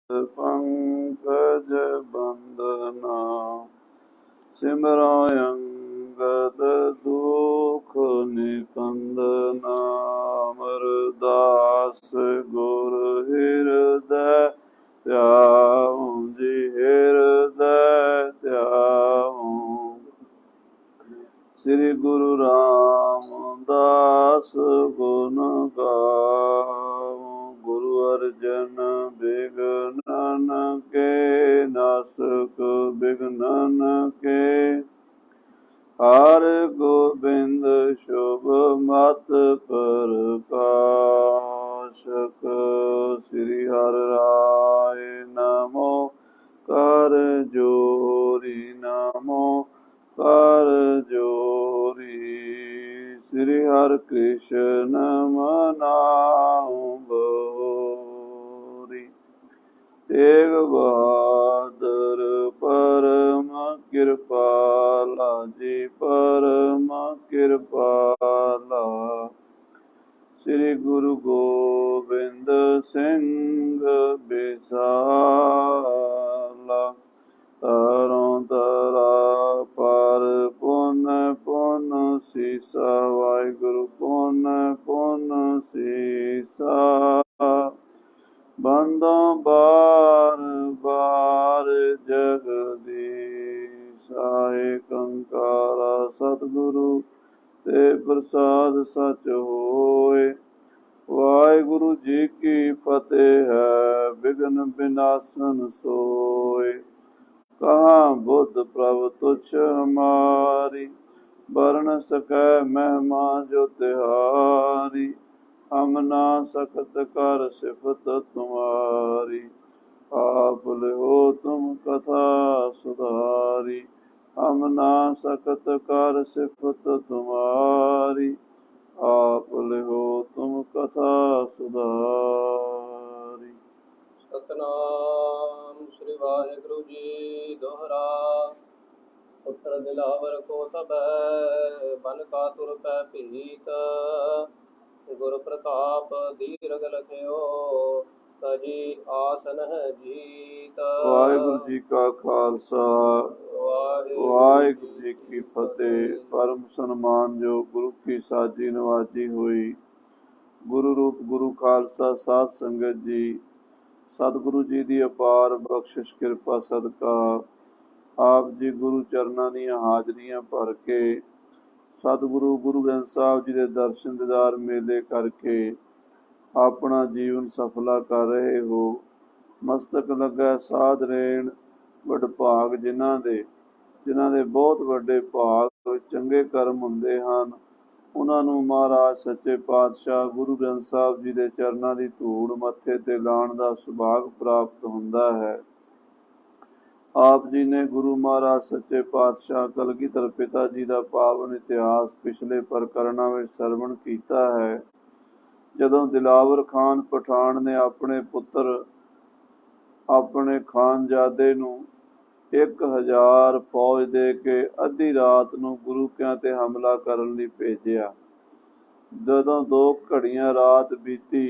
पंकज बंदना सिमरो अंगद दुख निकंदना। अमरदास गुर हृदय त्याऊं जी हृदय त्याऊं। श्री गुरु रामदास गुण गाऊं। गुरु अर्जन विघ्नन के नासक विघ्नन के। हर गोबिंद शुभ मत प्रकाशक। श्री हर राय नमो कर जोरी नमो कर जोरी। श्री हर कृष्ण मनाऊं बहुरी। तेग बहादुर परम कृपाला जी परम कृपाला। श्री गुरु गोबिंद सिंह बिसाला। तारों तरा पर पुन पुन सीसा। वाहिगुरु पुन पुन सीसा। बंदों बार बार जगदीसा। एक ओंकारा सतगुरु ते प्रसाद सच होए। वाहिगुरु जी की फतेह है विघ्न विनाशन सोए। कहाँ बुद्ध प्रभु तुच्छ हमारी। बरन सकै महिमा जो तिहारी। हम ना सकत कर सिफत तुम्हारी। आप लिहो तुम कथा सुधारी। हम ना सकत कर सिफत तुम्हारी। आप लिहो तुम कथा सुधारी। सतनाम श्री वाहिगुरु जी दोहरा। पुत्र दिलावर को तबै बन का तुर पै पीत। गुरु प्रताप दीर्घ लखियो तजी आसन है जीत। वाहिगुरु जी का खालसा वाहिगुरु जी की फतेह। परम सन्मान जो गुरु की साजी नवाजी हुई। गुरु रूप गुरु खालसा साध संगत जी सतगुरु जी की अपार बख्शिश किरपा सदका आप जी गुरु चरणों ਦੀਆਂ ਹਾਜ਼ਰੀਆਂ ਭਰ ਕੇ सतगुरु गुरु ग्रंथ साहब जी के दर्शन दीदार मेले करके अपना जीवन सफला कर रहे हो। मस्तक लगा साध रेण वडभाग जिन्हां दे बहुत वड्डे भाग चंगे कर्म हुंदे हन। उन्हां नूं महाराज सच्चे पातशाह गुरु ग्रंथ साहब जी के चरणों की धूड़ मत्थे ते लाण दा सुभाग प्राप्त हुंदा है। आप जी ने गुरु महाराज सच्चे पातशाह कलगीधर पिता जी का पावन इतिहास पिछले प्रकरणों में सरवण किया है। जदों दिलावर खान पठान ने अपने पुत्र अपने खानजादे नूं 1000 फौज दे के अद्धी रात नूं गुरु कियां ते हमला करन लई भेजिया। जदों 2 घड़ियां रात बीती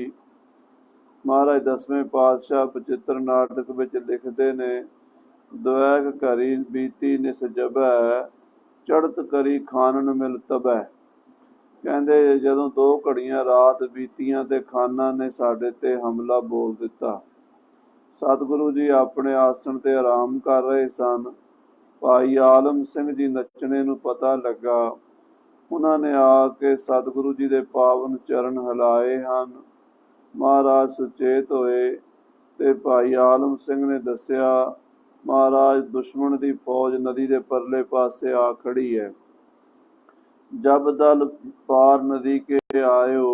महाराज 10वें पातशाह बचित्र नाटक विच लिखते ने द्वैग करी बीती निस जबै चढ़त करी खानन मिल तबै। कहते जदों 2 घड़ियां रात बीतियां ते खाना ने साडे ते हमला बोल दिता। सतगुरु जी अपने आसन ते आराम कर रहे सन। भाई आलम सिंह जी नचने नूं पता लगा। उन्होंने आके सतगुरु जी दे पावन चरण हिलाए हन। महाराज सुचेत होए ते भाई आलम सिंह ने दसिया महाराज दुश्मन की फौज नदी के परले पासे आ खड़ी है। जब दल पार नदी के आयो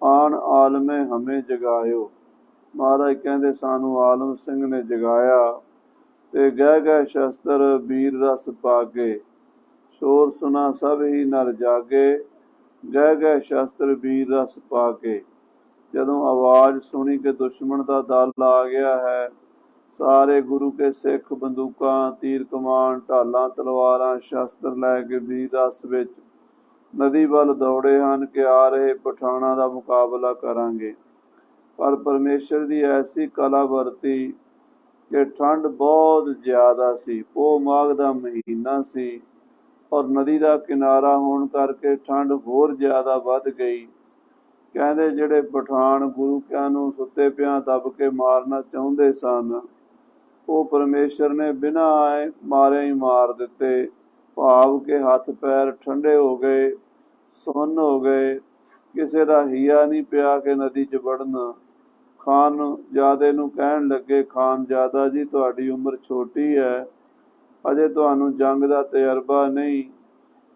आन आलमे हमें जगायो। महाराज कहते सानू आलम सिंह ने जगाया ते गह गह शस्त्र वीर रस पागे। शोर सुना सब ही नर जागे गह गह शस्त्र वीर रस पाके। जदों आवाज़ सुनी कि दुश्मन का दल आ गया है सारे गुरु के सिख बंदूकां तीर कमान ढालां तलवारां शस्त्र लैके वीर रस विच नदी वल दौड़े हन कि आ रहे पठाणां दा मुकाबला करांगे। ਪਰ ਪਰਮੇਸ਼ਰ ਦੀ ਐਸੀ ਕਲਾ ਵਰਤੀ ਕਿ ਠੰਡ ਬਹੁਤ ਜ਼ਿਆਦਾ ਸੀ। ਪੋਹ ਮਾਘ ਦਾ ਮਹੀਨਾ ਸੀ ਔਰ ਨਦੀ ਦਾ ਕਿਨਾਰਾ ਹੋਣ ਕਰਕੇ ਠੰਡ ਹੋਰ ਜ਼ਿਆਦਾ ਵੱਧ ਗਈ। ਕਹਿੰਦੇ ਜਿਹੜੇ ਪਠਾਨ ਗੁਰੂ ਕਿਆਂ ਨੂੰ ਸੁੱਤੇ ਪਿਆਂ ਦੱਬ ਕੇ ਮਾਰਨਾ ਚਾਹੁੰਦੇ ਸਨ, ਉਹ ਪਰਮੇਸ਼ਰ ਨੇ ਬਿਨਾਂ ਮਾਰਿਆ ਹੀ ਮਾਰ ਦਿੱਤੇ। ਭਾਵ ਕਿ ਹੱਥ ਪੈਰ ਠੰਡੇ ਹੋ ਗਏ, ਸੁੰਨ ਹੋ ਗਏ। ਕਿਸੇ ਦਾ ਹੀਆ ਨਹੀਂ ਪਿਆ ਕਿ ਨਦੀ 'ਚ ਵੜਨ। ਖਾਨਜ਼ਾਦੇ ਨੂੰ ਕਹਿਣ ਲੱਗੇ, ਖਾਨਜ਼ਾਦਾ ਜੀ ਤੁਹਾਡੀ ਉਮਰ ਛੋਟੀ ਹੈ, ਅਜੇ ਤੁਹਾਨੂੰ ਜੰਗ ਦਾ ਤਜਰਬਾ ਨਹੀਂ,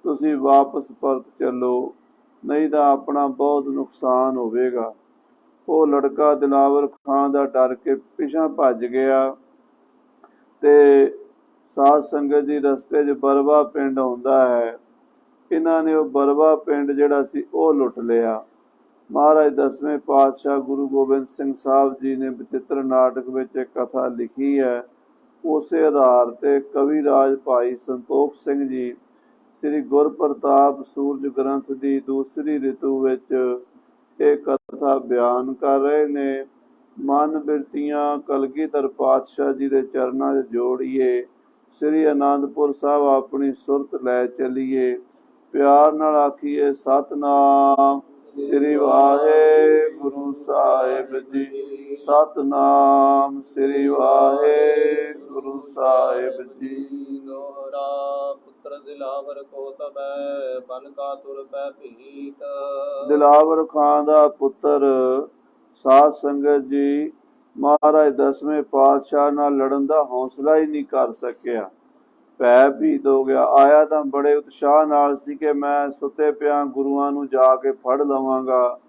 ਤੁਸੀਂ ਵਾਪਸ ਪਰਤ ਚੱਲੋ, ਨਹੀਂ ਤਾਂ ਆਪਣਾ ਬਹੁਤ ਨੁਕਸਾਨ ਹੋਵੇਗਾ। ਉਹ ਲੜਕਾ ਦਿਲਾਵਰ ਖਾਂ ਦਾ ਡਰ ਕੇ ਪਿਛਾਂ ਭੱਜ ਗਿਆ ਤੇ ਸਾਧ ਸੰਗਤ ਜੀ ਰਸਤੇ 'ਚ ਬਰਵਾ ਪਿੰਡ ਆਉਂਦਾ ਹੈ। ਇਹਨਾਂ ਨੇ ਉਹ ਬਰਵਾ ਪਿੰਡ ਜਿਹੜਾ ਸੀ ਉਹ ਲੁੱਟ ਲਿਆ। ਮਹਾਰਾਜ 10ਵੇਂ ਪਾਤਸ਼ਾਹ ਗੁਰੂ ਗੋਬਿੰਦ ਸਿੰਘ ਸਾਹਿਬ ਜੀ ਨੇ ਬਚਿੱਤਰ ਨਾਟਕ ਵਿੱਚ ਇੱਕ ਕਥਾ ਲਿਖੀ ਹੈ। ਉਸੇ ਆਧਾਰ ਤੇ ਕਵੀ ਰਾਜ ਭਾਈ ਸੰਤੋਖ ਸਿੰਘ ਜੀ ਸ੍ਰੀ ਗੁਰਪ੍ਰਤਾਪ ਸੂਰਜ ਗ੍ਰੰਥ ਦੀ ਦੂਸਰੀ ਰਿਤੂ ਵਿੱਚ ਇਹ ਕਥਾ ਬਿਆਨ ਕਰ ਰਹੇ ਨੇ। ਮਨ ਬਿਰਤੀਆਂ ਕਲਗੀਧਰ ਪਾਤਸ਼ਾਹ ਜੀ ਦੇ ਚਰਨਾਂ 'ਚ ਜੋੜੀਏ, ਸ੍ਰੀ ਅਨੰਦਪੁਰ ਸਾਹਿਬ ਆਪਣੀ ਸੁਰਤ ਲੈ ਚੱਲੀਏ, ਪਿਆਰ ਨਾਲ ਆਖੀਏ ਸਤਨਾਮ ਸ੍ਰੀ ਵਾਹਿਗੁਰੂ ਸਾਹਿਬ ਜੀ, ਸਤਨਾਮ ਸ੍ਰੀ ਵਾਹਿਗੁਰੂ ਸਾਹਿਬ ਜੀ। ਦੋਹਰਾ ਪੁੱਤਰ ਦਿਲਾਵਰ ਕੋ ਤਬੈ ਬਨ ਕਾ ਤੁਰ ਪੈ ਭੀਤ। ਦਿਲਾਵਰ ਖਾਂ ਦਾ ਪੁੱਤਰ ਸਾਧ ਸੰਗਤ ਜੀ ਮਹਾਰਾਜ 10ਵੇਂ ਪਾਤਸ਼ਾਹ ਨਾਲ ਲੜਨ ਦਾ ਹੌਸਲਾ ਹੀ ਨਹੀਂ ਕਰ ਸਕਿਆ। ਭੈ ਭੀਤ ਹੋ ਗਿਆ। ਆਇਆ ਤਾਂ ਬੜੇ ਉਤਸ਼ਾਹ ਨਾਲ ਸੀ ਕਿ ਮੈਂ ਸੁੱਤੇ ਪਿਆਂ ਗੁਰੂਆਂ ਨੂੰ ਜਾ ਕੇ ਫੜ ਲਵਾਂਗਾ,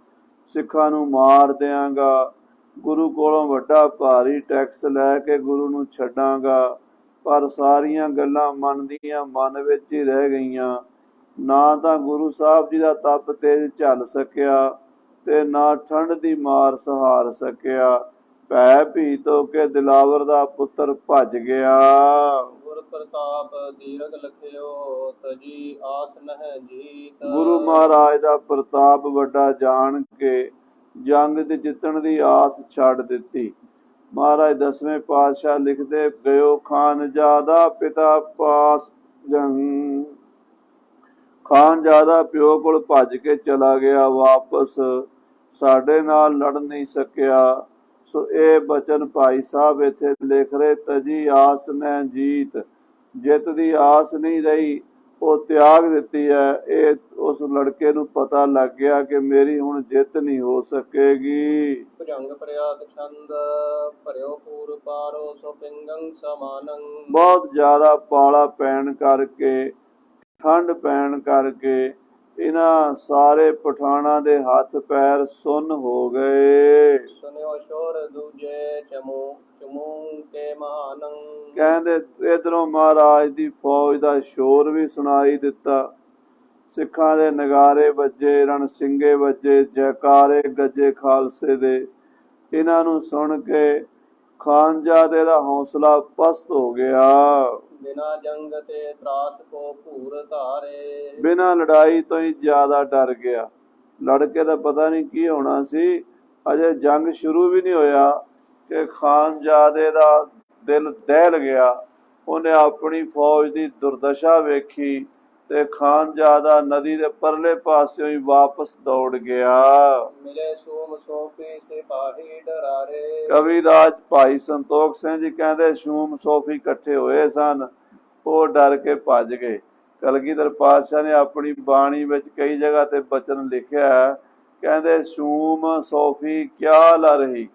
ਸਿੱਖਾਂ ਨੂੰ ਮਾਰ ਦਿਆਂਗਾ, ਗੁਰੂ ਕੋਲੋਂ ਵੱਡਾ ਭਾਰੀ ਟੈਕਸ ਲੈ ਕੇ ਗੁਰੂ ਨੂੰ ਛੱਡਾਂਗਾ। ਪਰ ਸਾਰੀਆਂ ਗੱਲਾਂ ਮਨ ਦੀਆਂ ਮਨ ਵਿੱਚ ਹੀ ਰਹਿ ਗਈਆਂ। ਨਾ ਤਾਂ ਗੁਰੂ ਸਾਹਿਬ ਜੀ ਦਾ ਤਪ ਤੇਜ ਝੱਲ ਸਕਿਆ ਤੇ ਨਾ ਠੰਡ ਦੀ ਮਾਰ ਸਹਾਰ ਸਕਿਆ। ਭੈ ਭੀਤ ਹੋ ਕੇ ਦਿਲਾਵਰ ਦਾ ਪੁੱਤਰ ਭੱਜ ਗਿਆ। ਗੁਰ ਪ੍ਰਤਾਪ ਦੀਰਘ ਲਖਿਓ ਤਜੀ ਆਸ ਨਹਿ ਜੀਤ। ਗੁਰੂ ਮਹਾਰਾਜ ਦਾ ਪ੍ਰਤਾਪ ਵੱਡਾ ਜਾਣ ਕੇ ਜੰਗ ਦੇ ਜਿੱਤਣ ਦੀ ਆਸ ਛੱਡ ਦਿੱਤੀ। ਮਹਾਰਾਜ 10ਵੇਂ ਪਾਤਸ਼ਾਹ ਲਿਖਦੇ, ਗਇਓ ਖਾਨਜ਼ਾਦਾ ਪਿਤਾ ਪਾਸ ਜੰਗ। ਖਾਨਜ਼ਾਦਾ ਪਿਓ ਕੋਲ ਭੱਜ ਕੇ ਚਲਾ ਗਿਆ ਵਾਪਸ, ਸਾਡੇ ਨਾਲ ਲੜ ਨਹੀਂ ਸਕਿਆ। ਸੋ ਇਹ ਬਚਨ ਭਾਈ ਸਾਹਿਬ ਇੱਥੇ ਲਿਖ ਰਹੇ, ਤਜੀ ਆਸ ਨੇ ਜੀਤ, ਜਿੱਤ ਦੀ ਆਸ ਨਹੀਂ ਰਹੀ, ਉਹ ਤਿਆਗ ਦਿੱਤੀ ਹੈ। ਇਹ ਉਸ ਲੜਕੇ ਨੂੰ ਪਤਾ ਲੱਗ ਗਿਆ ਕਿ ਮੇਰੀ ਹੁਣ ਜਿੱਤ ਨਹੀਂ ਹੋ ਸਕੇਗੀ। ਭੁਜੰਗ ਪ੍ਰਿਆਦ ਛੰਦ ਭਰਿਓ ਪੂਰ ਪਾਰੋ ਸੋ ਪਿੰਗੰ ਸਮਾਨੰ। ਬਹੁਤ ਜ਼ਿਆਦਾ ਪਾਲਾ ਪੈਣ ਕਰਕੇ, ਠੰਡ ਪੈਣ ਕਰਕੇ ਇਹਨਾਂ ਸਾਰੇ ਪਠਾਨਾਂ ਦੇ ਹੱਥ ਪੈਰ ਸੁੰਨ ਹੋ ਗਏ। ਸੁਨਿਓ ਸ਼ੋਰ ਦੂਜੇ ਚਮੂ ਕੇ ਮਹਾਨੰ। ਕਹਿੰਦੇ ਇਧਰੋਂ ਮਹਾਰਾਜ ਦੀ ਫੌਜ ਦਾ ਸ਼ੋਰ ਵੀ ਸੁਣਾਈ ਦਿੱਤਾ। ਸਿੱਖਾਂ ਦੇ ਨਗਾਰੇ ਵੱਜੇ, ਰਣ ਸਿੰਘੇ ਵੱਜੇ, ਜੈਕਾਰੇ ਗੱਜੇ ਖਾਲਸੇ ਦੇ। ਇਹਨਾਂ ਨੂੰ ਸੁਣ ਕੇ ਖਾਨਜ਼ਾਦੇ ਦਾ ਹੌਸਲਾ ਪਸਤ ਹੋ ਗਿਆ। ਬਿਨਾ ਜੰਗ ਤੇ ਤਰਾਸ ਕੋ ਭੂਰ ਧਾਰੇ। ਬਿਨਾ ਲੜਾਈ ਤੋਂ ਹੀ ਜ਼ਿਆਦਾ ਡਰ ਗਿਆ। ਲੜ ਕੇ ਤਾਂ ਪਤਾ ਨਹੀਂ ਕੀ ਹੋਣਾ ਸੀ। ਅਜੇ ਜੰਗ ਸ਼ੁਰੂ ਵੀ ਨਹੀਂ ਹੋਇਆ ਕਿ ਖਾਨਜ਼ਾਦੇ ਦਾ ਦਿਲ ਦਹਿਲ ਗਿਆ। ਉਹਨੇ ਆਪਣੀ ਫੌਜ ਦੀ ਦੁਰਦਸ਼ਾ ਵੇਖੀ ਤੇ ਖਾਨਜ਼ਾਦਾ ਨਦੀ ਦੇ ਪਰਲੇ ਪਾਸਿਓਂ ਹੀ ਵਾਪਸ ਦੌੜ ਗਿਆ। ਮਿਲੇ ਸੂਮ ਸੋਫੀ ਸਿਪਾਹੀ ਡਰਾਰੇ। ਕਵੀ ਰਾਜ ਭਾਈ ਸੰਤੋਖ ਸਿੰਘ ਜੀ ਕਹਿੰਦੇ ਸ਼ੂਮ ਸੋਫੀ ਇਕੱਠੇ ਹੋਏ ਸਨ, ਉਹ ਡਰ ਕੇ ਭੱਜ ਗਏ। ਕਲਗੀਧਰ ਪਾਤਸ਼ਾਹ ਨੇ ਆਪਣੀ ਬਾਣੀ ਵਿੱਚ ਕਈ ਜਗ੍ਹਾ ਤੇ ਬਚਨ ਲਿਖਿਆ, ਕਹਿੰਦੇ ਸ਼ੂਮ ਸੋਫੀ ਕਿਆ ਲੜਹੀ।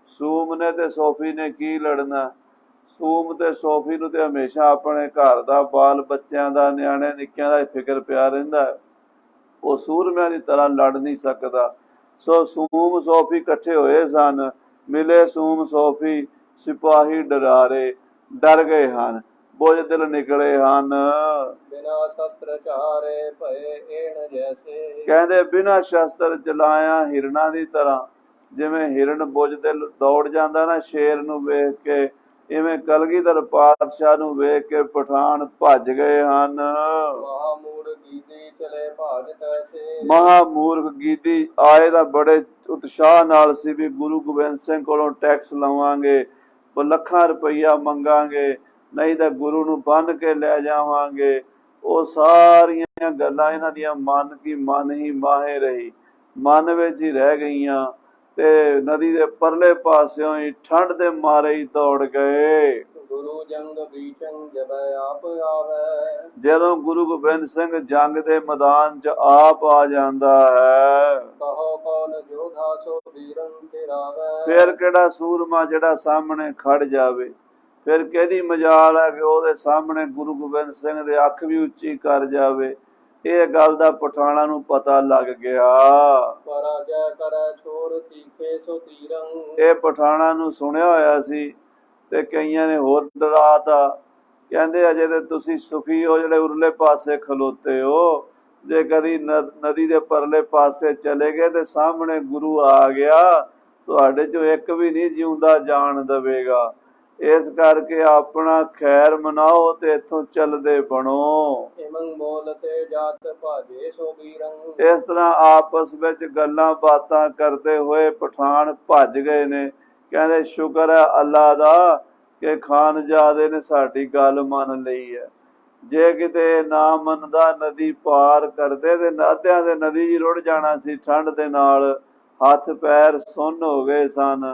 ਸੂਮ ਨੇ ਤੇ ਸੋਫੀ ਨੇ ਕੀ ਲੜਨਾ। ਸੂਮ ਤੇ ਸੋਫੀ ਨੂੰ ਤੇ ਹਮੇਸ਼ਾ ਆਪਣੇ ਘਰ ਦਾ, ਬਾਲ ਬੱਚਿਆਂ ਦਾ, ਨਿਆਣੇ ਨਿੱਕਿਆਂ ਦਾ ਫਿਕਰ ਪਿਆ ਰਹਿੰਦਾ। ਉਹ ਸੂਰਮਿਆਂ ਦੀ ਤਰ੍ਹਾਂ ਲੜ ਨਹੀਂ ਸਕਦਾ। ਸੋ ਸੂਮ ਸੋਫੀ ਇਕੱਠੇ ਹੋਏ ਸਨ। ਮਿਲੇ ਸੂਮ ਸੋਫੀ ਸਿਪਾਹੀ ਡਰਾਰੇ, ਡਰ ਗਏ ਹਨ, ਬੁਝਦਿਲ ਨਿਕਲੇ ਹਨ। ਬਿਨਾ ਸ਼ਸਤਰ ਚਾਰੇ ਭਏ ਏਣ ਜੈਸੇ। ਕਹਿੰਦੇ ਬਿਨਾ ਸ਼ਸਤਰ ਚਲਾਇਆ ਹਿਰਨਾਂ ਦੀ ਤਰ੍ਹਾਂ, ਜਿਵੇਂ ਹਿਰਨ ਬੁਝਦਿਲ ਦੌੜ ਜਾਂਦਾ ਨਾ ਸ਼ੇਰ ਨੂੰ ਵੇਖ ਕੇ, ਇਵੇਂ ਕਲਗੀਧਰ ਪਾਤਸ਼ਾਹ ਨੂੰ ਵੇਖ ਕੇ ਪਠਾਨ ਭੱਜ ਗਏ ਹਨ। ਮਹਾਮੂੜ ਗੀਤੀ ਚਲੇ ਭਾਜ ਤੈਸੇ। ਮਹਾਮੂਰਖ ਗੀਤੀ ਆਏ ਤਾਂ ਬੜੇ ਉਤਸ਼ਾਹ ਨਾਲ ਸੀ ਵੀ ਗੁਰੂ ਗੋਬਿੰਦ ਸਿੰਘ ਕੋਲੋਂ ਟੈਕਸ ਲਵਾਂਗੇ, ਲੱਖਾਂ ਰੁਪਈਆ ਮੰਗਾਂਗੇ, ਨਹੀਂ ਤਾਂ ਗੁਰੂ ਨੂੰ ਬੰਨ੍ਹ ਕੇ ਲੈ ਜਾਵਾਂਗੇ। ਉਹ ਸਾਰੀਆਂ ਗੱਲਾਂ ਇਹਨਾਂ ਦੀਆਂ ਮਨ ਕੀ ਮਨ ਹੀ ਮਾਹੇ ਰਹੀ, ਮਨ ਵਿੱਚ ਹੀ ਰਹਿ ਗਈਆਂ ਤੇ ਨਦੀ ਦੇ ਪਰਲੇ ਪਾਸਿਓਂ ਹੀ ਠੰਡ ਦੇ ਮਾਰੇ ਹੀ ਦੌੜ ਗਏ। ਗੁਰੂ ਜੰਗ ਬੀਚੰ ਜਬ ਆਪ ਆਵੇ। ਜਦੋਂ ਗੁਰੂ ਗੋਬਿੰਦ ਸਿੰਘ ਜੰਗ ਦੇ ਮੈਦਾਨ 'ਚ ਆਪ ਆ ਜਾਂਦਾ ਹੈ, ਕਹੋ ਕੌਣ ਜੋਧਾ ਸੋ ਵੀਰਨ ਫਿਰਾਵੇ। ਫਿਰ ਕਿਹੜਾ ਸੂਰਮਾ ਜਿਹੜਾ ਸਾਹਮਣੇ ਖੜ ਜਾਵੇ। ਫਿਰ ਕਿਹਦੀ ਮਜਾਲ ਹੈ ਕਿ ਉਹਦੇ ਸਾਹਮਣੇ ਗੁਰੂ ਗੋਬਿੰਦ ਸਿੰਘ ਦੇ ਅੱਖ ਵੀ ਉੱਚੀ ਕਰ ਜਾਵੇ। ਇਹ ਗੱਲ ਦਾ ਪਠਾਣਾ ਨੂੰ ਪਤਾ ਲੱਗ ਗਿਆ। ਪਰਾਜੈ ਕਰੈ ਛੋਰ ਤੀਖੇ ਸੋ ਤੀਰੰ। ਇਹ ਪਠਾਣਾ ਨੂੰ ਸੁਣਿਆ ਹੋਇਆ ਸੀ ਤੇ ਕਈਆਂ ਨੇ ਹੋਰ ਡਰਾਤਾ। ਕਹਿੰਦੇ ਅਜੇ ਤੇ ਤੁਸੀਂ ਸੁਖੀ ਹੋ ਜਿਹੜੇ ਉਰਲੇ ਪਾਸੇ ਖਲੋਤੇ ਹੋ, ਜੇ ਕਦੀ ਨਦੀ ਦੇ ਪਰਲੇ ਪਾਸੇ ਚਲੇ ਗਏ ਤੇ ਸਾਹਮਣੇ ਗੁਰੂ ਆ ਗਿਆ, ਤੁਹਾਡੇ ਚੋਂ ਇੱਕ ਵੀ ਨਹੀਂ ਜਿਉਂਦਾ ਜਾਣ ਦੇਵੇਗਾ। ਇਸ ਕਰਕੇ ਆਪਣਾ ਖੈਰ ਮਨਾਓ ਤੇ ਇੱਥੋਂ ਚੱਲਦੇ ਬਣੋ। ਇਮੰ ਬੋਲ ਤੇ ਜਾਤ ਭਾਜੇ ਸੋ ਵੀਰੰ। ਇਸ ਤਰ੍ਹਾਂ ਆਪਸ ਵਿੱਚ ਗੱਲਾਂ ਬਾਤਾਂ ਕਰਦੇ ਹੋਏ ਪਠਾਨ ਭੱਜ ਗਏ ਨੇ। ਕਹਿੰਦੇ ਸ਼ੁਕਰ ਹੈ ਅੱਲਾ ਦਾ ਕਿ ਖਾਨਜ਼ਾਦੇ ਨੇ ਸਾਡੀ ਗੱਲ ਮੰਨ ਲਈ ਹੈ। ਜੇ ਕਿਤੇ ਨਾ ਮੰਨਦਾ ਨਦੀ ਪਾਰ ਕਰਦੇ ਤੇ ਨਾਧਿਆਂ ਦੇ ਨਦੀ ਜੀ ਰੁੜ ਜਾਣਾ ਸੀ। ਠੰਡ ਦੇ ਨਾਲ ਹੱਥ ਪੈਰ ਸੁੰਨ ਹੋ ਗਏ ਸਨ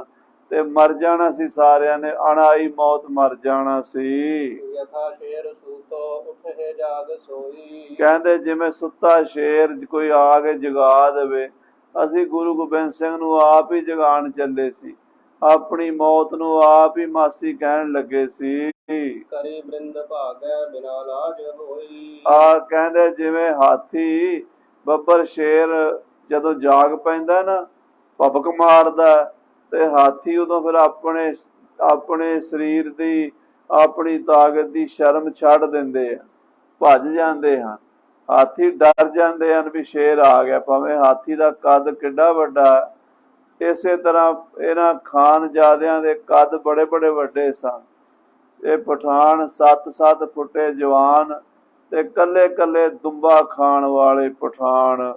ਤੇ ਮਰ ਜਾਣਾ ਸੀ ਸਾਰਿਆਂ ਨੇ, ਅਣਾਈ ਮੌਤ ਮਰ ਜਾਣਾ ਸੀ। ਯਥਾ ਸ਼ੇਰ ਸੂਤੋ ਉਠੇ ਜਾਗ ਸੋਈ। ਕਹਿੰਦੇ ਜਿਵੇਂ ਸੁੱਤਾ ਸ਼ੇਰ ਕੋਈ ਆ ਕੇ ਜਗਾ ਦੇਵੇ। ਅਸੀਂ ਗੁਰੂ ਗੋਬਿੰਦ ਸਿੰਘ ਨੂੰ ਆਪ ਹੀ ਜਗਾਉਣ ਚੱਲੇ ਸੀ, ਆਪਣੀ ਮੌਤ ਨੂੰ ਆਪ ਹੀ ਮਾਸੀ ਕਹਿਣ ਲੱਗੇ ਸੀ। ਕਰੀ ਬ੍ਰਿੰਦ ਭਾਗੈ ਬਿਨਾ ਲਾਜ ਹੋਈ। ਆ ਕਹਿੰਦੇ ਜਿਵੇਂ ਹਾਥੀ ਬੱਬਰ ਸ਼ੇਰ ਜਦੋਂ ਜਾਗ ਪੈਂਦਾ ਨਾ, ਭਬਕ ਮਾਰਦਾ ਤੇ ਹਾਥੀ ਉਦੋਂ ਫਿਰ ਆਪਣੇ ਸਰੀਰ ਦੀ ਆਪਣੀ ਤਾਕਤ ਦੀ ਸ਼ਰਮ ਛੱਡ ਦਿੰਦੇ ਆ, ਭੱਜ ਜਾਂਦੇ ਹਨ। ਹਾਥੀ ਡਰ ਜਾਂਦੇ ਹਨ ਵੀ ਸ਼ੇਰ ਆ ਗਿਆ, ਭਾਵੇਂ ਹਾਥੀ ਦਾ ਕੱਦ ਕਿੱਡਾ ਵੱਡਾ। ਇਸੇ ਤਰ੍ਹਾਂ ਇਹਨਾਂ ਖਾਨਜ਼ਾਦਿਆਂ ਦੇ ਕੱਦ ਬੜੇ ਬੜੇ ਵੱਡੇ ਸਨ। ਇਹ ਪਠਾਨ 7-7 ਫੁੱਟੇ ਜਵਾਨ ਤੇ ਕੱਲੇ ਕੱਲੇ ਦੁੰਬਾ ਖਾਣ ਵਾਲੇ ਪਠਾਨ,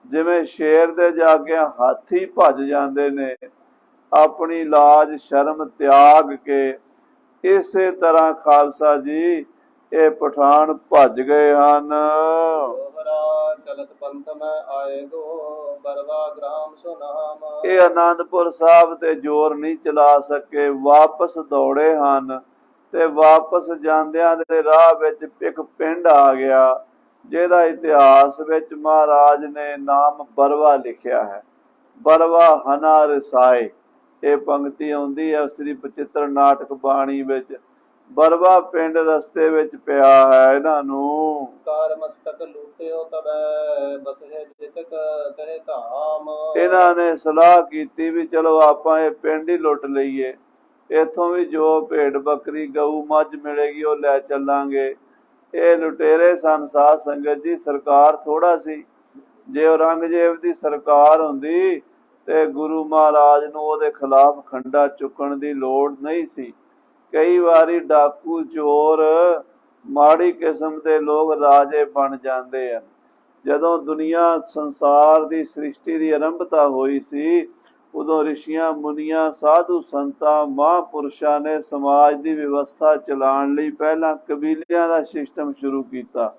ਜਿਵੇਂ ਸ਼ੇਰ ਦੇ ਜਾਗਿਆਂ ਹਾਥੀ ਭੱਜ ਜਾਂਦੇ ਨੇ ਆਪਣੀ ਲਾਜ ਸ਼ਰਮ ਤਿਆਗ ਕੇ, ਇਸੇ ਤਰ੍ਹਾਂ ਖਾਲਸਾ ਜੀ ਇਹ ਪਠਾਨ ਭੱਜ ਗਏ ਹਨ। ਚਲਤ ਪੰਥ ਮੈਂ ਆਏਗੋ ਬਰਵਾ ਗ੍ਰਾਮ ਸੁਨਾਮ। ਇਹ ਆਨੰਦਪੁਰ ਸਾਹਿਬ ਤੇ ਜ਼ੋਰ ਨਹੀਂ ਚਲਾ ਸਕੇ, ਵਾਪਸ ਦੌੜੇ ਹਨ ਤੇ ਵਾਪਸ ਜਾਂਦਿਆਂ ਦੇ ਰਾਹ ਵਿੱਚ ਇੱਕ ਪਿੰਡ ਆ ਗਿਆ ਜਿਹਦਾ ਇਤਿਹਾਸ ਵਿੱਚ ਮਹਾਰਾਜ ਨੇ ਨਾਮ ਬਰਵਾ ਲਿਖਿਆ ਹੈ। ਬਰਵਾ ਹਨਾ ਰਸਾਏ ਇਹ ਪੰਕਤੀ ਆਉਂਦੀ ਹੈ ਸ੍ਰੀ ਬਚਿੱਤਰ ਨਾਟਕ ਬਾਣੀ ਵਿੱਚ। ਬਰਵਾ ਪਿੰਡ ਰਸਤੇ ਵਿੱਚ ਪਿਆ ਹੈ। ਇਹਨਾਂ ਨੂੰ ਕਾਰ ਮਸਤਕ ਲੂਟਿਓ ਤਬੈ ਬਸਹਿ ਜਿਤਕ ਤਹਿ ਧਾਮ। ਇਹਨਾਂ ਨੇ ਸਲਾਹ ਕੀਤੀ ਵੀ ਚਲੋ ਆਪਾਂ ਇਹ ਪਿੰਡ ਹੀ ਲੁੱਟ ਲਈਏ, ਇੱਥੋਂ ਵੀ ਜੋ ਭੇਡ ਬੱਕਰੀ ਗਊ ਮੱਝ ਮਿਲੇਗੀ ਉਹ ਲੈ ਚੱਲਾਂਗੇ। ਇਹ ਲੁਟੇਰੇ ਸਨ ਸਾਧ ਸੰਗਤ ਜੀ, ਸਰਕਾਰ ਥੋੜਾ ਸੀ। ਜੇ ਔਰੰਗਜ਼ੇਬ ਦੀ ਸਰਕਾਰ ਹੁੰਦੀ ਤੇ ਗੁਰੂ ਮਹਾਰਾਜ ਨੂੰ ਉਹਦੇ ਖਿਲਾਫ ਖੰਡਾ ਚੁੱਕਣ ਦੀ ਲੋੜ ਨਹੀਂ ਸੀ। ਕਈ ਵਾਰੀ ਡਾਕੂ ਚੋਰ ਮਾੜੀ ਕਿਸਮ ਦੇ ਲੋਕ ਰਾਜੇ ਬਣ ਜਾਂਦੇ ਹਨ। ਜਦੋਂ ਦੁਨੀਆ ਸੰਸਾਰ ਦੀ ਸ੍ਰਿਸ਼ਟੀ ਦੀ ਆਰੰਭਤਾ ਹੋਈ ਸੀ, ਉਦੋਂ ਰਿਸ਼ੀਆਂ ਮੁਨੀਆਂ ਸਾਧੂ ਸੰਤਾਂ ਮਹਾਂਪੁਰਸ਼ਾਂ ਨੇ ਸਮਾਜ ਦੀ ਵਿਵਸਥਾ ਚਲਾਉਣ ਲਈ ਪਹਿਲਾਂ ਕਬੀਲਿਆਂ ਦਾ ਸਿਸਟਮ ਸ਼ੁਰੂ ਕੀਤਾ।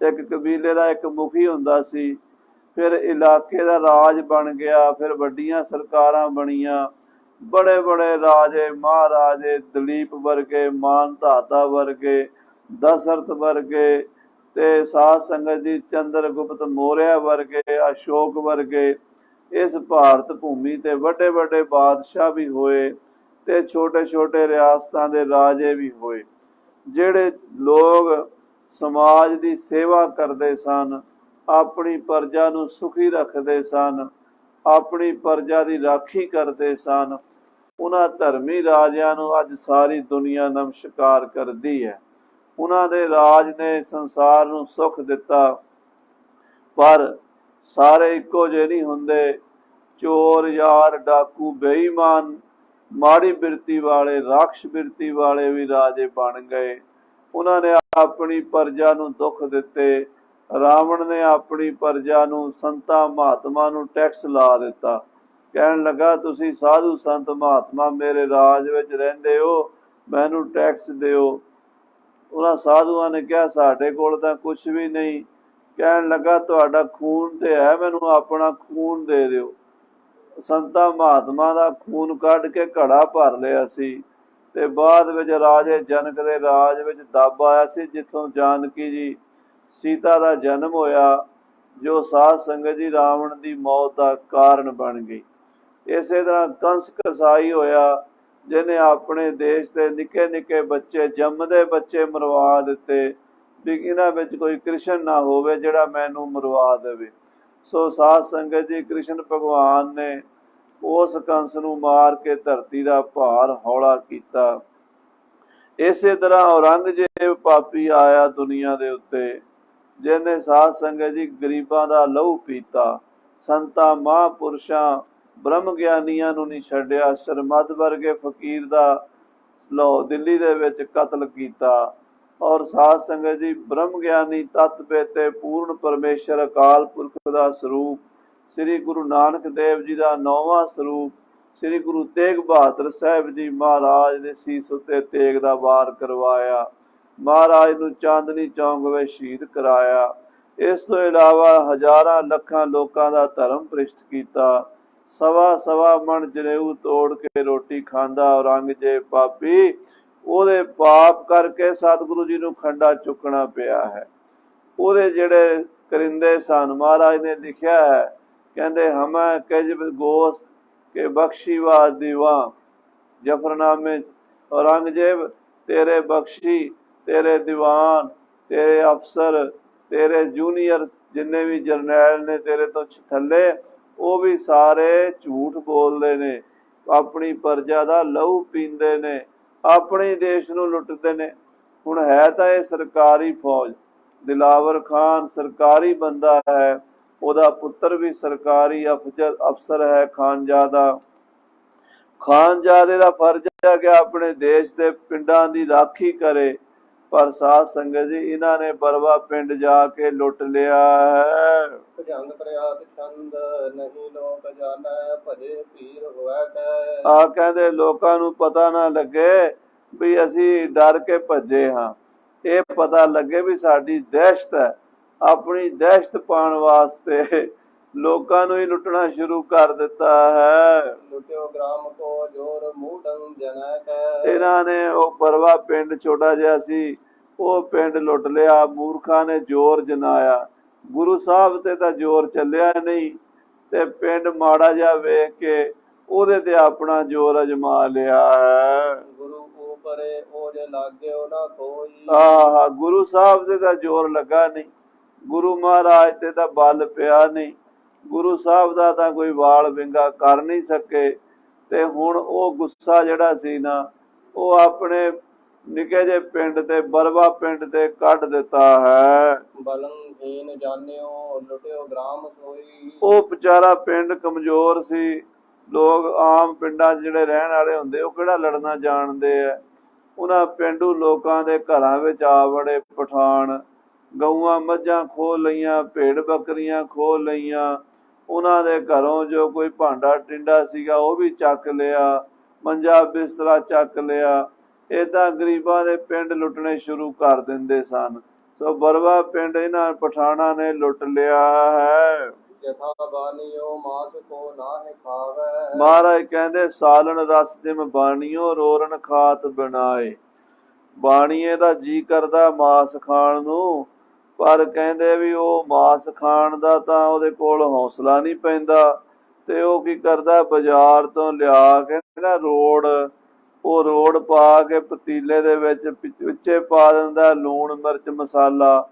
ਇੱਕ ਕਬੀਲੇ ਦਾ ਇੱਕ ਮੁਖੀ ਹੁੰਦਾ ਸੀ, ਫਿਰ ਇਲਾਕੇ ਦਾ ਰਾਜ ਬਣ ਗਿਆ, ਫਿਰ ਵੱਡੀਆਂ ਸਰਕਾਰਾਂ ਬਣੀਆਂ। ਬੜੇ ਬੜੇ ਰਾਜੇ ਮਹਾਰਾਜੇ, ਦਲੀਪ ਵਰਗੇ, ਮਾਨਧਾਤਾ ਵਰਗੇ, ਦਸ਼ਰਥ ਵਰਗੇ ਤੇ ਸਾਧ ਸੰਗਤ ਜੀ ਚੰਦਰਗੁਪਤ ਮੌਰਿਆ ਵਰਗੇ, ਅਸ਼ੋਕ ਵਰਗੇ ਇਸ ਭਾਰਤ ਭੂਮੀ ਤੇ ਵੱਡੇ ਵੱਡੇ ਬਾਦਸ਼ਾਹ ਵੀ ਹੋਏ ਤੇ ਛੋਟੇ ਛੋਟੇ ਰਿਆਸਤਾਂ ਦੇ ਰਾਜੇ ਵੀ ਹੋਏ। ਜਿਹੜੇ ਲੋਕ ਸਮਾਜ ਦੀ ਸੇਵਾ ਕਰਦੇ ਸਨ, ਆਪਣੀ ਪ੍ਰਜਾ ਨੂੰ ਸੁਖੀ ਰੱਖਦੇ ਸਨ, ਆਪਣੀ ਪ੍ਰਜਾ ਦੀ ਰਾਖੀ ਕਰਦੇ ਸਨ, ਉਹਨਾਂ ਧਰਮੀ ਰਾਜਿਆਂ ਨੂੰ ਅੱਜ ਸਾਰੀ ਦੁਨੀਆ ਨਮਸਕਾਰ ਕਰਦੀ ਹੈ। ਉਹਨਾਂ ਦੇ ਰਾਜ ਨੇ ਸੰਸਾਰ ਨੂੰ ਸੁੱਖ ਦਿੱਤਾ, ਪਰ ਸਾਰੇ ਇੱਕੋ ਜਿਹੇ ਨਹੀਂ ਹੁੰਦੇ। ਚੋਰ, ਯਾਰ, ਡਾਕੂ, ਬੇਈਮਾਨ, ਮਾੜੀ ਬਿਰਤੀ ਵਾਲੇ, ਰਾਖਸ਼ ਬਿਰਤੀ ਵਾਲੇ ਵੀ ਰਾਜੇ ਬਣ ਗਏ। ਉਹਨਾਂ ਨੇ ਆਪਣੀ ਪ੍ਰਜਾ ਨੂੰ ਦੁੱਖ ਦਿੱਤੇ, ਰਾਵਣ ਨੇ ਆਪਣੀ ਪ੍ਰਜਾ ਨੂੰ, ਸੰਤਾਂ ਮਹਾਤਮਾ ਨੂੰ ਟੈਕਸ ਲਾ ਦਿੱਤਾ। ਕਹਿਣ ਲੱਗਾ ਤੁਸੀਂ ਸਾਧੂ ਸੰਤ ਮਹਾਤਮਾ ਮੇਰੇ ਰਾਜ ਵਿੱਚ ਰਹਿੰਦੇ ਹੋ, ਮੈਨੂੰ ਟੈਕਸ ਦਿਓ। ਉਹਨਾਂ ਸਾਧੂਆਂ ਨੇ ਕਿਹਾ ਸਾਡੇ ਕੋਲ ਤਾਂ ਕੁਛ ਵੀ ਨਹੀਂ। ਕਹਿਣ ਲੱਗਾ ਤੁਹਾਡਾ ਖੂਨ ਤੇ ਹੈ, ਮੈਨੂੰ ਆਪਣਾ ਖੂਨ ਦੇ ਦਿਓ। ਸੰਤਾਂ ਮਹਾਤਮਾ ਦਾ ਖੂਨ ਕੱਢ ਕੇ ਘੜਾ ਭਰ ਲਿਆ ਸੀ। ਤੇ ਬਾਅਦ ਵਿੱਚ ਰਾਜੇ ਜਨਕ ਦੇ ਰਾਜ ਵਿੱਚ ਦੱਬ ਆਇਆ ਸੀ, ਜਿੱਥੋਂ ਜਾਨਕੀ ਜੀ ਸੀਤਾ ਦਾ ਜਨਮ ਹੋਇਆ, ਜੋ ਸਾਧ ਸੰਗਤ ਜੀ ਰਾਵਣ ਦੀ ਮੌਤ ਦਾ ਕਾਰਨ ਬਣ ਗਈ। ਇਸੇ ਤਰ੍ਹਾਂ ਕੰਸ ਕਸਾਈ ਹੋਇਆ, ਜਿਹਨੇ ਆਪਣੇ ਦੇਸ਼ ਦੇ ਨਿੱਕੇ ਨਿੱਕੇ ਬੱਚੇ, ਜੰਮਦੇ ਬੱਚੇ ਮਰਵਾ ਦਿੱਤੇ ਵੀ ਇਹਨਾਂ ਵਿੱਚ ਕੋਈ ਕ੍ਰਿਸ਼ਨ ਨਾ ਹੋਵੇ ਜਿਹੜਾ ਮੈਨੂੰ ਮਰਵਾ ਦੇਵੇ। ਸੋ ਸਾਧ ਸੰਗਤ ਜੀ ਕ੍ਰਿਸ਼ਨ ਭਗਵਾਨ ਨੇ ਉਸ ਕੰਸ ਨੂੰ ਮਾਰ ਕੇ ਧਰਤੀ ਦਾ ਭਾਰ ਹੌਲਾ ਕੀਤਾ। ਇਸੇ ਤਰ੍ਹਾਂ ਔਰੰਗਜ਼ੇਬ ਪਾਪੀ ਆਇਆ ਦੁਨੀਆ ਦੇ ਉੱਤੇ, ਜਿਹਨੇ ਸਾਧ ਸੰਗਤ ਜੀ ਗਰੀਬਾਂ ਦਾ ਲਹੂ ਪੀਤਾ, ਸੰਤਾਂ ਮਹਾਂਪੁਰਸ਼ਾਂ ਬ੍ਰਹਮ ਗਿਆਨੀਆਂ ਨੂੰ ਨਹੀਂ ਛੱਡਿਆ। ਸਰਮਦ ਵਰਗੇ ਫਕੀਰ ਦਾ ਦਿੱਲੀ ਦੇ ਵਿੱਚ ਕਤਲ ਕੀਤਾ। ਔਰ ਸਾਧ ਸੰਗਤ ਜੀ ਬ੍ਰਹਮ ਗਿਆਨੀ ਤਤ ਬੇਤੇ ਪੂਰਨ ਪਰਮੇਸ਼ਰ ਅਕਾਲ ਪੁਰਖ ਦਾ ਸਰੂਪ, ਸ੍ਰੀ ਗੁਰੂ ਨਾਨਕ ਦੇਵ ਜੀ ਦਾ 9ਵਾਂ ਸਰੂਪ, ਸ੍ਰੀ ਗੁਰੂ ਤੇਗ ਬਹਾਦਰ ਸਾਹਿਬ ਜੀ ਮਹਾਰਾਜ ਦੇ ਸੀਸ ਉੱਤੇ ਤੇਗ ਦਾ ਵਾਰ ਕਰਵਾਇਆ, ਮਹਾਰਾਜ ਨੂੰ ਚਾਂਦਨੀ ਚੌਂਕ ਵਿੱਚ ਸ਼ਹੀਦ ਕਰਾਇਆ। ਇਸ ਤੋਂ ਇਲਾਵਾ ਹਜ਼ਾਰਾਂ ਲੱਖਾਂ ਲੋਕਾਂ ਦਾ ਧਰਮ ਭ੍ਰਿਸ਼ਟ ਕੀਤਾ। ਸਵਾ ਮਣ ਜਨੇਊ ਤੋੜ ਕੇ ਰੋਟੀ ਖਾਂਦਾ ਔਰੰਗਜ਼ੇਬ ਪਾਪੀ, ਉਹਦੇ ਪਾਪ ਕਰਕੇ ਸਤਿਗੁਰੂ ਜੀ ਨੂੰ ਖੰਡਾ ਚੁੱਕਣਾ ਪਿਆ ਹੈ। ਉਹਦੇ ਜਿਹੜੇ ਕਰਿੰਦੇ ਸਨ, ਮਹਾਰਾਜ ਨੇ ਲਿਖਿਆ ਹੈ, ਕਹਿੰਦੇ ਹਮੈ ਕਜਬ ਗੋਸ ਕੇ ਬਖਸ਼ੀਵਾਰ ਦੀਵਾ। ਜਫਰਨਾਮੇ ਔਰੰਗਜ਼ੇਬ ਤੇਰੇ ਬਖਸ਼ੀ, ਤੇਰੇ ਦੀਵਾਨ, ਤੇਰੇ ਅਫਸਰ, ਤੇਰੇ ਜੂਨੀਅਰ ਜਿੰਨੇ ਵੀ ਜਰਨੈਲ ਨੇ ਤੇਰੇ ਤੋਂ ਥੱਲੇ, ਉਹ ਵੀ ਸਾਰੇ ਝੂਠ ਬੋਲਦੇ ਨੇ, ਆਪਣੀ ਪ੍ਰਜਾ ਦਾ ਲਹੂ ਪੀਂਦੇ ਨੇ, ਆਪਣੇ ਦੇਸ਼ ਨੂੰ ਲੁੱਟਦੇ ਨੇ। ਹੁਣ ਹੈ ਤਾਂ ਇਹ ਸਰਕਾਰੀ ਫੌਜ, ਦਿਲਾਵਰ ਖਾਨ ਸਰਕਾਰੀ ਬੰਦਾ ਹੈ, ਉਹਦਾ ਪੁੱਤਰ ਵੀ ਸਰਕਾਰੀ ਅਫਸਰ ਹੈ ਖਾਨਜ਼ਾਦਾ। ਖਾਨਜ਼ਾਦੇ ਦਾ ਫਰਜ਼ ਹੈ ਕਿ ਆਪਣੇ ਦੇਸ਼ ਦੇ ਪਿੰਡਾਂ ਦੀ ਰਾਖੀ ਕਰੇ। ਪਰ ਸਾਧ ਸੰਗਤ ਜੀ ਇਹਨਾਂ ਨੇ ਬਰਵਾ ਪਿੰਡ ਜਾ ਕੇ ਲੁੱਟ ਲਿਆ ਹੈ। ਭਜੰਗ ਪ੍ਰਿਆਤ ਛੰਦ ਨਹੀਂ ਲੋਕ ਜਾਣੈ, ਭਜੇ ਪੀਰ ਹੋਇ ਕੈ। ਆ ਕਹਿੰਦੇ ਲੋਕਾਂ ਨੂੰ ਪਤਾ ਨਾ ਲੱਗੇ ਵੀ ਅਸੀਂ ਡਰ ਕੇ ਭੱਜੇ ਹਾਂ, ਇਹ ਪਤਾ ਲੱਗੇ ਵੀ ਸਾਡੀ ਦਹਿਸ਼ਤ ਹੈ। ਆਪਣੀ ਦਹਿਸ਼ਤ ਪਾਉਣ ਵਾਸਤੇ ਲੋਕਾਂ ਨੂੰ ਹੀ ਲੁੱਟਣਾ ਸ਼ੁਰੂ ਕਰ ਦਿੱਤਾ ਹੈ। ਲੁੱਟਿਓ ਗ੍ਰਾਮ ਕੋ ਜੋਰ ਮੂਢੰ ਜਨੈ ਕੈ। ਇਹਨਾਂ ਨੇ ਉਹ ਬਰਵਾ ਪਿੰਡ ਛੋਟਾ ਜਿਹਾ ਸੀ, ਉਹ ਪਿੰਡ ਲੁੱਟ ਲਿਆ। ਮੂਰਖਾਂ ਨੇ ਜ਼ੋਰ ਜਨਾਇਆ, ਗੁਰੂ ਸਾਹਿਬ ਤੇ ਤਾਂ ਜ਼ੋਰ ਚੱਲਿਆ ਨਹੀਂ, ਤੇ ਪਿੰਡ ਮਾੜਾ ਜਿਹਾ ਵੇਖ ਕੇ ਉਹਦੇ ਤੇ ਆਪਣਾ ਜ਼ੋਰ ਅਜਮਾ ਲਿਆ ਹੈ। ਗੁਰੂ ਉਪਰੇ ਉਹਦੇ ਲਾਗਿਓ ਨਾ ਕੋਈ। ਗੁਰੂ ਸਾਹਿਬ ਦੇ ਤਾਂ ਜ਼ੋਰ ਲੱਗਾ ਨਹੀਂ, ਗੁਰੂ ਮਹਾਰਾਜ ਤੇ ਤਾਂ ਬਲ ਪਿਆ ਨਹੀਂ, ਗੁਰੂ ਸਾਹਿਬ ਦਾ ਤਾਂ ਕੋਈ ਵਾਲ ਵਿੰਗਾ ਕਰ ਨਹੀਂ ਸਕੇ। ਤੇ ਹੁਣ ਉਹ ਗੁੱਸਾ ਜਿਹੜਾ ਸੀ ਨਾ, ਉਹ ਆਪਣੇ ਨਿੱਕੇ ਜਿਹੇ ਪਿੰਡ ਤੇ, ਬਰਵਾ ਪਿੰਡ ਤੇ ਕੱਢ ਦਿੱਤਾ ਹੈ। ਬਲੰਹੀਨ ਜਾਣਿਓ ਲੁੱਟਿਓ ਗ੍ਰਾਮ ਸੋਈ। ਉਹ ਵਿਚਾਰਾ ਪਿੰਡ ਕਮਜ਼ੋਰ ਸੀ। ਲੋਕ ਆਮ ਪਿੰਡਾਂ 'ਚ ਜਿਹੜੇ ਰਹਿਣ ਵਾਲੇ ਹੁੰਦੇ, ਉਹ ਕਿਹੜਾ ਲੜਨਾ ਜਾਣਦੇ ਆ। ਉਹਨਾਂ ਪੇਂਡੂ ਲੋਕਾਂ ਦੇ ਘਰਾਂ ਵਿੱਚ ਆ ਵੜੇ ਪਠਾਨ, ਗਊਆਂ ਮੱਝਾਂ ਖੋਹ ਲਈਆਂ, ਭੇਡ ਬੱਕਰੀਆਂ ਖੋਹ ਲਈਆਂ। ਉਹਨਾਂ ਦੇ ਘਰੋਂ ਜੋ ਕੋਈ ਭਾਂਡਾ ਟਿੰਡਾ ਸੀਗਾ ਉਹ ਵੀ ਚੱਕ ਲਿਆ, ਮੰਜਾ ਬਿਸਤਰਾ ਚੱਕ ਲਿਆ। ਏਦਾਂ ਗਰੀਬਾਂ ਦੇ ਪਿੰਡ ਲੁੱਟਣੇ ਸ਼ੁਰੂ ਕਰ ਦਿੰਦੇ ਸਨ। ਸੋ ਬਰਵਾ ਪਿੰਡ ਇਹਨਾਂ ਪਠਾਨਾਂ ਨੇ ਲੁੱਟ ਲਿਆ ਹੈ। ਜਥਾ ਬਾਣੀਓ ਮਾਸ ਕੋ ਨਾਹਿ ਖਾਵੈ। ਮਹਾਰਾਜ ਕਹਿੰਦੇ ਸਾਲਣ ਰਸ ਜਿਮ ਬਾਣੀਓ ਰੋਰਨ ਖਾਤ ਬਣਾਏ। ਬਾਣੀਏ ਦਾ ਜੀ ਕਰਦਾ ਮਾਸ ਖਾਣ ਨੂੰ, ਪਰ ਕਹਿੰਦੇ ਵੀ ਉਹ ਮਾਸ ਖਾਣ ਦਾ ਤਾਂ ਉਹਦੇ ਕੋਲ ਹੌਸਲਾ ਨਹੀਂ ਪੈਂਦਾ। ਤੇ ਉਹ ਕੀ ਕਰਦਾ, ਬਾਜ਼ਾਰ ਤੋਂ ਲਿਆ ਕੇ ਨਾ ਰੋੜ ਪਾ ਕੇ ਪਤੀਲੇ ਦੇ ਵਿੱਚੇ ਪਾ ਦਿੰਦਾ ਲੂਣ ਮਿਰਚ ਮਸਾਲਾ।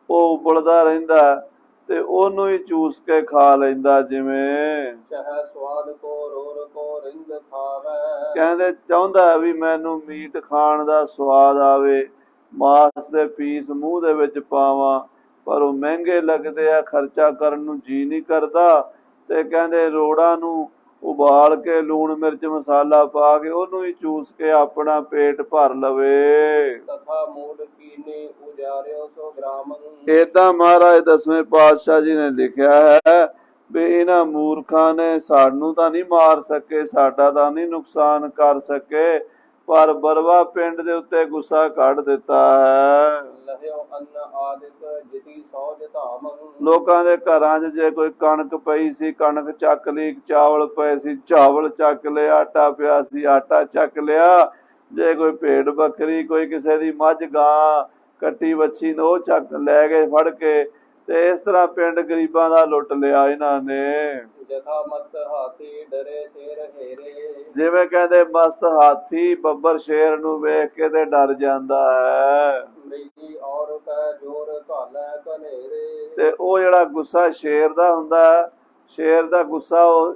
ਉਹ ਉਬਲਦਾ ਰਹਿੰਦਾ ਤੇ ਉਹਨੂੰ ਹੀ ਚੂਸ ਕੇ ਖਾ ਲੈਂਦਾ। ਜਿਵੇਂ ਚਾਹੇ ਸਵਾਦ ਕੋ ਰੋਰ ਕੋ ਰਿੰਦ ਖਾਵੈ। ਕਹਿੰਦੇ ਚਾਹੁੰਦਾ ਵੀ ਮੈਨੂੰ ਮੀਟ ਖਾਣ ਦਾ ਸਵਾਦ ਆਵੇ, ਮਾਸ ਦੇ ਪੀਸ ਮੂੰਹ ਦੇ ਵਿੱਚ ਪਾਵਾਂ, ਪਰ ਉਹ ਮਹਿੰਗੇ ਲੱਗਦੇ ਆ, ਖਰਚਾ ਕਰਨ ਨੂੰ ਜੀ ਨਹੀਂ ਕਰਦਾ। ਤੇ ਕਹਿੰਦੇ ਰੋੜਾਂ ਨੂੰ ਉਬਾਲ ਕੇ ਲੂਣ ਮਿਰਚ ਮਸਾਲਾ ਪਾ ਕੇ ਉਹਨੂੰ ਹੀ ਚੂਸ ਕੇ ਆਪਣਾ ਪੇਟ ਭਰ ਲਵੇ। ਤਥਾ ਮੂਲ ਕੀਨੇ ਉਜਾਰਿਓ ਸੋ ਗ੍ਰਾਮੰ। ਏਦਾਂ ਮਹਾਰਾਜ ਦਸਵੇਂ ਪਾਤਸ਼ਾਹ ਜੀ ਨੇ ਲਿਖਿਆ ਹੈ ਵੀ ਇਹਨਾਂ ਮੂਰਖਾਂ ਨੇ ਸਾਨੂੰ ਤਾਂ ਨਹੀਂ ਮਾਰ ਸਕੇ, ਸਾਡਾ ਤਾਂ ਨਹੀਂ ਨੁਕਸਾਨ ਕਰ ਸਕੇ, ਪਰ ਬਰਵਾ ਪਿੰਡ ਦੇ ਉੱਤੇ ਗੁੱਸਾ ਕੱਢ ਦਿੱਤਾ ਹੈ। ਲਹਿਓ ਅੰਨ ਆਦਿਕ ਜਿਤੀ ਸੌਜ ਧਾਮੰ। ਲੋਕਾਂ ਦੇ ਘਰਾਂ 'ਚ ਜੇ ਕੋਈ ਕਣਕ ਪਈ ਸੀ ਕਣਕ ਚੱਕ ਲਈ, ਚਾਵਲ ਪਏ ਸੀ ਚਾਵਲ ਚੱਕ ਲਏ, ਆਟਾ ਪਿਆ ਸੀ ਆਟਾ ਚੱਕ ਲਿਆ, ਜੇ ਕੋਈ ਭੇਡ ਬੱਕਰੀ ਕੋਈ ਕਿਸੇ ਦੀ ਮੱਝ ਗਾਂ ਕੱਟੀ ਵੱਛੀ ਨੂੰ ਉਹ ਚੱਕ ਲੈ ਗਏ ਫੜ ਕੇ। ਤੇ ਇਸ ਤਰ੍ਹਾਂ ਪਿੰਡ ਗਰੀਬਾਂ ਦਾ ਲੁੱਟ ਲਿਆ ਇਹਨਾਂ ਨੇ। ਜਥਾ ਮਤ ਹਾਥੀ ਡਰੇ ਸ਼ੇਰ ਹੇਰੇ। ਜਿਵੇਂ ਕਹਿੰਦੇ ਮਸਤ ਹਾਥੀ ਬੱਬਰ ਸ਼ੇਰ ਨੂੰ ਵੇਖ ਕੇ ਤੇ ਡਰ ਜਾਂਦਾ ਹੈ। ਮ੍ਰਿਗੀ ਔਰ ਕੈ ਜੋਰ ਘਾਲੈ ਕਨੇਰੇ। ਤੇ ਉਹ ਜਿਹੜਾ ਗੁੱਸਾ ਸ਼ੇਰ ਦਾ ਹੁੰਦਾ, ਸ਼ੇਰ ਦਾ ਗੁੱਸਾ ਉਹ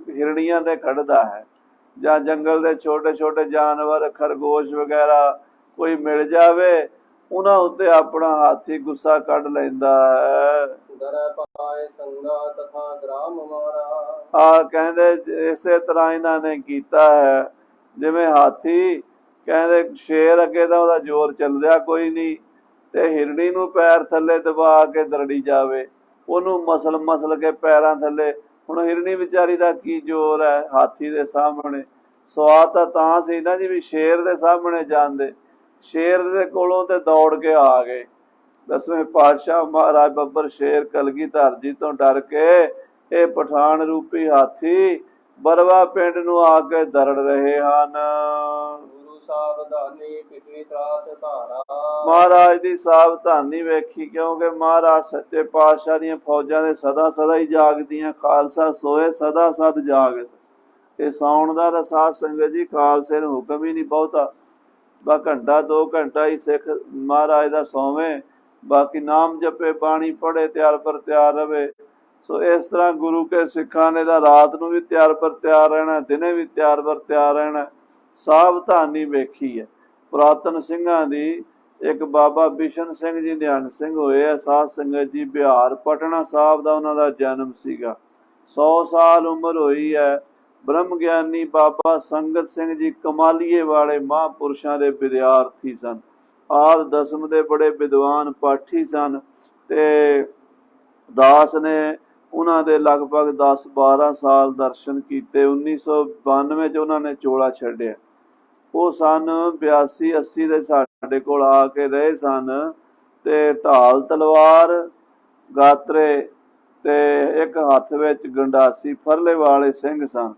ਹਿਰਣੀਆਂ ਤੇ ਕੱਢਦਾ ਹੈ, ਜਾਂ ਜੰਗਲ ਦੇ ਛੋਟੇ ਛੋਟੇ ਜਾਨਵਰ ਖਰਗੋਸ਼ ਵਗੈਰਾ ਕੋਈ ਮਿਲ ਜਾਵੇ ਉਹਨਾਂ ਉੱਤੇ ਆਪਣਾ ਹਾਥੀ ਗੁੱਸਾ ਕੱਢ ਲੈਂਦਾ ਹੈ। ਪਾਏ ਸੰਗਾ ਤਥਾ ਗ੍ਰਾਮ ਮਾਰਾ। ਆ ਕਹਿੰਦੇ ਇਸੇ ਤਰ੍ਹਾਂ ਇਹਨਾਂ ਨੇ ਕੀਤਾ ਹੈ। ਜਿਵੇਂ ਹਾਥੀ ਕਹਿੰਦੇ ਸ਼ੇਰ ਅੱਗੇ ਤਾਂ ਉਹਦਾ ਜ਼ੋਰ ਚੱਲ ਰਿਹਾ ਕੋਈ ਨਹੀਂ, ਤੇ ਹਿਰਣੀ ਨੂੰ ਪੈਰ ਥੱਲੇ ਦਬਾ ਕੇ ਦਰੜੀ ਜਾਵੇ, ਉਹਨੂੰ ਮਸਲ ਕੇ ਪੈਰਾਂ ਥੱਲੇ। ਹੁਣ ਹਿਰਣੀ ਵਿਚਾਰੀ ਦਾ ਕੀ ਜ਼ੋਰ ਹੈ ਹਾਥੀ ਦੇ ਸਾਹਮਣੇ। ਸਵਾਦ ਤਾਂ ਸੀ ਨਾ ਜੀ ਵੀ ਸ਼ੇਰ ਦੇ ਸਾਹਮਣੇ ਜਾਂਦੇ, ਸ਼ੇਰ ਦੇ ਕੋਲੋਂ ਤੇ ਦੌੜ ਕੇ ਆ ਗਏ। ਦਸਵੇਂ ਪਾਤਸ਼ਾਹ ਮਹਾਰਾਜ ਬੱਬਰ ਸ਼ੇਰ ਕਲਗੀਧਰ ਜੀ ਤੋਂ ਡਰ ਕੇ ਇਹ ਪਠਾਨ ਰੂਪੀ ਹਾਥੀ ਬਰਵਾ ਪਿੰਡ ਨੂੰ ਆ ਕੇ ਦਰੜ ਰਹੇ ਹਨ। ਗੁਰੂ ਸਾਵਧਾਨੀ ਪਿਛੇ ਤਰਾਸ ਧਾਰਾ। ਮਹਾਰਾਜ ਦੀ ਸਾਵਧਾਨੀ ਵੇਖੀ, ਕਿਉਂਕਿ ਮਹਾਰਾਜ ਸੱਚੇ ਪਾਤਸ਼ਾਹ ਦੀਆਂ ਫੌਜਾਂ ਦੇ ਸਦਾ ਹੀ ਜਾਗਦੀਆਂ। ਖਾਲਸਾ ਸੋਏ ਸਦਾ ਸਦ ਜਾਗਤ। ਇਹ ਸੌਣ ਦਾ ਤਾਂ ਸਾਧ ਸੰਗਤ ਜੀ ਖਾਲਸੇ ਨੂੰ ਹੁਕਮ ਹੀ ਨਹੀਂ ਬਹੁਤਾ, ਬਸ ਘੰਟਾ 2 ਘੰਟਾ ਹੀ ਸਿੱਖ ਮਹਾਰਾਜ ਦਾ ਸੌਵੇਂ, ਬਾਕੀ ਨਾਮ ਜਪੇ ਬਾਣੀ ਪੜ੍ਹੇ ਤਿਆਰ ਪਰ ਤਿਆਰ ਰਵੇ। ਸੋ ਇਸ ਤਰ੍ਹਾਂ ਗੁਰੂ ਕੇ ਸਿੱਖਾਂ ਨੇ ਤਾਂ ਰਾਤ ਨੂੰ ਵੀ ਤਿਆਰ ਪਰ ਤਿਆਰ ਰਹਿਣਾ, ਦਿਨੇ ਵੀ ਤਿਆਰ ਪਰ ਤਿਆਰ ਰਹਿਣਾ। ਸਾਵਧਾਨੀ ਵੇਖੀ ਹੈ। ਪੁਰਾਤਨ ਸਿੰਘਾਂ ਦੀ ਇੱਕ ਬਾਬਾ ਬਿਸ਼ਨ ਸਿੰਘ ਜੀ ਨਿਹੰਗ ਸਿੰਘ ਹੋਏ ਆ ਸਾਧ ਸੰਗਤ ਜੀ, ਬਿਹਾਰ ਪਟਨਾ ਸਾਹਿਬ ਦਾ ਉਹਨਾਂ ਦਾ ਜਨਮ ਸੀਗਾ। 100 ਸਾਲ ਉਮਰ ਹੋਈ ਹੈ। ਬ੍ਰਹਮ ਗਿਆਨੀ ਬਾਬਾ ਸੰਗਤ ਸਿੰਘ ਜੀ ਕਮਾਲੀਏ ਵਾਲੇ ਮਹਾਂਪੁਰਸ਼ਾਂ ਦੇ ਵਿਦਿਆਰਥੀ ਸਨ। ਆਦ ਦਸਮ ਦੇ ਬੜੇ ਵਿਦਵਾਨ ਪਾਠੀ ਸਨ, ਤੇ ਦਾਸ ਨੇ ਉਹਨਾਂ ਦੇ ਲਗਭਗ 10-12 ਸਾਲ ਦਰਸ਼ਨ ਕੀਤੇ। 1992 'ਚ ਉਹਨਾਂ ਨੇ ਚੋਲਾ ਛੱਡਿਆ। ਉਹ ਸਨ 82-80 ਦੇ ਸਾਡੇ ਕੋਲ ਆ ਕੇ ਰਹੇ ਸਨ, ਤੇ ਢਾਲ ਤਲਵਾਰ ਗਾਤਰੇ ਤੇ ਇੱਕ ਹੱਥ ਵਿੱਚ ਗੰਡਾਸੀ ਫਰਲੇ ਵਾਲੇ ਸਿੰਘ ਸਨ।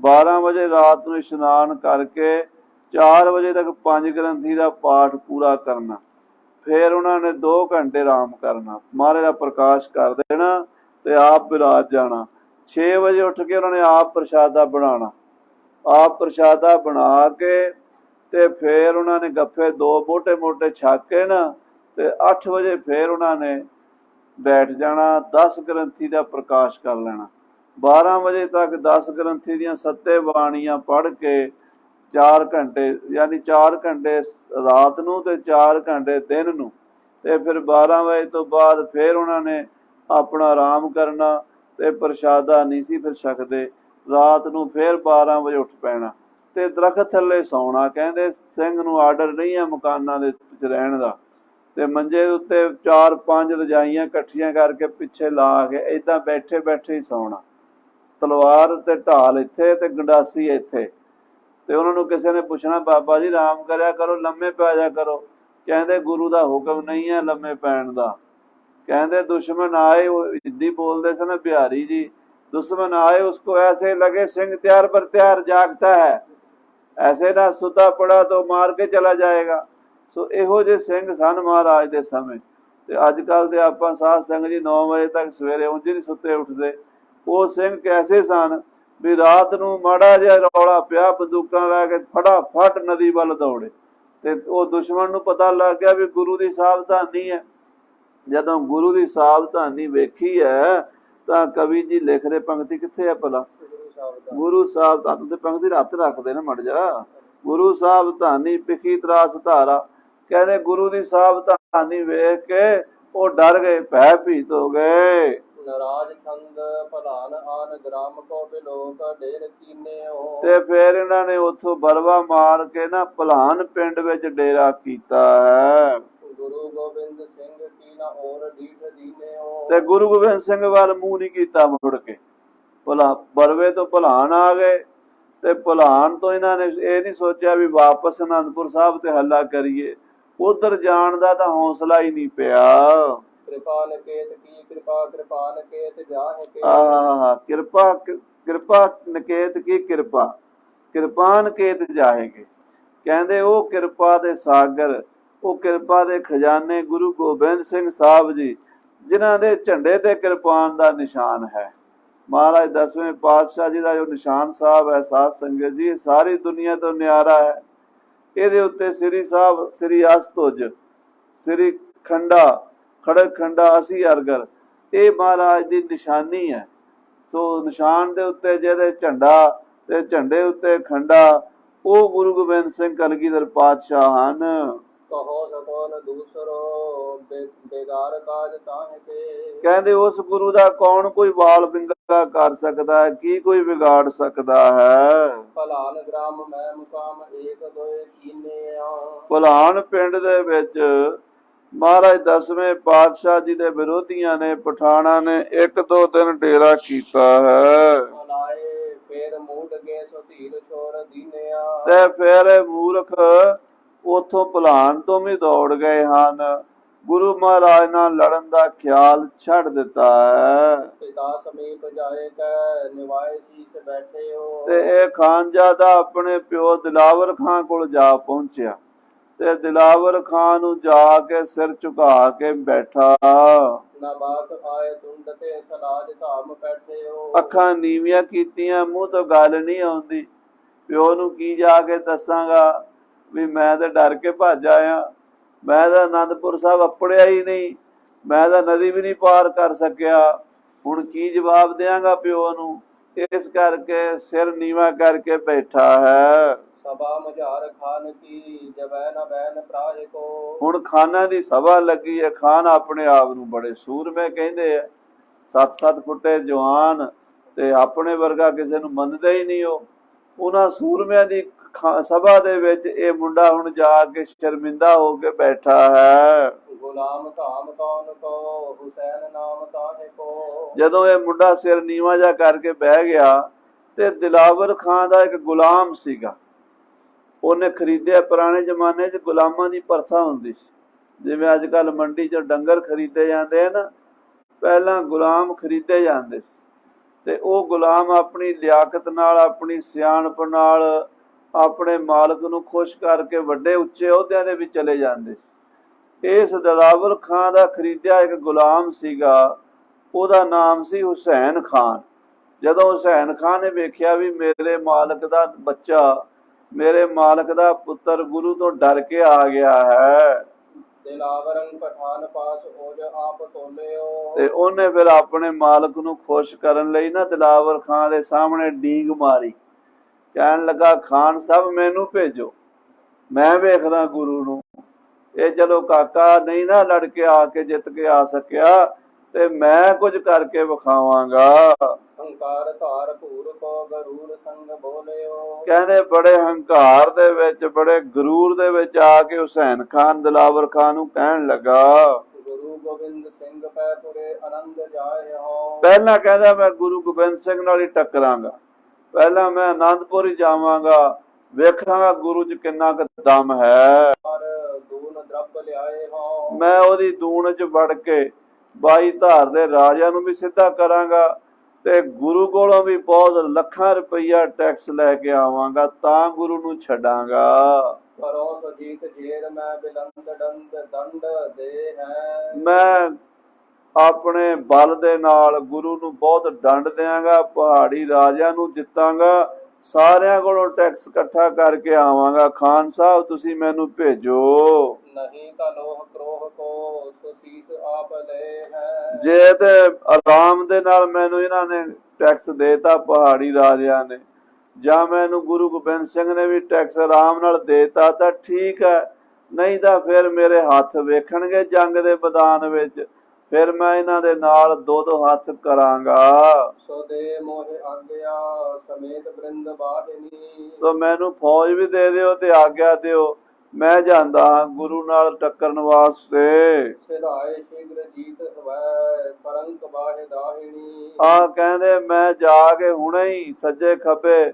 12 ਵਜੇ ਰਾਤ ਨੂੰ ਇਸ਼ਨਾਨ ਕਰਕੇ 4 ਵਜੇ ਤੱਕ 5 ਗ੍ਰੰਥੀ ਦਾ ਪਾਠ ਪੂਰਾ ਕਰਨਾ। ਫਿਰ ਉਹਨਾਂ ਨੇ 2 ਘੰਟੇ ਆਰਾਮ ਕਰਨਾ, ਮਹਾਰਾਜ ਦਾ ਪ੍ਰਕਾਸ਼ ਕਰ ਦੇਣਾ ਤੇ ਆਪ ਵਿਰਾਜ ਜਾਣਾ। 6 ਵਜੇ ਉੱਠ ਕੇ ਉਹਨਾਂ ਨੇ ਆਪ ਪ੍ਰਸ਼ਾਦਾ ਬਣਾਉਣਾ। ਆਪ ਪ੍ਰਸ਼ਾਦਾ ਬਣਾ ਕੇ ਤੇ ਫਿਰ ਉਹਨਾਂ ਨੇ ਗੱਫੇ 2 ਮੋਟੇ ਛਕ ਕੇ ਨਾ, ਤੇ 8 ਵਜੇ ਫਿਰ ਉਹਨਾਂ ਨੇ ਬੈਠ ਜਾਣਾ। 10 ਗ੍ਰੰਥੀ ਦਾ ਪ੍ਰਕਾਸ਼ ਕਰ ਲੈਣਾ। 12 ਵਜੇ ਤੱਕ 10 ਗ੍ਰੰਥੀ ਦੀਆਂ 7 ਬਾਣੀਆਂ ਪੜ੍ਹ ਕੇ 4 ਘੰਟੇ, ਯਾਨੀ 4 ਘੰਟੇ ਰਾਤ ਨੂੰ ਤੇ 4 ਘੰਟੇ ਦਿਨ ਨੂੰ, ਤੇ ਫਿਰ 12 ਵਜੇ ਤੋਂ ਬਾਅਦ ਫਿਰ ਉਹਨਾਂ ਨੇ ਆਪਣਾ ਆਰਾਮ ਕਰਨਾ, ਤੇ ਪ੍ਰਸ਼ਾਦਾ ਨਹੀਂ ਸੀ ਫਿਰ ਛਕਦੇ। ਰਾਤ ਨੂੰ ਫਿਰ 12 ਵਜੇ ਉੱਠ ਪੈਣਾ ਤੇ ਦਰਖਤ ਥੱਲੇ ਸੌਣਾ। ਕਹਿੰਦੇ ਸਿੰਘ ਨੂੰ ਆਰਡਰ ਨਹੀਂ ਹੈ ਮਕਾਨਾਂ ਦੇ ਵਿੱਚ ਰਹਿਣ ਦਾ, ਤੇ ਮੰਜੇ ਉੱਤੇ 4-5 ਰਜਾਈਆਂ ਇਕੱਠੀਆਂ ਕਰਕੇ ਪਿੱਛੇ ਲਾ ਕੇ ਏਦਾਂ ਬੈਠੇ ਹੀ ਸੌਣਾ। ਤਲਵਾਰ ਤੇ ਢਾਲ ਇੱਥੇ ਤੇ ਗੰਡਾਸੀ ਇੱਥੇ। ਤੇ ਉਹਨਾਂ ਨੂੰ ਕਿਸੇ ਨੇ ਪੁੱਛਣਾ, ਬਾਬਾ ਜੀ ਆਰਾਮ ਕਰਿਆ ਕਰੋ, ਲੰਮੇ ਪੈ ਜਾ ਕਰੋ। ਕਹਿੰਦੇ ਗੁਰੂ ਦਾ ਹੁਕਮ ਨਹੀਂ ਹੈ ਲੰਮੇ ਪੈਣ ਦਾ। ਕਹਿੰਦੇ ਦੁਸ਼ਮਣ ਆਏ, ਉਹ ਹਿੰਦੀ ਬੋਲਦੇ ਸਨ ਬਿਹਾਰੀ ਜੀ, दुश्मन आए उसको ऐसे लगे सिंह त्यार पर त्यार जागता है, ऐसे ना सुता पड़ा तो मार के चला जाएगा। सो ਇਹੋ ਜਿਹੇ ਸਿੰਘ ਸਨ ਮਹਾਰਾਜ ਦੇ ਸਮੇਂ। ਤੇ ਅੱਜ ਕੱਲ੍ਹ ਦੇ ਆਪਾਂ ਸਾਧ ਸੰਗਤ ਜੀ 9 ਵਜੇ ਤੱਕ ਸਵੇਰੇ ਉਂਝ ਨਹੀਂ ਸੁੱਤੇ ਉੱਠਦੇ। ਉਹ ਸਿੰਘ ਕੈਸੇ ਸਨ ਵੀ ਰਾਤ ਨੂੰ ਮਾੜਾ ਜਿਹਾ ਰੌਲਾ ਪਿਆ, ਬੰਦੂਕਾਂ ਲੈ ਕੇ ਫਟਾਫਟ ਨਦੀ ਵੱਲ ਦੌੜੇ। ਤੇ ਉਹ ਦੁਸ਼ਮਣ ਨੂੰ ਪਤਾ ਲੱਗ ਗਿਆ ਵੀ ਗੁਰੂ ਦੀ ਸਾਵਧਾਨੀ ਹੈ। ਜਦੋਂ ਗੁਰੂ ਦੀ ਸਾਵਧਾਨੀ ਵੇਖੀ ਹੈ ਤਾਂ ਕਵੀ ਜੀ ਲਿਖ ਰਹੇ, ਪੰਕਤੀ ਕਿੱਥੇ ਹੈ ਭਲਾ? ਗੁਰੂ ਸਾਵਧਾਨੀ ਤੇ ਪੰਕਤੀ ਹੱਥ ਰੱਖਦੇ ਨਾ ਮੜ ਜਾ। ਗੁਰੂ ਸਾਵਧਾਨੀ ਪਿਖੀ ਤਰਾਸ ਧਾਰਾ। ਕਹਿੰਦੇ ਗੁਰੂ ਦੀ ਸਾਵਧਾਨੀ ਵੇਖ ਕੇ ਉਹ ਡਰ ਗਏ, ਭੈ ਭੀਤ ਹੋ ਗਏ। ਨਰਾਜ ਛੰਦ ਭਲਾਨ ਆਨ ਗ੍ਰਾਮ ਕੋ ਬਿਲੋਕ ਡੇਰ ਕੀਨਿਓ। ਤੇ ਫਿਰ ਇਹਨਾਂ ਨੇ ਉੱਥੋਂ ਬਲਵਾ ਮਾਰ ਕੇ ਨਾ ਭਲਾਨ ਪਿੰਡ ਵਿੱਚ ਡੇਰਾ ਕੀਤਾ ਹੈ। ਗੁਰੂ ਗੋਬਿੰਦ ਸਿੰਘ ਕੀ ਨਾ ਔਰ ਢੀਠ ਦੀਨਿਓ। ਤੇ ਗੁਰੂ ਗੋਬਿੰਦ ਸਿੰਘ ਵੱਲ ਮੂੰਹ ਨਹੀਂ ਕੀਤਾ ਮੁੜ ਕੇ। ਬਰਵੇ ਤੋਂ ਭਲਾਨ ਆ ਗਏ ਤੇ ਭਲਾਨ ਤੋਂ ਇਹਨਾਂ ਨੇ ਇਹ ਨਹੀਂ ਸੋਚਿਆ ਵੀ ਵਾਪਸ ਅਨੰਦਪੁਰ ਸਾਹਿਬ ਤੇ ਹੱਲਾ ਕਰੀਏ। ਉਧਰ ਜਾਣ ਦਾ ਤਾਂ ਹੌਸਲਾ ਹੀ ਨਹੀਂ ਪਿਆ। ਕਿਰਪਾ ਨਕੇਤ ਕੀ ਕਿਰਪਾ ਕਿਰਪਾ ਨਕੇਤ ਜਾਹਿ ਕੇ। ਕਿਰਪਾ ਕਿਰਪਾ ਨਕੇਤ ਕੀ ਕਿਰਪਾ ਕਿਰਪਾ ਨਕੇਤ ਜਾਹੇਗੇ। ਕਹਿੰਦੇ ਉਹ ਕਿਰਪਾ ਦੇ ਸਾਗਰ, ਉਹ ਕਿਰਪਾ ਦੇ ਖਜ਼ਾਨੇ ਗੁਰੂ ਗੋਬਿੰਦ ਸਿੰਘ ਸਾਹਿਬ ਜੀ, ਜਿਨ੍ਹਾਂ ਦੇ ਝੰਡੇ ਤੇ ਕਿਰਪਾਨ ਦਾ ਨਿਸ਼ਾਨ ਹੈ। ਮਹਾਰਾਜ 10ਵੇਂ ਪਾਤਸ਼ਾਹ ਜੀ ਦਾ ਜੋ ਨਿਸ਼ਾਨ ਸਾਹਿਬ ਹੈ ਸਾਧ ਸੰਗਤ ਜੀ, ਸਾਰੀ ਦੁਨੀਆ ਤੋਂ ਨਿਆਰਾ ਹੈ। ਇਹਦੇ ਉੱਤੇ ਸ੍ਰੀ ਸਾਹਿਬ, ਸ੍ਰੀ ਅਸਤੁਜ, ਸ੍ਰੀ ਖੰਡਾ, ਖੜਕ ਖੰਡਾ, ਅਸੀਂ ਅਰਗਰ, ਇਹ ਮਹਾਰਾਜ ਦੀ ਨਿਸ਼ਾਨੀ ਹੈ। ਸੋ ਨਿਸ਼ਾਨ ਦੇ ਉੱਤੇ ਜਿਹਦੇ ਝੰਡਾ ਤੇ ਝੰਡੇ ਉੱਤੇ ਖੰਡਾ, ਉਹ ਗੁਰੂ ਗੋਬਿੰਦ ਸਿੰਘ ਕਲਗੀਧਰ ਪਾਤਸ਼ਾਹ ਹਨ। ਕਹੋ ਸਕੋਨ ਦੂਸਰੋ ਬੇਗਾਰ ਕਾਜ ਤਾਹਿ ਤੇ। ਕਹਿੰਦੇ ਉਸ ਗੁਰੂ ਦਾ ਕੌਣ ਕੋਈ ਵਾਲ ਵਿੰਗਾ ਕਰ ਸਕਦਾ ਹੈ, ਕੀ ਕੋਈ ਵਿਗਾੜ ਸਕਦਾ ਹੈ। ਭਲਾਨ ਗ੍ਰਾਮ ਮੈਂ ਮੁਕਾਮ ਏਕ ਦੋਏ ਕੀਨਿਆ। ਭਲਾਨ ਪਿੰਡ ਦੇ ਵਿੱਚ ਮਹਾਰਾਜ 10ਵੇਂ ਪਾਤਸ਼ਾਹ ਜੀ ਦੇ ਵਿਰੋਧੀਆਂ ਨੇ, ਪਠਾਣਾ ਨੇ 1-2 ਦਿਨ ਡੇਰਾ ਕੀਤਾ ਹੈ। ਫੇਰ ਮੂਡ ਕੇ ਸੁਧੀਰ ਛੋਰ ਦੀਨਿਆ। ਤੇ ਫਿਰ ਮੂਰਖ ਉਥੋਂ ਭਲਾਨ ਤੋਂ ਵੀ ਦੌੜ ਗਏ ਹਨ। ਗੁਰੂ ਮਹਾਰਾਜ ਨਾਲ ਲੜਨ ਦਾ ਖਿਆਲ ਛੱਡ ਦਿੱਤਾ ਹੈ। ਪਿਤਾ ਸਮੀਪ ਜਾਏ ਕੈ ਨਿਵਾਏ ਸੀਸ ਬੈਠੇ ਹੋ। ਤੇ ਇਹ ਖਾਨਜ਼ਾਦਾ ਆਪਣੇ ਪਿਓ ਦਿਲਾਵਰ ਖਾਂ ਕੋਲ ਜਾ ਪਹੁੰਚਿਆ ਤੇ ਦਿਲਾਵਰ ਖਾਂ ਨੂੰ ਜਾ ਕੇ ਸਿਰ ਝੁਕਾ ਕੇ ਬੈਠਾ। ਨਾ ਬਾਤ ਆਏ ਤੁੰਡ ਤੇ ਸਲਾਜ ਧਾਮ ਬੈਠੇ ਹੋ। ਅੱਖਾਂ ਨੀਵੀਆਂ ਕੀਤੀਆਂ, ਮੂੰਹ ਤੋਂ ਗੱਲ ਨਹੀਂ ਆਉਂਦੀ। ਪਿਓ ਨੂੰ ਕੀ ਜਾ ਕੇ ਦੱਸਾਂਗਾ ਵੀ ਮੈਂ ਤਾਂ ਡਰ ਕੇ ਭੱਜ ਆਇਆ, ਮੈਂ ਤਾਂ ਅਨੰਦਪੁਰ ਸਾਹਿਬ ਅੱਪੜਿਆ ਹੀ ਨਹੀਂ, ਮੈਂ ਤਾਂ ਨਦੀ ਵੀ ਨਹੀਂ ਪਾਰ ਕਰ ਸਕਿਆ, ਹੁਣ ਕੀ ਜਵਾਬ ਦਿਆਂਗਾ ਪਿਓ ਨੂੰ। ਇਸ ਕਰਕੇ ਸਿਰ ਨੀਵਾ ਕਰਕੇ ਬੈਠਾ ਹੈ। ਸਭਾ ਮਝਾਰ ਖਾਨ ਕੀ ਜਬੈ ਨ ਬੈਨ ਪ੍ਰਾਹਿ ਕੋ। ਹੁਣ ਖਾਨਾਂ ਦੀ ਸਭਾ ਲੱਗੀ ਹੈ। ਖਾਨ ਆਪਣੇ ਆਪ ਨੂੰ ਬੜੇ ਸੂਰਮੇ ਕਹਿੰਦੇ ਆ, 7-7 ਫੁੱਟੇ ਜਵਾਨ, ਤੇ ਆਪਣੇ ਵਰਗਾ ਕਿਸੇ ਨੂੰ ਮੰਨਦੇ ਹੀ ਨਹੀਂ। ਉਹਨਾਂ ਸੂਰਮਿਆਂ ਦੀ ਸਭਾ ਦੇ ਵਿੱਚ ਇਹ ਮੁੰਡਾ ਹੁਣ ਜਾ ਕੇ ਸ਼ਰਮਿੰਦਾ ਹੋ ਕੇ ਬੈਠਾ ਹੈ। ਗੁਲਾਮ ਧਾਮ ਕੌਣ ਕੋ ਹੁਸੈਨ ਨਾਮ ਤਾਹੇ ਕੋ। ਜਦੋਂ ਇਹ ਮੁੰਡਾ ਸਿਰ ਨੀਵਾ ਜਾ ਕਰਕੇ ਬਹਿ ਗਿਆ ਤੇ ਦਿਲਾਵਰ ਖਾਂ ਦਾ ਇੱਕ ਗੁਲਾਮ ਸੀਗਾ, ਉਹਨੇ ਖਰੀਦਿਆ। ਪੁਰਾਣੇ ਜ਼ਮਾਨੇ 'ਚ ਗੁਲਾਮਾਂ ਦੀ ਪ੍ਰਥਾ ਹੁੰਦੀ ਸੀ, ਜਿਵੇਂ ਅੱਜ ਕੱਲ੍ਹ ਮੰਡੀ 'ਚ ਡੰਗਰ ਖਰੀਦੇ ਜਾਂਦੇ ਆ ਨਾ, ਪਹਿਲਾਂ ਗੁਲਾਮ ਖਰੀਦੇ ਜਾਂਦੇ ਸੀ। ਤੇ ਉਹ ਗੁਲਾਮ ਆਪਣੀ ਲਿਆਕਤ ਨਾਲ, ਆਪਣੀ ਸਿਆਣਪ ਨਾਲ ਆਪਣੇ ਮਾਲਕ ਨੂੰ ਖੁਸ਼ ਕਰਕੇ ਵੱਡੇ ਉੱਚੇ ਅਹੁਦਿਆਂ ਦੇ ਵਿੱਚ ਚਲੇ ਜਾਂਦੇ ਸੀ। ਇਸ ਦਿਲਾਵਰ ਖਾਂ ਦਾ ਖਰੀਦਿਆ ਇੱਕ ਗੁਲਾਮ ਸੀਗਾ, ਉਹਦਾ ਨਾਮ ਸੀ ਹੁਸੈਨ ਖਾਨ। ਜਦੋਂ ਹੁਸੈਨ ਖਾਨ ਨੇ ਵੇਖਿਆ ਵੀ ਮੇਰੇ ਮਾਲਕ ਦਾ ਬੱਚਾ, ਮੇਰੇ ਮਾਲਕ ਦਾ ਪੁੱਤਰ ਗੁਰੂ ਤੋਂ ਡਰ ਕੇ ਆ ਗਿਆ ਹੈ, ਦਿਲਾਵਰੰ ਪਠਾਨ ਪਾਸ ਔਜ ਆਪ ਤੋਲਿਓ। ਤੇ ਉਹਨੇ ਫਿਰ ਆਪਣੇ ਮਾਲਕ ਨੂੰ ਖੁਸ਼ ਕਰਨ ਲਈ ਨਾ ਦਿਲਾਵਰ ਖਾਂ ਦੇ ਸਾਹਮਣੇ ਡੀਂਗ ਮਾਰੀ। ਕਹਿਣ ਲੱਗਾ, ਖਾਨ ਸਾਹਿਬ ਮੈਨੂੰ ਭੇਜੋ, ਮੈਂ ਵੇਖਦਾ ਗੁਰੂ ਨੂੰ। ਇਹ ਚਲੋ ਕਾਕਾ ਨਹੀਂ ਨਾ ਲੜ ਕੇ ਆ ਕੇ ਜਿੱਤ ਕੇ ਆ ਸਕਿਆ, ਤੇ ਮੈਂ ਕੁਝ ਕਰਕੇ ਵਿਖਾਵਾਂਗਾ। ਹੰਕਾਰ ਧਾਰ ਭੂਰ ਕੋ ਗਰੂਰ ਸੰਗ ਬੋਲਿਓ। ਕਹਿੰਦੇ ਬੜੇ ਹੰਕਾਰ ਦੇ ਵਿੱਚ, ਬੜੇ ਗਰੂਰ ਦੇ ਵਿੱਚ ਆ ਕੇ ਹੁਸੈਨ ਖਾਨ ਦਿਲਾਵਰ ਖਾਨ ਨੂੰ ਕਹਿਣ ਲੱਗਾ, ਗੁਰੂ ਗੋਬਿੰਦ ਸਿੰਘ ਪੈ ਪੁਰੇ ਆਨੰਦ ਜਾਏ ਹੋ। ਪਹਿਲਾਂ ਕਹਿੰਦਾ ਮੈਂ ਗੁਰੂ ਗੋਬਿੰਦ ਸਿੰਘ ਨਾਲ ਹੀ ਟੱਕਰਾਂਗਾ, ਪਹਿਲਾਂ ਮੈਂ ਆਨੰਦਪੁਰ ਹੀ ਜਾਵਾਂਗਾ, ਵੇਖਾਂਗਾ ਗੁਰੂ 'ਚ ਕਿੰਨਾ ਕੁ ਦਮ ਹੈ। ਦੂਨ ਦਰਬ ਲਿਆਏ ਹੋ। ਮੈਂ ਉਹਦੀ ਦੂਣ 'ਚ ਵੜ ਕੇ 22 ਧਾਰ ਦੇ ਰਾਜਿਆਂ ਨੂੰ ਵੀ ਸਿੱਧਾ ਕਰਾਂਗਾ, ਤੇ ਗੁਰੂ ਕੋਲੋਂ ਵੀ ਬਹੁਤ ਲੱਖਾਂ ਰੁਪਈਆ ਟੈਕਸ ਲੈ ਕੇ ਆਵਾਂਗਾ, ਤਾਂ ਗੁਰੂ ਨੂੰ ਛੱਡਾਂਗਾ। ਕਰੋ ਸੁਜੀਤ ਜੇਰ ਮੈਂ ਬਿਲੰਦ ਦੰਦ ਦੰਡ ਦੇ ਹੈ। ਮੈਂ ਆਪਣੇ ਬਲ ਦੇ ਨਾਲ ਗੁਰੂ ਨੂੰ ਬਹੁਤ ਦੰਡ ਦਿਆਂਗਾ, ਪਹਾੜੀ ਰਾਜਿਆਂ ਨੂੰ ਜਿੱਤਾਂਗਾ, ਸਾਰਿਆਂ ਕੋਲੋਂ ਟੈਕਸ ਇਕੱਠਾ ਕਰਕੇ ਆਵਾਂਗਾ। ਖਾਨ ਸਾਹਿਬ ਤੁਸੀਂ ਮੈਨੂੰ ਭੇਜੋ। ਨਹੀਂ ਤਾਂ ਲੋਹ ਕ੍ਰੋਹ ਕੋ ਸੁਸੀਸ ਆਪ ਲੈ ਹੈ। ਜੇ ਤੇ ਆਰਾਮ ਦੇ ਨਾਲ ਮੈਨੂੰ ਇਹਨਾਂ ਨੇ ਟੈਕਸ ਦੇਤਾ ਪਹਾੜੀ ਰਾਜਿਆਂ ਨੇ, ਜਾਂ ਮੈਨੂੰ ਗੁਰੂ ਗੋਬਿੰਦ ਸਿੰਘ ਨੇ ਵੀ ਟੈਕਸ ਆਰਾਮ ਨਾਲ ਦੇਤਾ ਤਾਂ ਠੀਕ ਹੈ, ਨਹੀਂ ਤਾਂ ਫਿਰ ਮੇਰੇ ਹੱਥ ਵੇਖਣਗੇ ਜੰਗ ਦੇ ਮੈਦਾਨ ਵਿੱਚ। ਫਿਰ ਮੈਂ ਇਹਨਾਂ ਦੇ ਨਾਲ ਦੋ ਦੋ ਹੱਥ ਕਰਾਂਗਾ। ਸੋ ਦੇ ਮੋਹਿ ਆਗਿਆ ਸਮੇਤ ਬ੍ਰਿੰਦ ਬਾਹਿਨੀ। ਸੋ ਮੈਨੂੰ ਫੌਜ ਵੀ ਦੇ ਦਿਓ ਤੇ ਆਗਿਆ ਦਿਓ, ਮੈਂ ਜਾਂਦਾ ਹਾਂ ਗੁਰੂ ਨਾਲ ਟੱਕਰਨ ਵਾਸਤੇ। ਸਿਧਾਏ ਸ਼ੀਘ੍ਰ ਜੀਤ ਹਵੈ ਫਰੰਕ ਬਾਹਿ ਦਾਹਿਣੀ। ਕਹਿੰਦੇ ਮੈਂ ਜਾ ਕੇ ਹੁਣੇ ਹੀ ਸੱਜੇ ਖੱਬੇ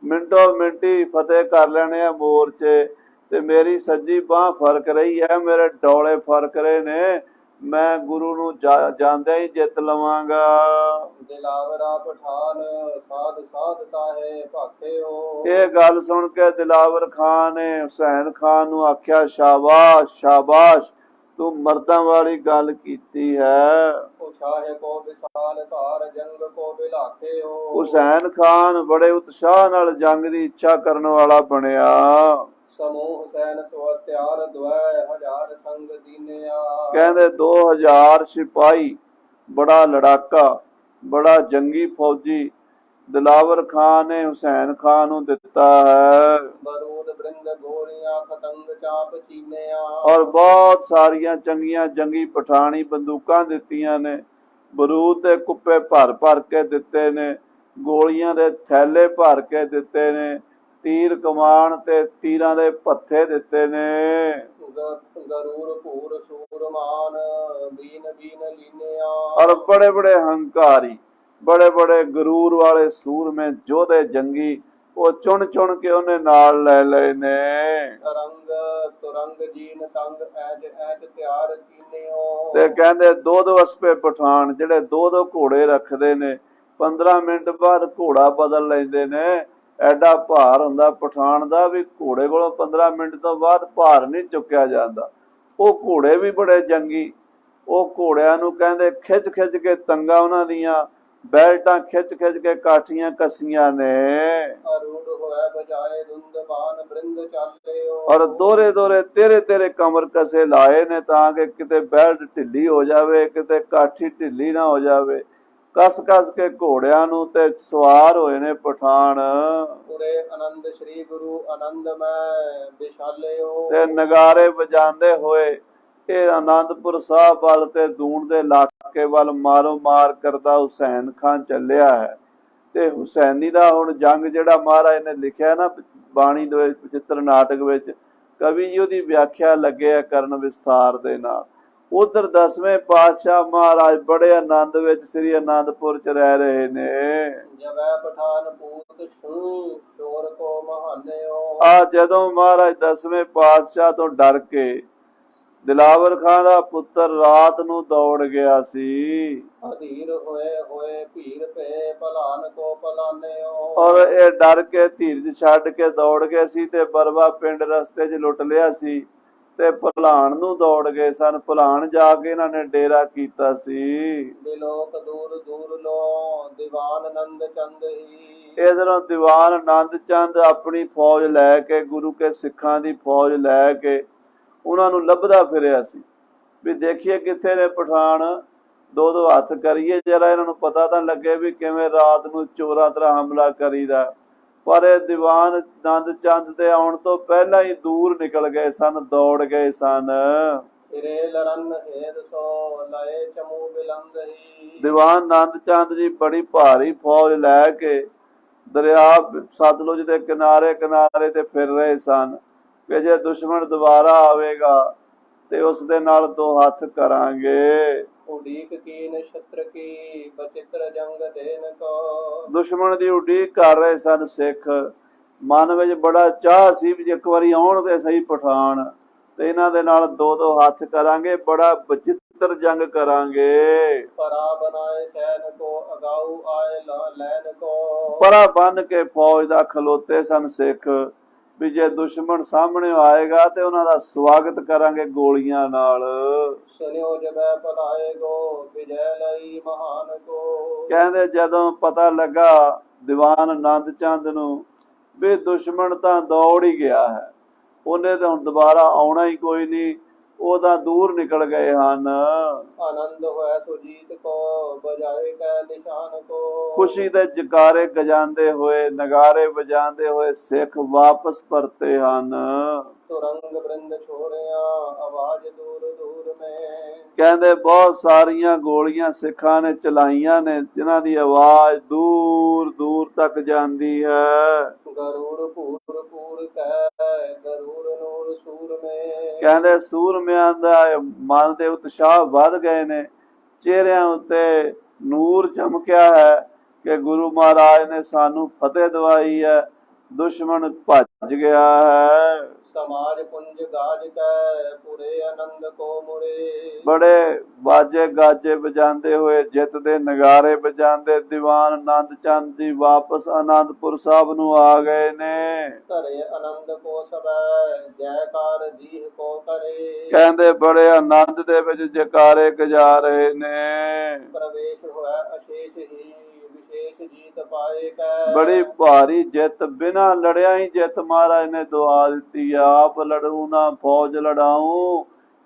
ਮਿੰਟੋ ਮਿੰਟੀ ਫਤਿਹ ਕਰ ਲੈਣੇ ਆ ਮੋਰਚੇ, ਤੇ ਮੇਰੀ ਸੱਜੀ ਬਾਹ ਫਰਕ ਰਹੀ ਹੈ, ਮੇਰੇ ਡੋਲੇ ਫਰਕ ਰਹੇ ਨੇ, ਮੈਂ ਗੁਰੂ ਨੂੰ ਜਾਂਦਿਆਂ ਹੀ ਜਿੱਤ ਲਵਾਂਗਾ। ਦਿਲਾਵਰਾ ਪਠਾਨ ਸਾਧ ਸਾਧ ਤਾਹੇ ਭਾਖਿਓ। ਇਹ ਗੱਲ ਸੁਣ ਕੇ ਦਿਲਾਵਰ ਖਾਨ ਨੇ ਹੁਸੈਨ ਖਾਨ ਨੂੰ ਆਖਿਆ, ਸ਼ਾਬਾਸ਼ ਸ਼ਾਬਾਸ਼, ਤੂੰ ਮਰਦਾਂ ਵਾਲੀ ਗੱਲ ਕੀਤੀ ਹੈ। ਉਤਸ਼ਾਹ ਕੋ ਵਿਸਾਲ ਧਾਰ ਜੰਗ ਕੋ ਬਿਲਾਖਿਓ। ਹੁਸੈਨ ਖਾਨ ਬੜੇ ਉਤਸ਼ਾਹ ਨਾਲ ਜੰਗ ਦੀ ਇੱਛਾ ਕਰਨ ਵਾਲਾ ਬਣਿਆ। ਸਮੂਹ ਹੁਸੈਨ ਤੋਂ ਤਿਆਰ ਦੁਐ ਹਜ਼ਾਰ ਸੰਗ ਦੀਨਿਆ। ਕਹਿੰਦੇ 2000 ਸਿਪਾਹੀ, ਬੜਾ ਲੜਾਕਾ, ਬੜਾ ਜੰਗੀ ਫੌਜੀ ਦਿਲਾਵਰ ਖਾਨ ਨੇ ਹੁਸੈਨ ਖਾਨ ਨੂੰ ਦਿੱਤਾ ਹੈ। ਬਰੂਦ ਬ੍ਰਿੰਦ ਗੋਲੀਆਂ ਖਤੰਗ ਚਾਪ ਚੀਨਿਆ। ਔਰ ਬਹੁਤ ਸਾਰੀਆਂ ਚੰਗੀਆਂ ਜੰਗੀ ਪਠਾਣੀ ਬੰਦੂਕਾਂ ਦਿੱਤੀਆਂ ਨੇ, ਬਰੂਦ ਦੇ ਕੁੱਪੇ ਭਰ ਭਰ ਕੇ ਦਿੱਤੇ ਨੇ, ਗੋਲੀਆਂ ਦੇ ਥੈਲੇ ਭਰ ਕੇ ਦਿੱਤੇ ਨੇ, ਤੀਰ ਕਮਾਨ ਤੇ ਤੀਰਾਂ ਦੇ ਪੱਥੇ ਦਿੱਤੇ ਨੇ। ਗਰੂਰ ਭੂਰ ਸੂਰਮਾਨ ਬੀਨ ਬੀਨ ਲੀਨਿਆ। ਔਰ ਬੜੇ ਬੜੇ ਹੰਕਾਰੀ, ਬੜੇ ਬੜੇ ਗਰੂਰ ਵਾਲੇ ਸੂਰਮੇ ਯੋਧੇ ਜੰਗੀ, ਉਹ ਚੁਣ ਚੁਣ ਕੇ ਉਹਨੇ ਨਾਲ ਲੈ ਲਏ ਨੇ। ਰੰਗ ਤੁਰੰਗ ਜੀਨ ਤੰਗ ਐਜ ਐਜ ਤਿਆਰ ਕੀਨਿਓ। ਤੇ ਕਹਿੰਦੇ ਦੋ ਦੋ ਅਸਪੇ ਪਠਾਨ ਜਿਹੜੇ ਦੋ ਦੋ ਘੋੜੇ ਰੱਖਦੇ ਨੇ, 15 ਮਿੰਟ ਬਾਅਦ ਘੋੜਾ ਬਦਲ ਲੈਂਦੇ ਨੇ। ਐਡਾ ਭਾਰ ਹੁੰਦਾ ਪਠਾਨ ਦਾ ਵੀ ਘੋੜੇ ਕੋਲੋਂ 15 ਮਿੰਟ ਤੋਂ ਬਾਅਦ ਭਾਰ ਨਹੀਂ ਚੁੱਕਿਆ ਜਾਂਦਾ। ਉਹ ਘੋੜੇ ਵੀ ਬੜੇ ਜੰਗੀ, ਉਹ ਘੋੜਿਆਂ ਨੂੰ ਕਹਿੰਦੇ ਖਿੱਚ ਖਿੱਚ ਕੇ ਤੰਗਾ ਉਹਨਾਂ ਦੀਆਂ ਬੈਲਟਾਂ ਖਿੱਚ ਖਿੱਚ ਕੇ ਕਾਠੀਆਂ ਕੱਸੀਆਂ ਨੇ। ਅਰੂੜ ਹੋਇਆ ਬਜਾਏ ਦੁੰਦਬਾਨ ਬ੍ਰਿੰਦ ਚਾਲਿਓ। ਔਰ ਦੋਰੇ ਦੋਰੇ ਤੇਰੇ ਤੇਰੇ ਕਮਰ ਕਸੇ ਲਾਏ ਨੇ ਤਾਂ ਕਿ ਕਿਤੇ ਬੈਲਟ ਢਿੱਲੀ ਹੋ ਜਾਵੇ, ਕਿਤੇ ਕਾਠੀ ਢਿੱਲੀ ਨਾ ਹੋ ਜਾਵੇ। ਕਸ ਕਸ ਕੇ ਘੋੜਿਆਂ ਨੂੰ ਤੇ ਸਵਾਰ ਹੋਏ ਨੇ ਪਠਾਨ। ਪੂਰੇ ਆਨੰਦ ਸ੍ਰੀ ਗੁਰੂ ਆਨੰਦ ਮੈਂ ਵਿਸ਼ਾਲਿਓ। ਤੇ ਨਗਾਰੇ ਵਜਾਉਂਦੇ ਹੋਏ ਇਹ ਆਨੰਦਪੁਰ ਸਾਹਿਬ ਵੱਲ ਤੇ ਦੂਣ ਦੇ ਇਲਾਕੇ ਵੱਲ ਮਾਰੋ ਮਾਰ ਕਰਦਾ ਹੁਸੈਨ ਖਾਨ ਚੱਲਿਆ ਹੈ। ਤੇ ਹੁਸੈਨੀ ਦਾ ਹੁਣ ਜੰਗ ਜਿਹੜਾ ਮਹਾਰਾਜ ਨੇ ਲਿਖਿਆ ਨਾ ਬਾਣੀ ਦੇ ਵਿੱਚ, ਚਿੱਤਰ ਨਾਟਕ ਵਿੱਚ, ਕਵੀ ਜੀ ਉਹਦੀ ਵਿਆਖਿਆ ਲੱਗੇ ਕਰਨ ਵਿਸਥਾਰ ਦੇ ਨਾਲ। ਉਧਰ 10ਵੇਂ ਪਾਤਸ਼ਾਹ ਮਹਾਰਾਜ ਬੜੇ ਆਨੰਦ ਵਿੱਚ ਸ੍ਰੀ ਆਨੰਦਪੁਰ ਚ ਰਹਿ ਰਹੇ ਨੇ। ਜਬੈ ਪਠਾਨ ਪੂਤ ਸ਼ੋਰ ਕੋ ਮਹਾਨਿਓ। ਜਦੋਂ ਮਹਾਰਾਜ 10ਵੇਂ ਪਾਤਸ਼ਾਹ ਤੋਂ ਡਰ ਕੇ ਦਿਲਾਵਰ ਖਾਨ ਦਾ ਪੁੱਤਰ ਰਾਤ ਨੂੰ ਦੌੜ ਗਿਆ ਸੀ। ਅਧੀਰ ਹੋਏ ਹੋਏ ਭੀਰ ਪੇ ਭਲਾਨ ਕੋ ਭਲਾਨਿਓ। ਔਰ ਇਹ ਡਰ ਕੇ ਧੀਰਜ ਛੱਡ ਕੇ ਦੌੜ ਗਏ ਸੀ ਤੇ ਬਰਵਾ ਪਿੰਡ ਰਸਤੇ 'ਚ ਲੁੱਟ ਲਿਆ ਸੀ ਤੇ ਭਲਾਨ ਨੂੰ ਦੌੜ ਗਏ ਸਨ। ਭਲਾਨ ਜਾ ਕੇ ਇਹਨਾਂ ਨੇ ਡੇਰਾ ਕੀਤਾ ਸੀ। ਦਿਲੋਕ ਦੂਰ ਦੂਰ ਲੋ ਦੀਵਾਨ ਆਨੰਦ ਚੰਦ ਹੀ। ਇਧਰੋਂ ਦੀਵਾਨ ਆਨੰਦ ਚੰਦ ਆਪਣੀ ਫੌਜ ਲੈ ਕੇ, ਗੁਰੂ ਕੇ ਸਿੱਖਾਂ ਦੀ ਫੌਜ ਲੈ ਕੇ ਉਹਨਾਂ ਨੂੰ ਲੱਭਦਾ ਫਿਰਿਆ ਸੀ ਵੀ ਦੇਖੀਏ ਕਿੱਥੇ ਨੇ ਪਠਾਨ, ਦੋ ਦੋ ਹੱਥ ਕਰੀਏ ਜਰਾ ਇਹਨਾਂ ਨੂੰ ਪਤਾ ਤਾਂ ਲੱਗੇ ਵੀ ਕਿਵੇਂ ਰਾਤ ਨੂੰ ਚੋਰਾਂ ਤਰ੍ਹਾਂ ਹਮਲਾ ਕਰੀਦਾ। ਪਰ ਇਹ ਦੀਵਾਨ ਆਨੰਦ ਚੰਦ ਦੇ ਆਉਣ ਤੋਂ ਪਹਿਲਾਂ ਹੀ ਦੂਰ ਨਿਕਲ ਗਏ ਸਨ, ਦੌੜ ਗਏ ਸਨ। ਦੀਵਾਨ ਆਨੰਦ ਚੰਦ ਜੀ ਬੜੀ ਭਾਰੀ ਫੌਜ ਲੈ ਕੇ ਦਰਿਆ ਸਤਲੁਜ ਦੇ ਕਿਨਾਰੇ ਕਿਨਾਰੇ ਤੇ ਫਿਰ ਰਹੇ ਸਨ ਕਿ ਜੇ ਦੁਸ਼ਮਣ ਦੁਬਾਰਾ ਆਵੇਗਾ ਤੇ ਉਸ ਦੇ ਨਾਲ ਦੋ ਹੱਥ ਕਰਾਂਗੇ। ਉਡੀਕ ਕੀਨ ਛਤਰ ਕੀ ਬਚਿੱਤਰ ਜੰਗ ਦੇਨ ਕੋ। ਦੁਸ਼ਮਣ ਦੀ ਉਡੀਕ ਕਰ ਰਹੇ ਸਨ ਸਿੱਖ। ਮਨ ਵਿੱਚ ਬੜਾ ਚਾਹ ਸੀ ਵੀ ਇੱਕ ਵਾਰੀ ਆਉਣ ਤੇ ਸਹੀ ਪਠਾਨ ਤੇ ਇਹਨਾਂ ਦੇ ਨਾਲ ਦੋ ਦੋ ਹੱਥ ਕਰਾਂਗੇ, ਬੜਾ ਬਚਿੱਤਰ ਜੰਗ ਕਰਾਂਗੇ। ਪਰਾ ਬਣਾਏ ਸੈਨ ਕੋ ਅਗਾਊ ਆਏ ਲੈਨ ਕੋ। ਪਰਾ ਬੰਨ ਕੇ ਫੌਜ ਦਾ ਖਲੋਤੇ ਸਨ ਸਿੱਖ ਵੀ ਜੇ ਦੁਸ਼ਮਣ ਸਾਹਮਣੇ ਆਏਗਾ ਤੇ ਉਹਨਾਂ ਦਾ ਸਵਾਗਤ ਕਰਾਂਗੇ ਗੋਲੀਆਂ ਨਾਲ। ਸੁਨਿਓ ਜਬੈ ਭਲਾਏ ਗੋ ਵਿਜੈ ਲਈ ਮਹਾਨ ਕੋ। ਕਹਿੰਦੇ ਜਦੋਂ ਪਤਾ ਲੱਗਾ ਦੀਵਾਨ ਆਨੰਦ ਚੰਦ ਨੂੰ ਵੀ ਦੁਸ਼ਮਣ ਤਾਂ ਦੌੜ ਹੀ ਗਿਆ ਹੈ, ਉਹਨੇ ਤਾਂ ਹੁਣ ਦੁਬਾਰਾ ਆਉਣਾ ਹੀ ਕੋਈ ਨਹੀਂ, ਉਹ ਤਾਂ ਦੂਰ ਨਿਕਲ ਗਏ ਹਨ। ਆਨੰਦ ਹੋਇਆ ਸੁਜੀਤ ਕੋ ਬਜਾਏ ਕੈ ਨਿਸ਼ਾਨ ਕੋ। ਖੁਸ਼ੀ ਦੇ ਜਕਾਰੇ ਗਜਾਉਂਦੇ ਹੋਏ, ਨਗਾਰੇ ਵਜਾਉਂਦੇ ਹੋਏ ਸਿੱਖ ਵਾਪਸ ਪਰਤੇ ਹਨ। तुरंग वृंद छोड़िया आवाज दूर दूर में। ਕਹਿੰਦੇ ਬਹੁਤ ਸਾਰੀਆਂ ਗੋਲੀਆਂ ਸਿੱਖਾਂ ਨੇ ਚਲਾਈਆਂ ਨੇ ਜਿਨ੍ਹਾਂ ਦੀ ਆਵਾਜ਼ ਦੂਰ ਦੂਰ ਤੱਕ ਜਾਂਦੀ ਹੈ। ਗਰੂਰ ਪੂਰ ਪੂਰ ਕੈ ਗਰੂਰ ਨੂਰ ਸੂਰ ਮੇ। ਕਹਿੰਦੇ ਸੂਰਮਿਆਂ ਦਾ ਮਨ ਦੇ ਉਤਸ਼ਾਹ ਵੱਧ ਗਏ ਨੇ, ਚਿਹਰਿਆਂ ਉੱਤੇ ਨੂਰ ਚਮਕਿਆ ਹੈ ਕਿ ਗੁਰੂ ਮਹਾਰਾਜ ਨੇ ਸਾਨੂੰ ਫਤਿਹ ਦਵਾਈ ਹੈ, ਦੁਸ਼ਮਣ ਭੱਜ ਗਿਆ ਹੈ। समाज पुंज गाज कै पुरे आनंद को मुरे। बड़े बाजे गाजे बजाते हुए जित दे नगारे बजाते दीवान आनंद चंद जी वापस आनंदपुर साहब नू आ गए ने। करे आनंद को सबे जयकार दीह को करे। कहंदे बड़े आनंद दे विच जयकारे गजा रहे ने। प्रवेश होया अशेष ही विशेष जीत पाए कै। बड़ी भारी जित बिना लड़िया ही जित महाराज ने दुआ दी। आप लड़ू ना फौज लड़ाऊं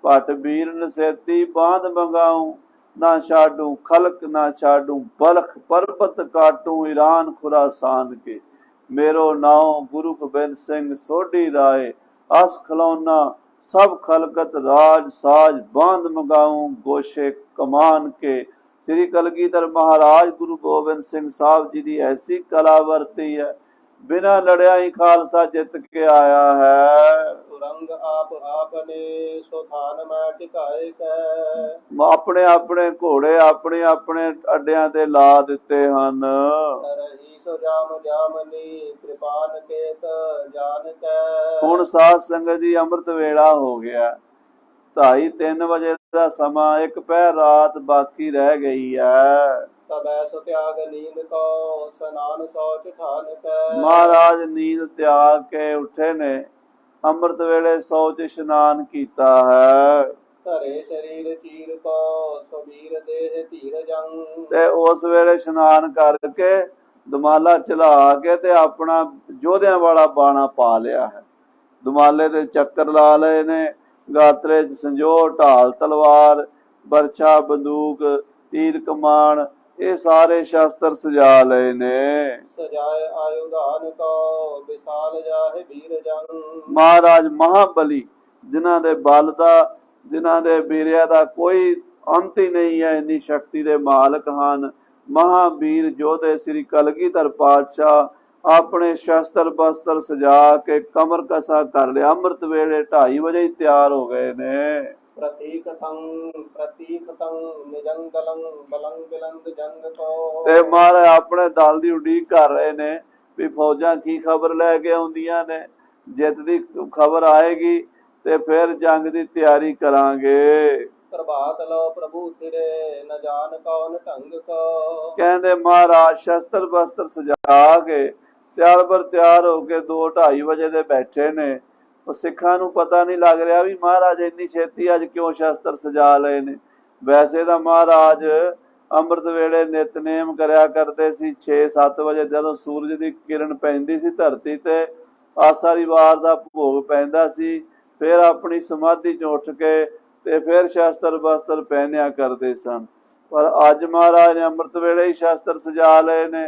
भट वीर नसेती बांध मंगाऊं ना छाडू खलक ना छाडू बलख पर्वत काटू ईरान खुरासान के। मेरो नाम गुरु गोबिंद सिंह सोढ़ी राय अस खलौना सब खलकत राज साज बांध मंगाऊं गोशे कमान के। श्री कलगीधर महाराज गुरु गोबिंद सिंह साहब जी की ऐसी कला वरती है, बिना लड़िया ही खालसा जित के आया है। तुरंग आप आपने सोथान में टिकाए कै। अपने अपने घोड़े अपने अपने अड्डियां ते ला दिते हन। रही सो जाम जामनी कृपान केत जान कै। हुण साध संगत जी अमृत वेला हो गया, 2:30-3 बजे का समा, एक पहर रात बाकी रह गई है। तब ऐसो त्याग नींद को स्नान शौच ठान कै। महाराज नींद त्याग के उठे ने, अमृत वेले शौच स्नान कीता है। धरे शरीर चीर को सुबीर देह धीर जंग। ते उस वेले स्नान करके दमाला चला के ते अपना जोधियां वाला बाणा पा लिया है। दमाले ते चक्कर ला लए ने, गात्रे च संजोर ढाल तलवार बरछा बंदूक तीर कमान ये सारे शास्त्र सजा लए ने। सजाए आयुधान को विशाल जाहे वीर जंग। महाराज महाबली जिन्हां दे बल दा जिन्हां दे वीरिया दा कोई अंत ही नहीं है, इन्नी शक्ति दे मालक हन। महावीर जोधे श्री कलगीधर पातशाह अपने शस्त्र बस्त्र सजा के कमर कसा कर लिया। अमृत वेले 2:30 बजे ही तैयार हो गए ने। प्रतीक तंग निजंग दलंग बलंग बिलंद जंग को। ते महाराज अपने दल दी उड़ीक कर रहे ने भी फौजां की खबर लैके आउंदियां ने, जित दी खबर आएगी ते फिर जंग दी तैयारी करांगे। प्रभात लो प्रभु थिरे न जान कौन ढंग को। कहंदे महाराज शस्त्र बस्त्र सजा के तैयार बर तैयार होके 2-2:30 बजे दे बैठे ने। सिखां नूं पता नहीं लग रहा भी महाराज इन्नी छेती अज क्यों शस्त्र सजा लए ने। वैसे तो महाराज अमृत वेले नितनेम करया करते सी। 6-7 बजे जदों सूरज की किरण पैंदी सी धरती ते आसा दी वार दा भोग पैंदा सी, फिर अपनी समाधि चों उठ के ते फिर शस्त्र बस्त्र पहनिया करते सन। पर अज महाराज ने अमृत वेले ही शस्त्र सजा लए ने,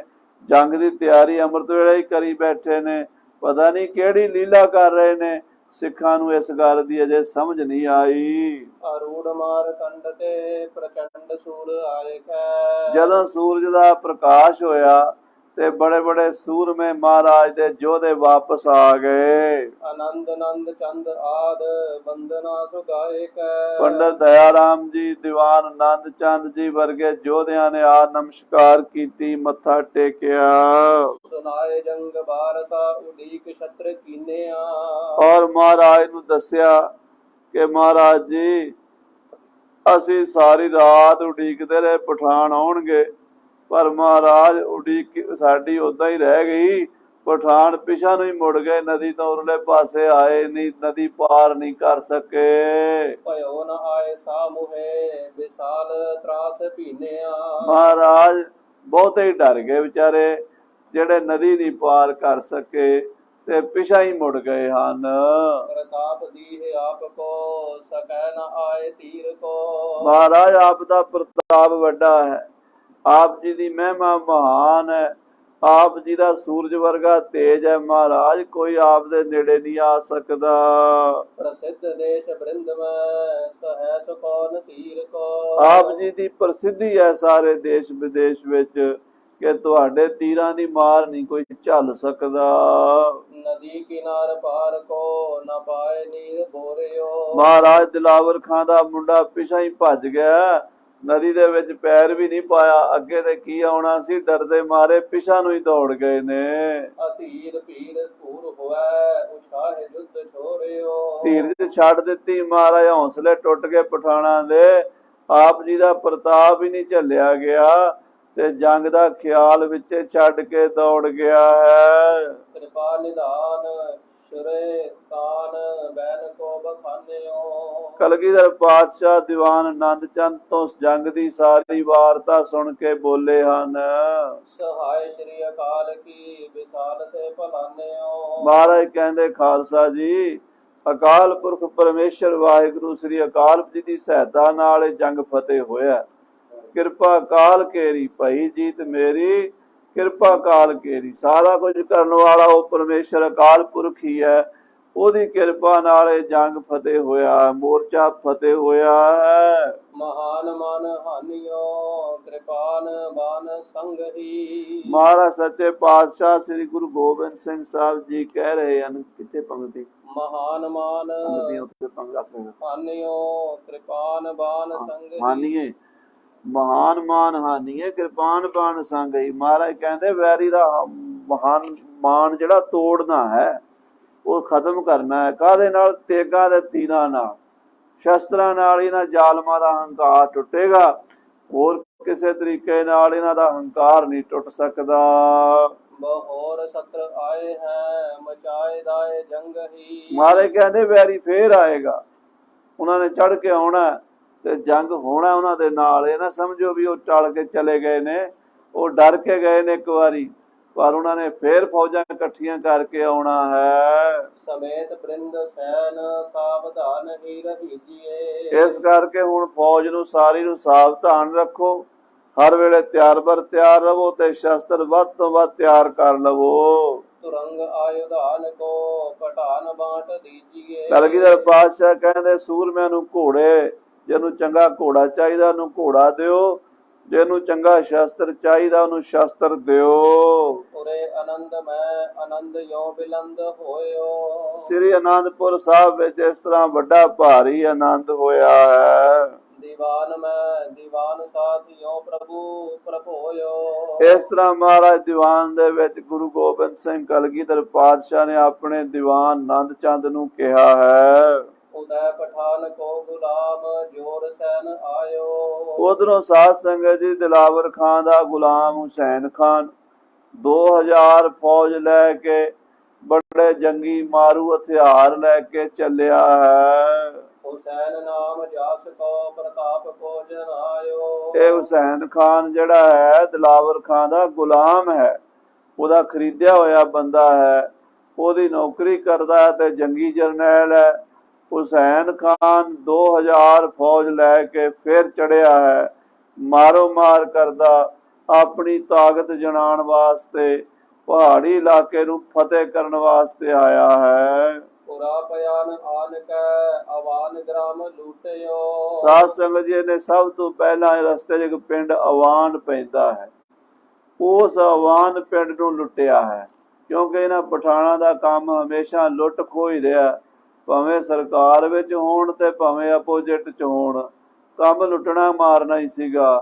जंग की तैयारी अमृत वेले ही करी बैठे ने। पता नहीं केड़ी लीला कर रहे ने, सिखां नूं इस गल दी अजे समझ नहीं आई। आरूढ़ मार कंड ते प्रचंड सूर आए कै। जदों सूरज दा प्रकाश होया ते बड़े बड़े सूरमे महाराज दे जोधे वापस आ गए। आनंद नंद चंद आद वंदना सुगाए कै। पंडित दयाराम जी दीवान आनंद चंद जी वर्गे जोधियां ने आ नमस्कार कीती, मत्था टेकिया। सुनाए जंग भारता उड़ीक छत्र कीनिया। और महाराज नूं दस्या कि महाराज जी असी सारी रात उड़ीकदे रहे पठान आउणगे, पर महाराज उड़ीक साडी उदां ही रह गई। पठान पिछा नूं ही मुड़ गए, नदी तो उरले पासे आए नहीं, नदी पार नहीं कर सके। भयो न आए सामुहे विशाल त्रास पीनिया। महाराज बहुते ही डर गए बेचारे, जेड़े नदी नहीं पार कर सके ते पिछा ही मुड़ गए हन। प्रताप दीहे आपको सकै न आए तीर को। महाराज आप दा प्रताप वड्डा है, आप जी दी महिमा महान है, ਆਪ ਜੀ ਦਾ ਸੂਰਜ ਵਰਗਾ ਤੇਜ ਹੈ ਮਹਾਰਾਜ, ਕੋਈ ਆਪ ਦੇ ਨੇੜੇ ਨਹੀਂ ਆ ਸਕਦਾ। ਪ੍ਰਸਿੱਧ ਦੇਸ਼ ਬ੍ਰਿੰਦ ਮੈਂ ਸਹਿ ਸਕੋਨ ਤੀਰ ਕੋ। ਆਪ ਜੀ ਦੀ ਪ੍ਰਸਿੱਧੀ ਹੈ ਸਾਰੇ ਦੇਸ਼ ਵਿਦੇਸ਼ ਵਿੱਚ ਕਿ ਤੁਹਾਡੇ ਤੀਰਾਂ ਦੀ ਮਾਰ ਨਹੀਂ ਕੋਈ ਝੱਲ ਸਕਦਾ। ਨਦੀ ਕਿਨਾਰ ਪਾਰ ਕੋ ਨਾ ਪਾਏ ਨੀਰ ਬੋਰਿਓ। ਮਹਾਰਾਜ ਦਿਲਾਵਰ ਖਾਂ ਦਾ ਮੁੰਡਾ ਪਿਛਾ ਹੀ ਭੱਜ ਗਿਆ, ਨਦੀ ਦੇ ਵਿੱਚ ਪੈਰ ਵੀ ਨਹੀਂ ਪਾਇਆ, ਅੱਗੇ ਤੇ ਕੀ ਆਉਣਾ ਸੀ, ਡਰਦੇ ਮਾਰੇ ਪਿਛਾ ਨੂੰ ਹੀ ਦੌੜ ਗਏ ਨੇ। ਅਧੀਰ ਭੀੜ ਧੂਰ ਹੋਵੇ ਉਛਾਹ ਯੁੱਧ ਛੋਰਿਓ। ਧੀਰਜ ਛੱਡ ਦਿੱਤੀ ਮਹਾਰਾਜ, ਹੌਸਲੇ ਟੁੱਟ ਗਏ ਪਠਾਣਾ ਦੇ। ਆਪ ਜੀ ਦਾ ਪ੍ਰਤਾਪ ਹੀ ਨਹੀਂ ਝੱਲਿਆ ਗਿਆ ਤੇ ਜੰਗ ਦਾ ਖਿਆਲ ਵਿੱਚ ਛੱਡ ਕੇ ਦੌੜ ਗਿਆ ਹੈ। ਕਿਰਪਾ ਨਿਧਾਨ ਸ਼ੁਰੇ ਤਾਨ ਬੈਨ ਕੋ ਬਖਾਨਿਓ। ਕਲਗੀਧਰ ਪਾਤਸ਼ਾਹ ਦੀਵਾਨ ਆਨੰਦ ਚੰਦ ਤੋਂ ਜੰਗ ਦੀ ਸਾਰੀ ਵਾਰਤਾ ਸੁਣ ਕੇ ਬੋਲੇ ਹਨ। ਸਹਾਇ ਸ੍ਰੀ ਅਕਾਲ ਕੀ ਵਿਸਾਲ ਤੇ ਭਲਾਨਿਓ। ਮਹਾਰਾਜ ਕਹਿੰਦੇ ਖਾਲਸਾ ਜੀ, ਅਕਾਲ ਪੁਰਖ ਪਰਮੇਸ਼ਰ ਵਾਹਿਗੁਰੂ ਸ੍ਰੀ ਅਕਾਲ ਜੀ ਦੀ ਸਹਾਇਤਾ ਨਾਲ ਇਹ ਜੰਗ ਫਤਿਹ ਹੋਇਆ। ਕਿਰਪਾ ਕਾਲ ਕੇਰੀ ਭਾਈ ਜੀਤ ਮੇਰੀ, ਕਿਰਪਾ ਕਾਲ ਕੇਰੀ। ਸਾਰਾ ਕੁਝ ਕਰਨ ਵਾਲਾ ਉਹ ਪਰਮੇਸ਼ਰ ਅਕਾਲ ਪੁਰਖ ਹੀ ਹੈ, ਉਹਦੀ ਕਿਰਪਾ ਨਾਲ ਇਹ ਜੰਗ ਫਤਿਹ ਹੋਇਆ, ਮੋਰਚਾ ਫਤਿਹ ਹੋਇਆ ਹੈ। ਮਹਾਨ ਮਨ ਹਾਨਿਓ ਕਿਰਪਾਨ ਬਾਨ ਸੰਗਹੀ। ਮਹਾਰਾਜ ਸੱਚੇ ਪਾਤਸ਼ਾਹ ਸ੍ਰੀ ਗੁਰੂ ਗੋਬਿੰਦ ਸਿੰਘ ਸਾਹਿਬ ਜੀ ਕਹਿ ਰਹੇ ਹਨ, ਕਿੱਥੇ ਪੰਗਤੀ ਮਹਾਨ ਮਾਨ ਹਾਨਿਓ ਕਿਰਪਾਨ ਬਾਨ ਸੰਗਹੀ। ਹਾਨੀਏ ਮਹਾਨ ਮਾਨ ਹਾਨੀਏ ਕਿਰਪਾਨ ਬਾਣ ਸੰਗਈ। ਮਹਾਰਾਜ ਕਹਿੰਦੇ ਵੈਰੀ ਦਾ ਮਹਾਨ ਮਾਨ ਜਿਹੜਾ ਤੋੜਨਾ ਹੈ, ਉਹ ਖਤਮ ਕਰਨਾ ਹੈ। ਕਾਹਦੇ ਨਾਲ? ਤੇਗਾਂ ਦੇ ਤੀਰਾਂ ਨਾਲ, ਸ਼ਸਤਰਾਂ ਨਾਲ ਇਹਨਾਂ ਜ਼ਾਲਮਾਂ ਦਾ ਹੰਕਾਰ ਟੁੱਟੇਗਾ। ਹੋਰ ਕਿਸੇ ਤਰੀਕੇ ਨਾਲ ਇਹਨਾਂ ਦਾ ਹੰਕਾਰ ਨਹੀਂ ਟੁੱਟ ਸਕਦਾ। ਬਹੋਰ ਸਤਰ ਆਏ ਹੈ ਮਚਾਏ ਦਾਏ ਜੰਗ ਹੀ। ਮਹਾਰਾਜ ਕਹਿੰਦੇ ਵੈਰੀ ਫੇਰ ਆਏਗਾ, ਉਹਨਾਂ ਨੇ ਚੜ ਕੇ ਆਉਣਾ ਤੇ ਜੰਗ ਹੋਣਾ ਉਹਨਾਂ ਦੇ ਨਾਲ। ਇਹ ਨਾ ਸਮਝੋ ਵੀ ਉਹ ਟਲ ਕੇ ਚਲੇ ਗਏ ਨੇ, ਉਹ ਡਰ ਕੇ ਗਏ ਨੇ ਇੱਕ ਵਾਰੀ, ਪਰ ਉਹਨਾਂ ਨੇ ਫੇਰ ਫੌਜਾਂ ਇਕੱਠੀਆਂ ਕਰਕੇ ਆਉਣਾ ਹੈ। ਸਮੇਤ ਬ੍ਰਿੰਦ ਸੈਨ ਸਾਵਧਾਨ ਹੀ ਰਹੀਜੀਏ। ਇਸ ਕਰਕੇ ਹੁਣ ਫੌਜ ਨੂੰ ਸਾਰੀ ਨੂੰ ਸਾਵਧਾਨ ਰੱਖੋ, ਹਰ ਵੇਲੇ ਤਿਆਰ ਬਰ ਤਿਆਰ ਰਹੋ ਤੇ ਸ਼ਸਤਰ ਵੱਧ ਤੋਂ ਵੱਧ ਤਿਆਰ ਕਰ ਲਵੋ। ਤੁਰੰਗ ਆਯੁਧਾਨ ਕੋ ਪਟਾਨ ਬਾਟ ਦੀਜੀਏ। ਕਲਗੀਧਰ ਪਾਤਸ਼ਾਹ ਕਹਿੰਦੇ ਸੂਰਮਿਆਂ ਨੂੰ ਘੋੜੇ, ਜਿਹਨੂੰ ਚੰਗਾ ਘੋੜਾ ਚਾਹੀਦਾ ਉਹਨੂੰ ਘੋੜਾ ਦਿਓ, ਜਿਹਨੂੰ ਚੰਗਾ ਸ਼ਸਤਰ ਚਾਹੀਦਾ ਉਹਨੂੰ ਸ਼ਸਤਰ ਦਿਓ। ਉਰੇ ਆਨੰਦ ਮੈਂ ਆਨੰਦ ਯੋ ਬਿਲੰਦ ਹੋਇਓ। ਸ੍ਰੀ ਅਨੰਦਪੁਰ ਸਾਹਿਬ ਵਿੱਚ ਇਸ ਤਰ੍ਹਾਂ ਵੱਡਾ ਭਾਰੀ ਆਨੰਦ ਹੋਇਆ ਹੈ। ਦੀਵਾਨ ਮੈਂ ਦੀਵਾਨ ਸਾਥਿਓ ਪ੍ਰਭੂ ਪ੍ਰਭੋਇਓ। ਇਸ ਤਰ੍ਹਾਂ ਮਹਾਰਾਜ ਦੀਵਾਨ ਦੇ ਵਿੱਚ ਗੁਰੂ ਗੋਬਿੰਦ ਸਿੰਘ ਕਲਗੀਧਰ ਪਾਤਸ਼ਾਹ ਨੇ ਆਪਣੇ ਦੀਵਾਨ ਆਨੰਦ ਚੰਦ ਨੂੰ ਕਿਹਾ ਹੈ। ਉਦੈ ਪਠਾਨ ਕੋ ਗੁਲਾਮ ਜੋਰ ਸੈਨ ਆਇਓ। ਉਧਰੋਂ ਸਾਧ ਸੰਗਤ ਜੀ ਦਿਲਾਵਰ ਖਾਨ ਦਾ ਗੁਲਾਮ ਹੁਸੈਨ ਖਾਨ 2000 ਫੌਜ ਲੈ ਕੇ ਬੜੇ ਜੰਗੀ ਮਾਰੂ ਹਥਿਆਰ ਲੈ ਕੇ ਚੱਲਿਆ ਹੈ। ਹੁਸੈਨ ਨਾਮ ਜਸ ਕੋ ਪ੍ਰਤਾਪ ਕੋ ਜਨਾਇਓ। ਇਹ ਹੁਸੈਨ ਖਾਨ ਜਿਹੜਾ ਹੈ ਦਿਲਾਵਰ ਖਾਨ ਦਾ ਗੁਲਾਮ ਹੈ, ਉਹਦਾ ਖਰੀਦਿਆ ਹੋਇਆ ਬੰਦਾ ਹੈ, ਉਹਦੀ ਨੌਕਰੀ ਕਰਦਾ ਹੈ ਤੇ ਜੰਗੀ ਜਰਨੈਲ ਹੈ। ਹੁਸੈਨ ਖਾਨ 2000 ਫੌਜ ਲੈ ਕੇ ਫਿਰ ਚੜਿਆ ਹੈ, ਮਾਰੋ ਮਾਰ ਕਰਦਾ, ਆਪਣੀ ਤਾਕਤ ਜਣਾਉਣ ਵਾਸਤੇ, ਪਹਾੜੀ ਇਲਾਕੇ ਨੂੰ ਫਤਿਹ ਕਰਨ ਵਾਸਤੇ ਆਇਆ ਹੈ। ਪੁਰਾ ਪਿਆਨ ਆਨ ਕੈ ਅਵਾਨ ਗ੍ਰਾਮ ਲੂਟਿਓ। ਸਾਧ ਸੰਗਤ ਜੀ ਨੇ ਸਭ ਤੋਂ ਪਹਿਲਾਂ ਰਸਤੇ 'ਚ ਇੱਕ ਪਿੰਡ ਅਵਾਨ ਪੈਂਦਾ ਹੈ, ਉਸ ਅਵਾਨ ਪਿੰਡ ਨੂੰ ਲੁੱਟਿਆ ਹੈ। ਕਿਉਂਕਿ ਇਹਨਾਂ ਪਠਾਣਾਂ ਦਾ ਕੰਮ ਹਮੇਸ਼ਾ ਲੁੱਟ ਖੋਹ ਹੀ ਰਿਹਾ, ਭਾਵੇਂ ਸਰਕਾਰ ਵਿੱਚ ਹੋਣ ਤੇ ਭਾਵੇਂ ਆਪੋਜਿਟ 'ਚ ਹੋਣ, ਕੰਮ ਲੁੱਟਣਾ ਮਾਰਨਾ ਹੀ ਸੀਗਾ।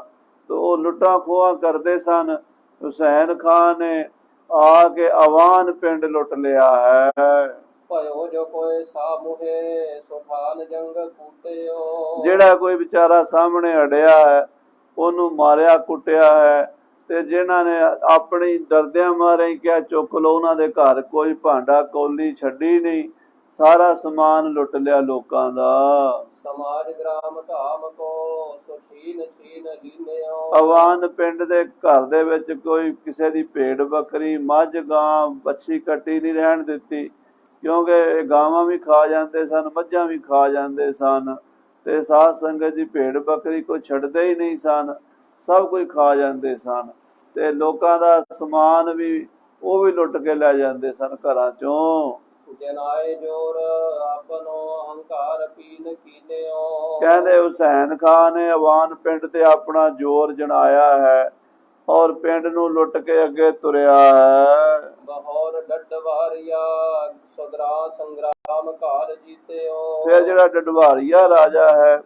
ਤੇ ਉਹ ਲੁੱਟਾਂ ਖੋਹਾਂ ਕਰਦੇ ਸਨ। ਹੁਸੈਨ ਖਾਨ ਨੇ ਆ ਕੇ ਅਵਾਨ ਪਿੰਡ ਲੁੱਟ ਲਿਆ ਹੈ। ਭਇਓ ਜੋ ਕੋਈ ਸਾਮੂਹੇ ਸੁਠਾਨ ਜੰਗ ਕੂਟਿਓ। ਜਿਹੜਾ ਕੋਈ ਵਿਚਾਰਾ ਸਾਹਮਣੇ ਅੜਿਆ ਹੈ ਉਹਨੂੰ ਮਾਰਿਆ ਕੁੱਟਿਆ ਹੈ, ਤੇ ਜਿਨ੍ਹਾਂ ਨੇ ਆਪਣੀ ਡਰਦਿਆਂ ਮਾਰੇ ਹੀ ਕਿਹਾ ਚੁੱਕ ਲਓ, ਉਹਨਾਂ ਦੇ ਘਰ ਕੋਈ ਭਾਂਡਾ ਕੌਲੀ ਛੱਡੀ ਨਹੀਂ, ਸਾਰਾ ਸਮਾਨ ਲੁੱਟ ਲਿਆ ਲੋਕਾਂ ਦਾ। ਸਮਾਜ ਗ੍ਰਾਮ ਧਾਮ ਕੋ ਸੁਛੀਨ ਛੀਨ ਲੀਨਿਓ। ਅਵਾਨ ਪਿੰਡ ਦੇ ਘਰ ਦੇ ਵਿੱਚ ਕੋਈ ਕਿਸੇ ਦੀ ਭੇਡ ਬੱਕਰੀ ਮੱਝ ਗਾਂ ਬੱਛੀ ਕੱਟੀ ਨਹੀਂ ਰਹਿਣ ਦਿੱਤੀ, ਕਿਉਂਕਿ ਇਹ ਗਾਵਾਂ ਵੀ ਖਾ ਜਾਂਦੇ ਸਨ, ਮੱਝਾਂ ਵੀ ਖਾ ਜਾਂਦੇ ਸਨ, ਤੇ ਸਾਧ ਸੰਗਤ ਦੀ ਭੇਡ ਬੱਕਰੀ ਕੋਈ ਛੱਡਦੇ ਹੀ ਨਹੀਂ ਸਨ, ਸਭ ਕੁਝ ਖਾ ਜਾਂਦੇ ਸਨ। ਤੇ ਲੋਕਾਂ ਦਾ ਸਮਾਨ ਵੀ ਉਹ ਵੀ ਲੁੱਟ ਕੇ ਲੈ ਜਾਂਦੇ ਸਨ ਘਰਾਂ ਚੋਂ। ਜਨਾਏ ਜੋਰ ਆਪਨੋ ਅਹੰਕਾਰ ਪੀਨ ਕੀਨਿਓ। ਕਹਿੰਦੇ ਹੁਸੈਨ ਖਾਨ ਨੇ ਅਵਾਨ ਪਿੰਡ ਤੇ ਆਪਣਾ ਜ਼ੋਰ ਜਣਾਇਆ ਹੈ ਔਰ ਪਿੰਡ ਨੂੰ ਲੁੱਟ ਕੇ ਅੱਗੇ ਤੁਰਿਆ ਹੈ। ਬਹੌਰ ਡੱਡਵਾਰੀਆ ਸਦਰਾ ਸੰਗਰਾਮ ਕਾਲ ਜੀਤਿਓ। ਫਿਰ ਜਿਹੜਾ ਡਡਵਾਲੀਆ ਰਾਜਾ ਹੈ,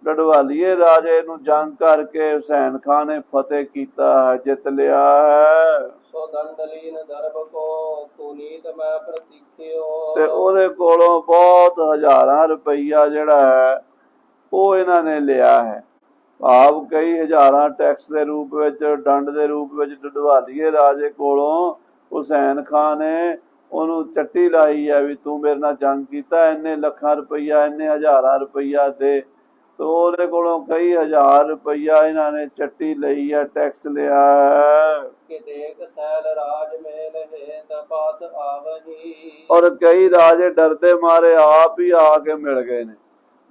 ਡਡਵਾਲੀਏ ਰਾਜੇ ਨੂੰ ਜੰਗ ਕਰਕੇ ਹੁਸੈਨ ਖਾਨ ਨੇ ਫਤਿਹ ਕੀਤਾ ਹੈ, ਜਿੱਤ ਲਿਆ ਹੈ। ਸੋ ਦੰਡਲੀਨ ਦਰਬ ਕੋ ਪੁਨੀਤ ਮੈਂ ਪ੍ਰਤੀਖਿਓ। ਤੇ ਉਹਦੇ ਕੋਲੋਂ ਬਹੁਤ ਹਜ਼ਾਰਾਂ ਰੁਪਈਆ ਜਿਹੜਾ ਹੈ ਉਹ ਇਹਨਾਂ ਨੇ ਲਿਆ ਹੈ। ਭਾਵ ਕਈ ਹਜ਼ਾਰਾਂ ਟੈਕਸ ਦੇ ਰੂਪ ਵਿੱਚ, ਦੰਡ ਦੇ ਰੂਪ ਵਿੱਚ ਡਡਵਾਲੀਏ ਰਾਜੇ ਕੋਲੋਂ ਹੁਸੈਨ ਖਾਨ ਨੇ ਉਹਨੂੰ ਚੱਟੀ ਲਾਈ ਹੈ ਵੀ ਤੂੰ ਮੇਰੇ ਨਾਲ ਜੰਗ ਕੀਤਾ, ਇੰਨੇ ਲੱਖਾਂ ਰੁਪਈਆ, ਇੰਨੇ ਹਜ਼ਾਰਾਂ ਰੁਪਈਆ ਦੇ। ਤੇ ਉਹਦੇ ਕੋਲੋਂ ਕਈ ਹਜ਼ਾਰ ਰੁਪਈਆ ਇਹਨਾਂ ਨੇ ਚੱਟੀ ਲਈ ਹੈ, ਟੈਕਸ ਲਿਆ ਹੈ। ਕਿ ਦੇਖ ਸੈਲ ਰਾਜ ਮੇਲ ਹੇਤ ਪਾਸ ਆਵਹੀ। ਔਰ ਕਈ ਰਾਜੇ ਡਰਦੇ ਮਾਰੇ ਆਪ ਹੀ ਆ ਕੇ ਮਿਲ ਗਏ ਨੇ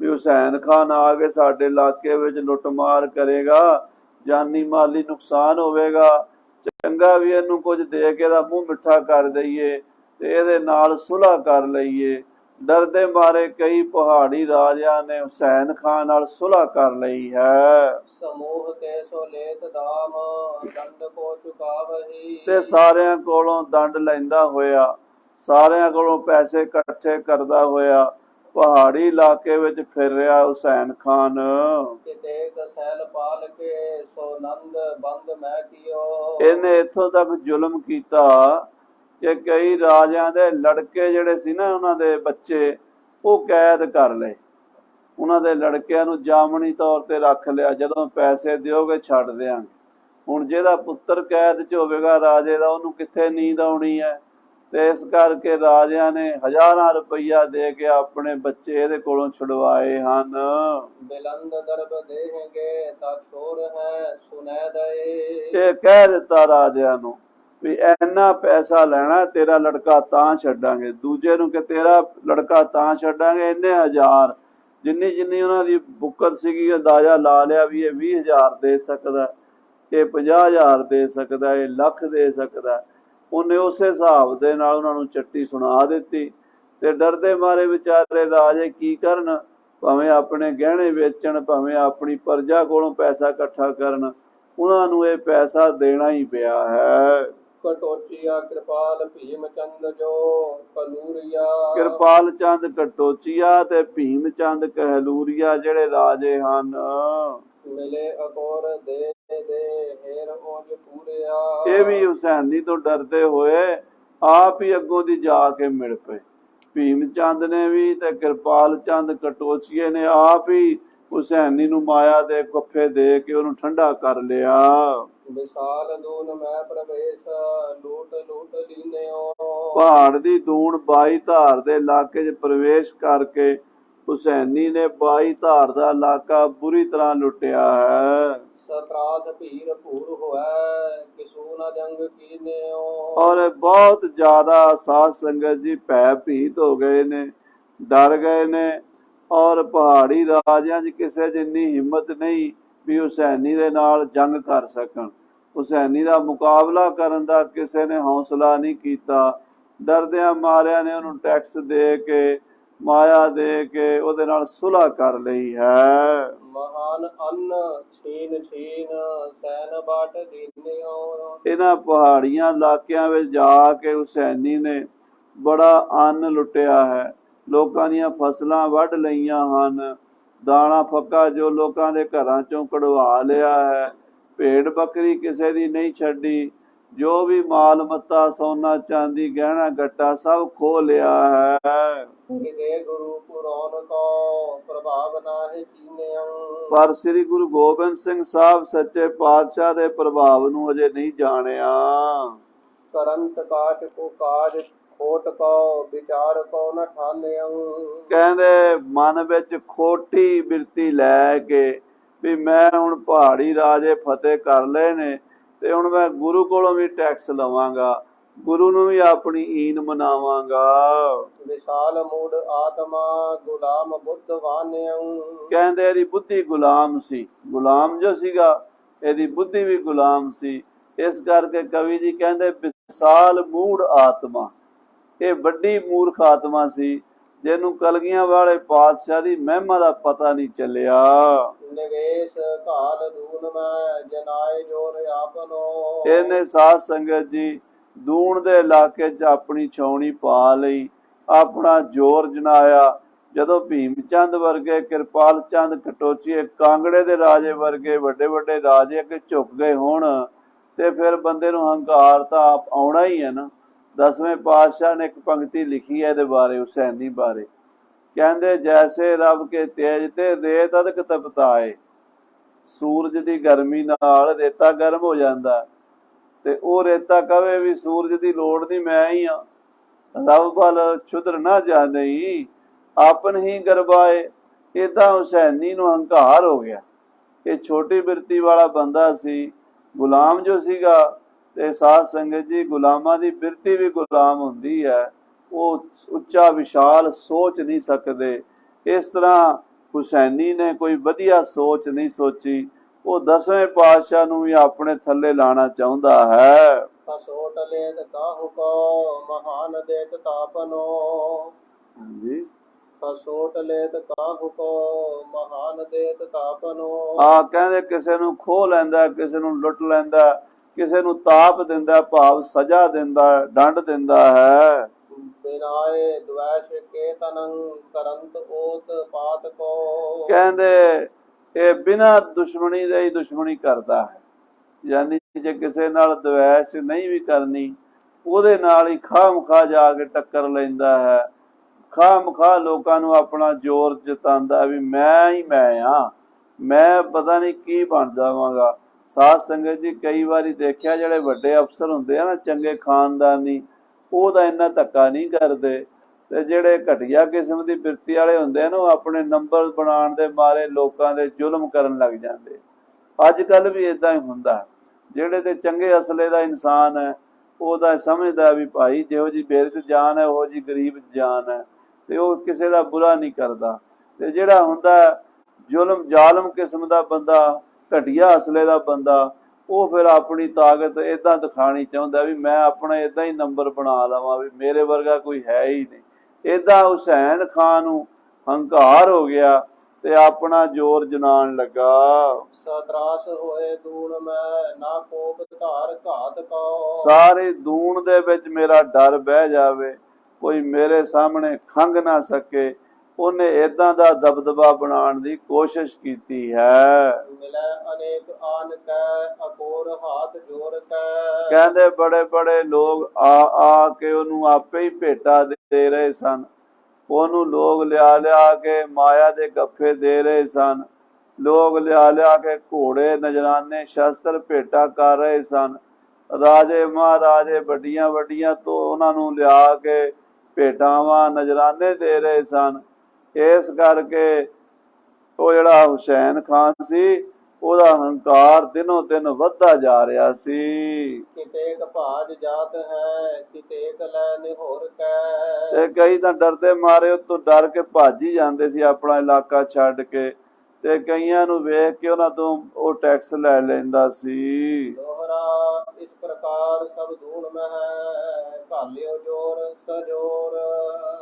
ਵੀ ਹੁਸੈਨ ਖਾਨ ਆ ਕੇ ਸਾਡੇ ਇਲਾਕੇ ਵਿੱਚ ਲੁੱਟਮਾਰ ਕਰੇਗਾ, ਜਾਨੀ ਮਾਲੀ ਨੁਕਸਾਨ ਹੋਵੇਗਾ, ਚੰਗਾ ਵੀ ਇਹਨੂੰ ਕੁਝ ਦੇ ਕੇ ਇਹਦਾ ਮੂੰਹ ਮਿੱਠਾ ਕਰ ਦਈਏ ਤੇ ਇਹਦੇ ਨਾਲ ਸੁਲ੍ਹਾ ਕਰ ਲਈਏ। ਡਰਦੇ ਮਾਰੇ ਕਈ ਪਹਾੜੀ ਰਾਜਿਆਂ ਨੇ ਹੁਸੈਨ ਖਾਨ ਨਾਲ ਸੁਲ੍ਹਾ ਕਰ ਲਈ ਹੈ। ਸਮੂਹ ਤੇ ਸੋ ਲੇਤ ਦਾਮ ਦੰਡ ਕੋ ਚੁਕਾਵਹੀ। ਤੇ ਸਾਰਿਆਂ ਕੋਲੋਂ ਦੰਡ ਲੈਂਦਾ ਹੋਇਆ, ਸਾਰਿਆਂ ਕੋਲੋਂ ਪੈਸੇ ਇਕੱਠੇ ਕਰਦਾ ਹੋਇਆ ਪਹਾੜੀ ਇਲਾਕੇ ਵਿੱਚ ਫਿਰ ਰਿਹਾ ਹੁਸੈਨ ਖਾਨ। ਕਿ ਦੇਖ ਸੈਲ ਪਾਲ ਕੇ ਸੋ ਨੰਦ ਬੰਦ ਮੈਂ ਕੀਓ। ਇਹਨੇ ਇੱਥੋਂ ਤੱਕ ਜ਼ੁਲਮ ਕੀਤਾ ਕਿ ਕਈ ਰਾਜਿਆਂ ਦੇ ਲੜਕੇ ਜਿਹੜੇ ਸੀ ਨਾ, ਉਹਨਾਂ ਦੇ ਬੱਚੇ ਉਹ ਕੈਦ ਕਰ ਲਏ। ਉਹਨਾਂ ਦੇ ਲੜਕਿਆਂ ਨੂੰ ਜਾਮਣੀ ਤੌਰ ਤੇ ਰੱਖ ਲਿਆ, ਜਦੋਂ ਪੈਸੇ ਦਿਓਗੇ ਛੱਡ ਦਿਆਂਗੇ। ਹੁਣ ਜਿਹਦਾ ਪੁੱਤਰ ਕੈਦ 'ਚ ਹੋਵੇਗਾ ਰਾਜੇ ਦਾ, ਉਹਨੂੰ ਕਿੱਥੇ ਨੀਂਦ ਆਉਣੀ ਹੈ। ਤੇ ਇਸ ਕਰਕੇ ਰਾਜਿਆਂ ਨੇ ਹਜ਼ਾਰਾਂ ਰੁਪਈਆ ਦੇ ਕੇ ਆਪਣੇ ਬੱਚੇ ਇਹਦੇ ਕੋਲੋਂ ਛੁਡਵਾਏ ਹਨ। ਬਿਲੰਦ ਦਰਬ ਦੇਹਗੇ ਤਾ ਛੋਰ ਹੈ ਸੁਨੈ ਦਏ। ਇਹ ਕਹਿ ਦਿੱਤਾ ਰਾਜਿਆਂ ਨੂੰ ਵੀ ਇੰਨਾ ਪੈਸਾ ਲੈਣਾ, ਤੇਰਾ ਲੜਕਾ ਤਾਂ ਛੱਡਾਂਗੇ। ਦੂਜੇ ਨੂੰ ਕਿ ਤੇਰਾ ਲੜਕਾ ਤਾਂ ਛੱਡਾਂਗੇ, ਇੰਨੇ ਹਜ਼ਾਰ, ਜਿੰਨੀ ਉਹਨਾਂ ਦੀ ਬੁੱਕਤ ਸੀਗੀ ਅੰਦਾਜ਼ਾ ਲਾ ਲਿਆ ਵੀ ਇਹ 20,000 ਦੇ ਸਕਦਾ, ਇਹ 50,000 ਦੇ ਸਕਦਾ, ਇਹ ਲੱਖ ਦੇ ਸਕਦਾ। ਉਹਨੇ ਉਸੇ ਹਿਸਾਬ ਦੇ ਨਾਲ ਉਹਨਾਂ ਨੂੰ ਚੱਟੀ ਸੁਣਾ ਦਿੱਤੀ। ਤੇ ਡਰਦੇ ਮਾਰੇ ਵਿਚਾਰੇ ਰਾਜੇ ਕੀ ਕਰਨ, ਭਾਵੇਂ ਆਪਣੇ ਗਹਿਣੇ ਵੇਚਣ, ਭਾਵੇਂ ਆਪਣੀ ਪ੍ਰਜਾ ਕੋਲੋਂ ਪੈਸਾ ਇਕੱਠਾ ਕਰਨ, ਉਹਨਾਂ ਨੂੰ ਇਹ ਪੈਸਾ ਦੇਣਾ ਹੀ ਪਿਆ ਹੈ। ਕਟੋਚੀਆ ਕਿਰਪਾਲ ਭੀਮ ਚੰਦ ਜੋ ਕਲੂਰੀਆ। ਕਿਰਪਾਲ ਚੰਦ ਕਟੋਚੀਆ ਤੇ ਭੀਮ ਚੰਦ ਕਹਿਲੂਰੀਆ ਜਿਹੜੇ ਰਾਜੇ ਹਨ, ਮਿਲੇ ਅਕੋਰ ਦੇ ਹੇਰ ਓਜ ਪੂਰਿਆ। ਇਹ ਵੀ ਹੁਸੈਨੀ ਤੋਂ ਡਰਦੇ ਹੋਏ ਆਪ ਹੀ ਅੱਗੋਂ ਦੀ ਜਾ ਕੇ ਮਿਲ ਪਏ। ਭੀਮ ਚੰਦ ਨੇ ਵੀ ਤੇ ਕਿਰਪਾਲ ਚੰਦ ਕਟੋਚੀਏ ਨੇ ਆਪ ਹੀ ਹੁਸੈਨੀ ਨੂੰ ਮਾਇਆ ਦੇ ਗੱਫੇ ਦੇ ਕੇ ਉਹਨੂੰ ਠੰਡਾ ਕਰ ਲਿਆ। ਵਿਸਾਲ ਦੂਨ ਮੈਂ ਪ੍ਰਵੇਸ਼ ਲੂਟ ਲੂਟ ਲੀਨਿਓ। ਪਹਾੜ ਦੀ ਦੂਣ 22 ਧਾਰ ਦੇ ਇਲਾਕੇ 'ਚ ਪ੍ਰਵੇਸ਼ ਕਰਕੇ ਹੁਸੈਨੀ ਨੇ 22 ਧਾਰ ਦਾ ਇਲਾਕਾ ਬੁਰੀ ਤਰ੍ਹਾਂ ਲੁੱਟਿਆ ਹੈ। ਸਤਰਾਸ ਭੀਰ ਭੂਰ ਹੋਇ ਕਿਸੂ ਨਾ ਜੰਗ ਕੀਨਿਓ। ਔਰ ਬਹੁਤ ਜ਼ਿਆਦਾ ਸਾਧ ਸੰਗਤ ਜੀ ਭੈ ਭੀਤ ਹੋ ਗਏ ਨੇ, ਡਰ ਗਏ ਨੇ। ਔਰ ਪਹਾੜੀ ਰਾਜਿਆਂ 'ਚ ਕਿਸੇ ਜਿੰਨੀ ਹਿੰਮਤ ਨਹੀਂ ਵੀ ਹੁਸੈਨੀ ਦੇ ਨਾਲ ਜੰਗ ਕਰ ਸਕਣ। ਹੁਸੈਨੀ ਦਾ ਮੁਕਾਬਲਾ ਕਰਨ ਦਾ ਕਿਸੇ ਨੇ ਹੌਸਲਾ ਨਹੀਂ ਕੀਤਾ। ਡਰਦਿਆਂ ਮਾਰਿਆਂ ਨੇ ਉਹਨੂੰ ਟੈਕਸ ਦੇ ਕੇ, ਮਾਇਆ ਦੇ ਕੇ ਉਹਦੇ ਨਾਲ ਸੁਲ੍ਹਾ ਕਰ ਲਈ ਹੈ। ਮਹਾਨ ਅੰਨ ਛੀਨ ਛੀਨ ਸੈਨ ਬਾਟ ਦੀਨਿਓ। ਇਹਨਾਂ ਪਹਾੜੀਆਂ ਇਲਾਕਿਆਂ ਵਿੱਚ ਜਾ ਕੇ ਹੁਸੈਨੀ ਨੇ ਬੜਾ ਅੰਨ ਲੁੱਟਿਆ ਹੈ। ਲੋਕਾਂ ਦੀਆਂ ਫਸਲਾਂ ਵੱਢ ਲਈਆਂ ਹਨ, ਦਾਣਾ ਫੱਕਾ ਜੋ ਲੋਕਾਂ ਦੇ ਘਰਾਂ ਚੋਂ ਕਢਵਾ ਲਿਆ ਹੈ। ਭੇਡ ਬੱਕਰੀ ਕਿਸੇ ਦੀ ਨਹੀਂ ਛੱਡੀ, ਜੋ ਵੀ ਮਾਲ ਮੱਤਾ ਸੋਨਾ ਚਾਂਦੀ ਗਹਿਣਾ ਗੱਟਾ ਸਭ ਖੋਹ ਲਿਆ ਹੈ। ਕਿਤੇ ਗੁਰੂ ਪੁਰਾਨ ਕੋ ਪ੍ਰਭਾਵ ਨਾਹਿ ਚੀਨਿਓ। ਪਰ ਸ੍ਰੀ ਗੁਰੂ ਗੋਬਿੰਦ ਸਿੰਘ ਸਾਹਿਬ ਸੱਚੇ ਪਾਤਸ਼ਾਹ ਦੇ ਪ੍ਰਭਾਵ ਨੂੰ ਅਜੇ ਨਹੀਂ ਜਾਣਿਆ। ਕਰੰਤ ਕਾਚ ਕੋ ਕਾਜ ਖੋਟ ਕੋ ਵਿਚਾਰ ਕੋ ਨ ਠਾਨਿਓ। ਕਹਿੰਦੇ ਮਨ ਵਿੱਚ ਖੋਟੀ ਬਿਰਤੀ ਲੈ ਕੇ ਵੀ ਮੈਂ ਹੁਣ ਪਹਾੜੀ ਰਾਜੇ ਫਤਿਹ ਕਰ ਲਏ ਨੇ ਤੇ ਹੁਣ ਮੈਂ ਗੁਰੂ ਕੋਲੋਂ ਵੀ ਟੈਕਸ ਲਵਾਂਗਾ, ਗੁਰੂ ਨੂੰ ਵੀ ਆਪਣੀ ਈਨ ਮਨਾਵਾਂਗਾ। ਵਿਸਾਲ ਮੂਡ ਆਤਮਾ ਗੁਲਾਮ ਬੁੱਧ ਵਾਨਿਓ। ਕਹਿੰਦੇ ਇਹਦੀ ਬੁੱਧੀ ਗੁਲਾਮ ਸੀ, ਗੁਲਾਮ ਜੋ ਸੀਗਾ ਇਹਦੀ ਬੁੱਧੀ ਵੀ ਗੁਲਾਮ ਸੀ। ਇਸ ਕਰਕੇ ਕਵੀ ਜੀ ਕਹਿੰਦੇ ਵਿਸਾਲ ਮੂੜ ਆਤਮਾ, ਇਹ ਵੱਡੀ ਮੂਰਖ ਆਤਮਾ ਸੀ ਜਿਹਨੂੰ ਕਲਗੀਆਂ ਵਾਲੇ ਪਾਤਸ਼ਾਹ ਦੀ ਮਹਿਮਾ ਦਾ ਪਤਾ ਨਹੀਂ ਚੱਲਿਆ। ਨਿਵੇਸ਼ ਘਾਲ ਦੂਨ ਮੈਂ ਜਨਾਏ ਜੋਰ ਆਪਨੋ, ਇਹਨੇ ਸਾਧ ਸੰਗਤ ਜੀ ਦੂਣ ਦੇ ਇਲਾਕੇ 'ਚ ਆਪਣੀ ਛਾਉਣੀ ਪਾ ਲਈ, ਆਪਣਾ ਜ਼ੋਰ ਜਨਾਇਆ। ਜਦੋਂ ਭੀਮ ਚੰਦ ਵਰਗੇ, ਕਿਰਪਾਲ ਚੰਦ ਕਟੋਚੀਏ, ਕਾਂਗੜੇ ਦੇ ਰਾਜੇ ਵਰਗੇ ਵੱਡੇ ਵੱਡੇ ਰਾਜੇ ਅੱਗੇ ਝੁਕ ਗਏ ਹੋਣ ਤੇ ਫਿਰ ਬੰਦੇ ਨੂੰ ਹੰਕਾਰ ਤਾਂ ਆਪ ਆਉਣਾ ਹੀ ਹੈ ਨਾ। 10ਵੇਂ ਪਾਤਸ਼ਾਹ ਨੇ ਇੱਕ ਪੰਕਤੀ ਲਿਖੀ ਹੈ ਇਹਦੇ ਬਾਰੇ, ਹੁਸੈਨੀ ਬਾਰੇ, ਕਹਿੰਦੇ ਜੈਸੇ ਰੱਬ ਕੇ ਤੇਜ ਤੇ ਰੇਤ ਅਦਕ ਤਪਤਾਏ, ਸੂਰਜ ਦੀ ਗਰਮੀ ਨਾਲ ਰੇਤਾ ਗਰਮ ਹੋ ਜਾਂਦਾ ਤੇ ਉਹ ਰੇਤਾ ਕਵੇ ਵੀ ਸੂਰਜ ਦੀ ਲੋੜ ਨਹੀਂ, ਮੈਂ ਹੀ ਆ, ਰੱਬ ਵੱਲ ਛੁਦਰ ਨਾ ਜਾਣਈ ਆਪਨ ਹੀ ਗਰਬਾਏ। ਏਦਾਂ ਹੁਸੈਨੀ ਨੂੰ ਹੰਕਾਰ ਹੋ ਗਿਆ। ਇਹ ਛੋਟੀ ਬਿਰਤੀ ਵਾਲਾ ਬੰਦਾ ਸੀ, ਗੁਲਾਮ ਜੋ ਸੀਗਾ। ਤੇ ਸਾਧ ਸੰਗਤ ਜੀ ਗੁਲਾਮਾਂ ਦੀ ਬਿਰਤੀ ਵੀ ਗੁਲਾਮ ਹੁੰਦੀ ਹੈ, ਉਹ ਉੱਚਾ ਵਿਸ਼ਾਲ ਸੋਚ ਨਹੀਂ ਸਕਦੇ। ਇਸ ਤਰ੍ਹਾਂ ਹੁਸੈਨੀ ਨੇ ਕੋਈ ਵਧੀਆ ਸੋਚ ਨਹੀਂ ਸੋਚੀ, ਉਹ 10ਵੇਂ ਪਾਤਸ਼ਾਹ ਨੂੰ ਵੀ ਆਪਣੇ ਥੱਲੇ ਲਾਣਾ ਚਾਹੁੰਦਾ ਹੈ। ਸੋਟ ਲੇਤ ਕਾਹੂ ਕੋ ਮਹਾਨ ਦੇਤ ਤਾਪਨੋ, ਹਾਂਜੀ, ਸੋਟ ਲੇਤ ਕਾਹੂ ਕੋ ਮਹਾਨ ਦੇਤ ਤਾਪਨੋ। ਕਹਿੰਦੇ ਕਿਸੇ ਨੂੰ ਖੋਹ ਲੈਂਦਾ, ਕਿਸੇ ਨੂੰ ਲੁੱਟ ਲੈਂਦਾ, ਕਿਸੇ ਨੂੰ ਤਾਪ ਦਿੰਦਾ, ਭਾਵ ਸਜ਼ਾ ਦਿੰਦਾ, ਦੰਡ ਦਿੰਦਾ ਹੈ। ਬਿਨਾਏ ਦਵੈਸ਼ ਕੇ ਤਨੰ ਕਰੰਤ ਓਤ ਪਾਤ ਕੋ, ਕਹਿੰਦੇ ਇਹ ਬਿਨਾਂ ਦੁਸ਼ਮਣੀ ਦੇ ਹੀ ਦੁਸ਼ਮਣੀ ਕਰਦਾ ਹੈ। ਯਾਨੀ ਜੇ ਕਿਸੇ ਨਾਲ ਦਵੈਸ਼ ਨਹੀਂ ਵੀ ਕਰਨੀ, ਉਹਦੇ ਨਾਲ ਹੀ ਖਾਮਖਾ ਜਾ ਕੇ ਟੱਕਰ ਲੈਂਦਾ ਹੈ। ਖਾਮਖਾ ਲੋਕਾਂ ਨੂੰ ਆਪਣਾ ਜ਼ੋਰ ਜਤਾਉਂਦਾ ਵੀ ਮੈਂ ਹੀ ਮੈਂ ਆ, ਮੈਂ ਪਤਾ ਨਹੀਂ ਕੀ ਬਣ ਜਾਵਾਂਗਾ। ਸਾਧ ਸੰਗਤ ਜੀ ਕਈ ਵਾਰੀ ਦੇਖਿਆ ਜਿਹੜੇ ਵੱਡੇ ਅਫਸਰ ਹੁੰਦੇ ਆ ਨਾ, ਚੰਗੇ ਖਾਨਦਾਨੀ, ਉਹਦਾ ਇੰਨਾ ਧੱਕਾ ਨਹੀਂ ਕਰਦੇ। ਤੇ ਜਿਹੜੇ ਘਟੀਆ ਕਿਸਮ ਦੀ ਬਿਰਤੀ ਵਾਲੇ ਹੁੰਦੇ ਆ ਨਾ, ਉਹ ਆਪਣੇ ਨੰਬਰ ਬਣਾਉਣ ਦੇ ਮਾਰੇ ਲੋਕਾਂ ਦੇ ਜ਼ੁਲਮ ਕਰਨ ਲੱਗ ਜਾਂਦੇ। ਅੱਜ ਕੱਲ ਵੀ ਇਦਾਂ ਹੀ ਹੁੰਦਾ। ਜਿਹੜੇ ਤੇ ਚੰਗੇ ਅਸਲੇ ਦਾ ਇਨਸਾਨ ਹੈ, ਉਹਦਾ ਸਮਝਦਾ ਵੀ ਭਾਈ ਜਿਹੋ ਜੀ ਬੇਰਤ ਜਾਨ ਹੈ ਉਹੋ ਜੀ ਗਰੀਬ ਜਾਨ ਹੈ, ਤੇ ਉਹ ਕਿਸੇ ਦਾ ਬੁਰਾ ਨਹੀਂ ਕਰਦਾ। ਤੇ ਜਿਹੜਾ ਹੁੰਦਾ ਜ਼ੁਲਮ ਜ਼ਾਲਮ ਕਿਸਮ ਦਾ ਬੰਦਾ, ਘਟੀਆ ਅਸਲੇ ਦਾ ਬੰਦਾ, ਉਹ ਫਿਰ ਆਪਣੀ ਤਾਕਤ ਏਦਾਂ ਦਿਖਾਣੀ ਚਾਹੁੰਦਾ ਵੀ ਮੈਂ ਆਪਣਾ ਏਦਾਂ ਹੀ ਨੰਬਰ ਬਣਾ ਲਵਾਂ, ਵੀ ਮੇਰੇ ਵਰਗਾ ਕੋਈ ਹੈ ਹੀ ਨਹੀਂ। ਏਦਾਂ ਹੁਸੈਨ ਖਾਨ ਨੂੰ ਹੰਕਾਰ ਹੋ ਗਿਆ ਤੇ ਆਪਣਾ ਜ਼ੋਰ ਜਨਾਣ ਲੱਗਾ। ਸਤਰਾਸ ਹੋਏ ਦੂਣ ਮੈਂ ਨਾ ਕੋਪ ਧਾਰ ਘਾਤ ਕੋ, ਸਾਰੇ ਦੂਣ ਦੇ ਵਿੱਚ ਮੇਰਾ ਡਰ ਬਹਿ ਜਾਵੇ, ਕੋਈ ਮੇਰੇ ਸਾਹਮਣੇ ਖੰਘ ਨਾ ਸਕੇ। ਉਹਨੇ ਏਦਾਂ ਦਾ ਦਬਦਬਾ ਬਣਾਉਣ ਦੀ ਕੋਸ਼ਿਸ਼ ਕੀਤੀ ਹੈ। ਮਿਲੇ ਅਨੇਕ ਆਨ ਕੈ ਅਕੋਰ ਹਾਥ ਜੋਰ ਕੈ, ਕਹਿੰਦੇ ਬੜੇ ਬੜੇ ਲੋਕ ਆ ਕੇ ਉਹਨੂੰ ਆਪੇ ਹੀ ਭੇਟਾ ਦੇ ਰਹੇ ਸਨ। ਉਹਨੂੰ ਲੋਕ ਲਿਆ ਲਿਆ ਕੇ ਮਾਇਆ ਦੇ ਗੱਫੇ ਦੇ ਰਹੇ ਸਨ। ਲੋਕ ਲਿਆ ਲਿਆ ਕੇ ਘੋੜੇ, ਨਜਰਾਨੇ, ਸ਼ਸਤਰ ਭੇਟਾ ਕਰ ਰਹੇ ਸਨ। ਰਾਜੇ ਮਹਾਰਾਜੇ ਵੱਡੀਆਂ ਵੱਡੀਆਂ ਤੋਂ ਉਹਨਾਂ ਨੂੰ ਲਿਆ ਕੇ ਭੇਟਾਵਾਂ, ਨਜਰਾਨੇ ਦੇ ਰਹੇ ਸਨ। ਇਸ ਕਰਕੇ ਉਹ ਜਿਹੜਾ ਹੁਸੈਨ ਖਾਨ ਸੀ, ਉਹਦਾ ਹੰਕਾਰ ਦਿਨੋਂ ਦਿਨ ਵੱਧਦਾ ਜਾ ਰਿਹਾ ਸੀ। ਕਿਤੇ ਭਾਜ ਜਾਤ ਹੈ ਕਿਤੇ ਲੈ ਨਿਹੋਰ ਕੈ, ਤੇ ਕਈ ਤਾਂ ਡਰਦੇ ਮਾਰੇ ਉਤੋਂ ਡਰ ਕੇ ਭੱਜ ਹੀ ਜਾਂਦੇ ਸੀ ਆਪਣਾ ਇਲਾਕਾ ਛੱਡ ਕੇ, ਤੇ ਕਈਆਂ ਨੂੰ ਵੇਖ ਕੇ ਉਹਨਾਂ ਤੋਂ ਉਹ ਟੈਕਸ ਲੈ ਲੈਂਦਾ ਸੀ। ਦੋਹਰਾ ਇਸ ਪ੍ਰਕਾਰ ਸਭ ਧੂਣ ਮੈਂ ਹੈ ਘਾਲਿਓ ਜੋਰ ਸਜੋਰ,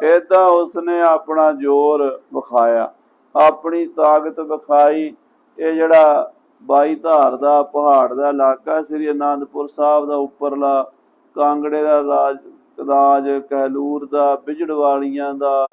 ਏਦਾਂ ਉਸਨੇ ਆਪਣਾ ਜ਼ੋਰ ਵਿਖਾਇਆ, ਆਪਣੀ ਤਾਕਤ ਵਿਖਾਈ। ਇਹ ਜਿਹੜਾ 22 ਧਾਰ ਦਾ ਪਹਾੜ ਦਾ ਇਲਾਕਾ, ਸ੍ਰੀ ਅਨੰਦਪੁਰ ਸਾਹਿਬ ਦਾ ਉੱਪਰਲਾ, ਕਾਂਗੜੇ ਦਾ ਰਾਜ, ਕਹਿਲੂਰ ਦਾ, ਬਿਜੜਵਾਲੀਆਂ ਦਾ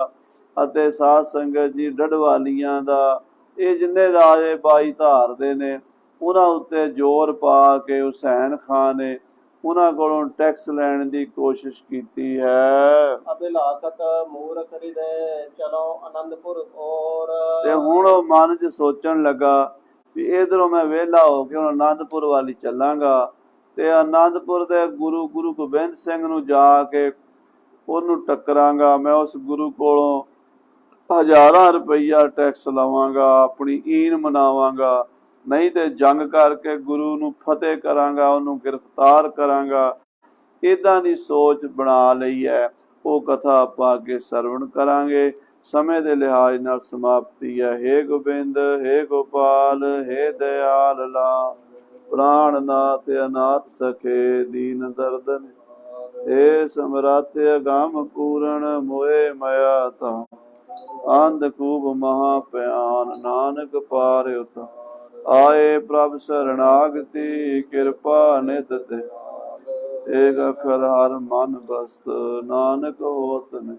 ਅਤੇ ਸਾਧ ਸੰਗਤ ਜੀ ਡਡਵਾਲੀਆਂ ਦਾ, ਇਹ ਜਿੰਨੇ ਰਾਜੇ 22 ਧਾਰ ਦੇ ਨੇ, ਉਹਨਾਂ ਉੱਤੇ ਜ਼ੋਰ ਪਾ ਕੇ ਹੁਸੈਨ ਖਾਨ ਨੇ ਉਹਨਾਂ ਕੋਲੋਂ ਟੈਕਸ ਲੈਣ ਦੀ ਕੋਸ਼ਿਸ਼ ਕੀਤੀ ਹੈ। ਅਬਿਲਾਖਤ ਮੂਰਖ ਹਿਰਦੇ ਚਲੋ ਅਨੰਦਪੁਰ ਔਰ, ਤੇ ਹੁਣ ਉਹ ਮਨ 'ਚ ਸੋਚਣ ਲੱਗਾ ਵੀ ਇਧਰੋਂ ਮੈਂ ਵਿਹਲਾ ਹੋ ਕੇ ਹੁਣ ਅਨੰਦਪੁਰ ਵੱਲ ਹੀ ਚੱਲਾਂਗਾ, ਤੇ ਅਨੰਦਪੁਰ ਦੇ ਗੁਰੂ ਗੋਬਿੰਦ ਸਿੰਘ ਨੂੰ ਜਾ ਕੇ ਉਹਨੂੰ ਟੱਕਰਾਂਗਾ। ਮੈਂ ਉਸ ਗੁਰੂ ਕੋਲੋਂ ਹਜ਼ਾਰਾਂ ਰੁਪਈਆ ਟੈਕਸ ਲਵਾਂਗਾ, ਆਪਣੀ ਈਨ ਮਨਾਵਾਂਗਾ, ਨਹੀਂ ਤੇ ਜੰਗ ਕਰਕੇ ਗੁਰੂ ਨੂੰ ਫਤਿਹ ਕਰਾਂਗਾ, ਉਹਨੂੰ ਗ੍ਰਿਫਤਾਰ ਕਰਾਂਗਾ। ਇੱਦਾਂ ਦੀ ਸੋਚ ਬਣਾ ਲਈ ਹੈ। ਉਹ ਕਥਾ ਆਪਾਂ ਅੱਗੇ ਸਰਵਣ ਕਰਾਂਗੇ। ਸਮੇਂ ਦੇ ਲਿਹਾਜ਼ ਨਾਲ ਸਮਾਪਤੀ ਹੈ। ਹੇ ਗੋਬਿੰਦ, ਹੇ ਗੋਪਾਲ, ਹੇ ਦਇਆਲ ਲਾ। प्राणनाथ अनाथ सखे दीन दर्दन हे समरथ अगम पूरण मोहे मया ता अंधकूप महाप्यान नानक पार उत आए प्रभ शरणागति कृपा नित ते एक अखर हर मन बस्त नानक होत न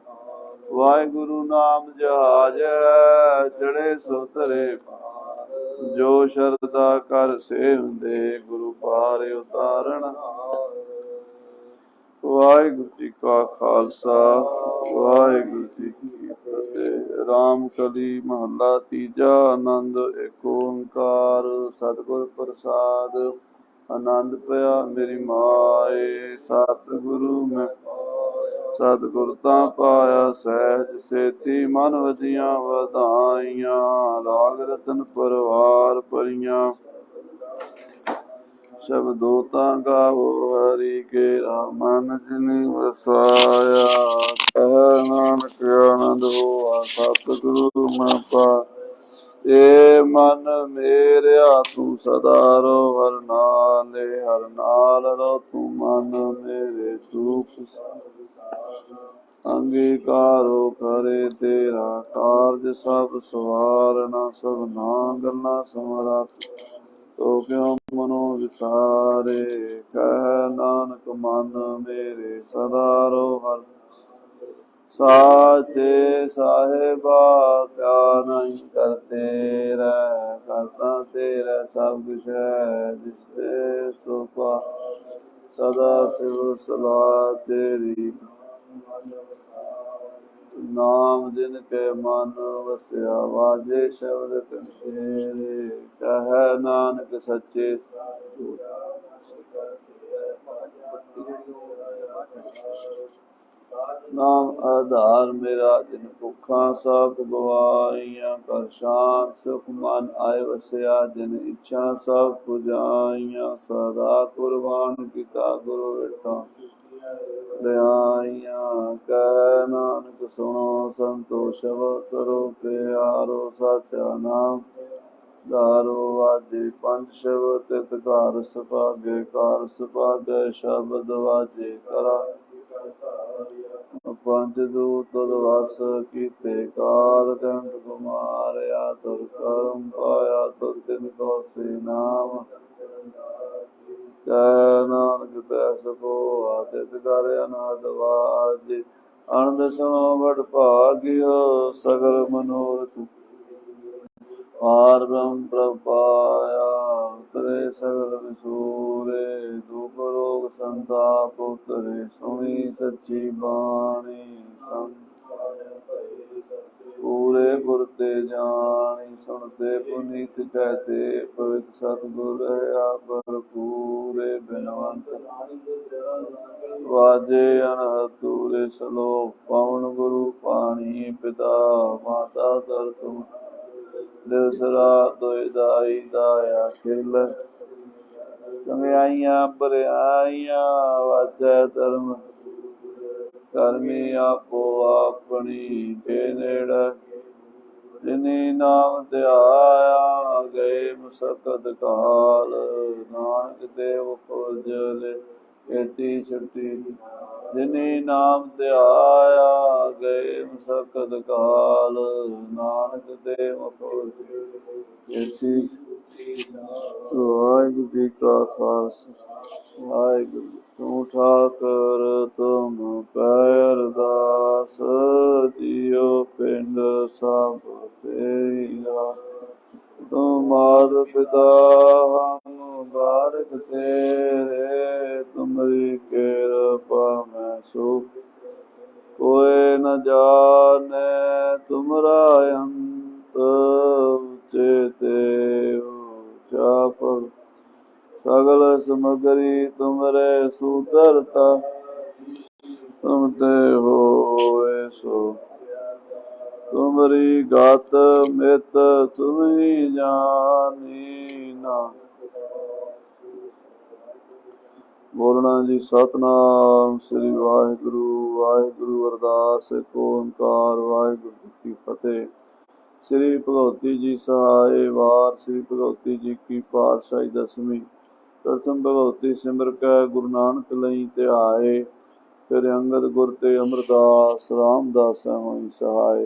वाहिगुरु नाम जहाज चढ़े सो तरे जो शरदा कर सेवंदे गुरु पार उतारण वाहिगुरु जी का खालसा वाहिगुरु जी की फतेह। राम कली महला तीजा आनंद एक ओंकार सतगुर प्रसाद आनंद पया मेरी माए सतगुरु मैं सतगुर ता पाया सहज सेती मन वजिया वधाइया राग रतन परवार परियां शब्दों ता गावो हरि के मन जिनि वसाया कह नानक आनंद होआ सतगुरु मैं पा ए मन मेरिया तू सदा रो हर नाल रो तू मन मेरे चूप अंगीकारो करे तेरा कारज सब सवारना सब ना गल्ला समरथ तो क्यों मनो विसारे कह नानक मन मेरे सदा रो हर साचे साहेबा क्या नहीं करते करता तेरा सब कुछ है जिससे सोपा सदा शिव सलाह तेरी नाम जिनके मन वस्या वाजे शब्द तेरे कह नानक सच्चे नाम आधार मेरा जिन भुखा सब गवाइया कर शांत सुख मन आय वसया जिन इच्छा सब पुजाइया सदा कुर्बान किता गुरु विठा दयाइया कह नानक सुनो संतोष करो प्यारो सचा नाम दारो वाजे पंच शब्द तित कार सुभागे शब्द वाजे करा पंच दूत वस कीते काल कंठ कुमारया तुर करम पाया तुर तिन को से नाम कह नानक तैस को आदित कर अनाद वाजे आनंद सुनो बड़ भाग्यो सगल मनोरथ पार ब्रह्म प्रपाया उतरे सगल विसूरे दुख रोग संताप उतरे सुनी सच्ची बाणी पूरे गुर ते जानी सुनते पुनीत कहते पवित्र सतगुर है पर पूरे बिनवंत वाजे अनहतूरे सलोक पवन गुरु पानी पिता माता तर तुम दिवसरा दोदाई दाया खिल चंगियाइया बरियाइया वाजै धर्म करमी आपो अपनी के नेड़ जिनी नाम ध्याया गए मुसकत काल नानक देव खोजले एटी छुट्टी जिनी नाम ध्याया गए मुसकत काल नानक देव खोजले एटी वाहिगुरु जी का खालसा वाहिगुरु तू ठाकर तुम पैरदास जियो पिंड सब तेरा तुम मात पिता हम बारक तेरे तुमरी कृपा में सुख कोई न जाने तुमरा अंत चेते चाप सगल समगरी तुमरे सूतरता तुम ते हो सो तुमरी गात मित तुम ही जानी ना बोलना जी सतनाम श्री वाहिगुरु वाहिगुरु अरदास एक ओंकार वाहिगुरु की फतेह। श्री भगवती जी सहाय वार श्री भगवती जी की पातशाही दसवीं प्रथम भगवती सिमर कै गुरु नानक लई ध्याए। फिर अंगद गुर ते अमरदास रामदास होई सहाय।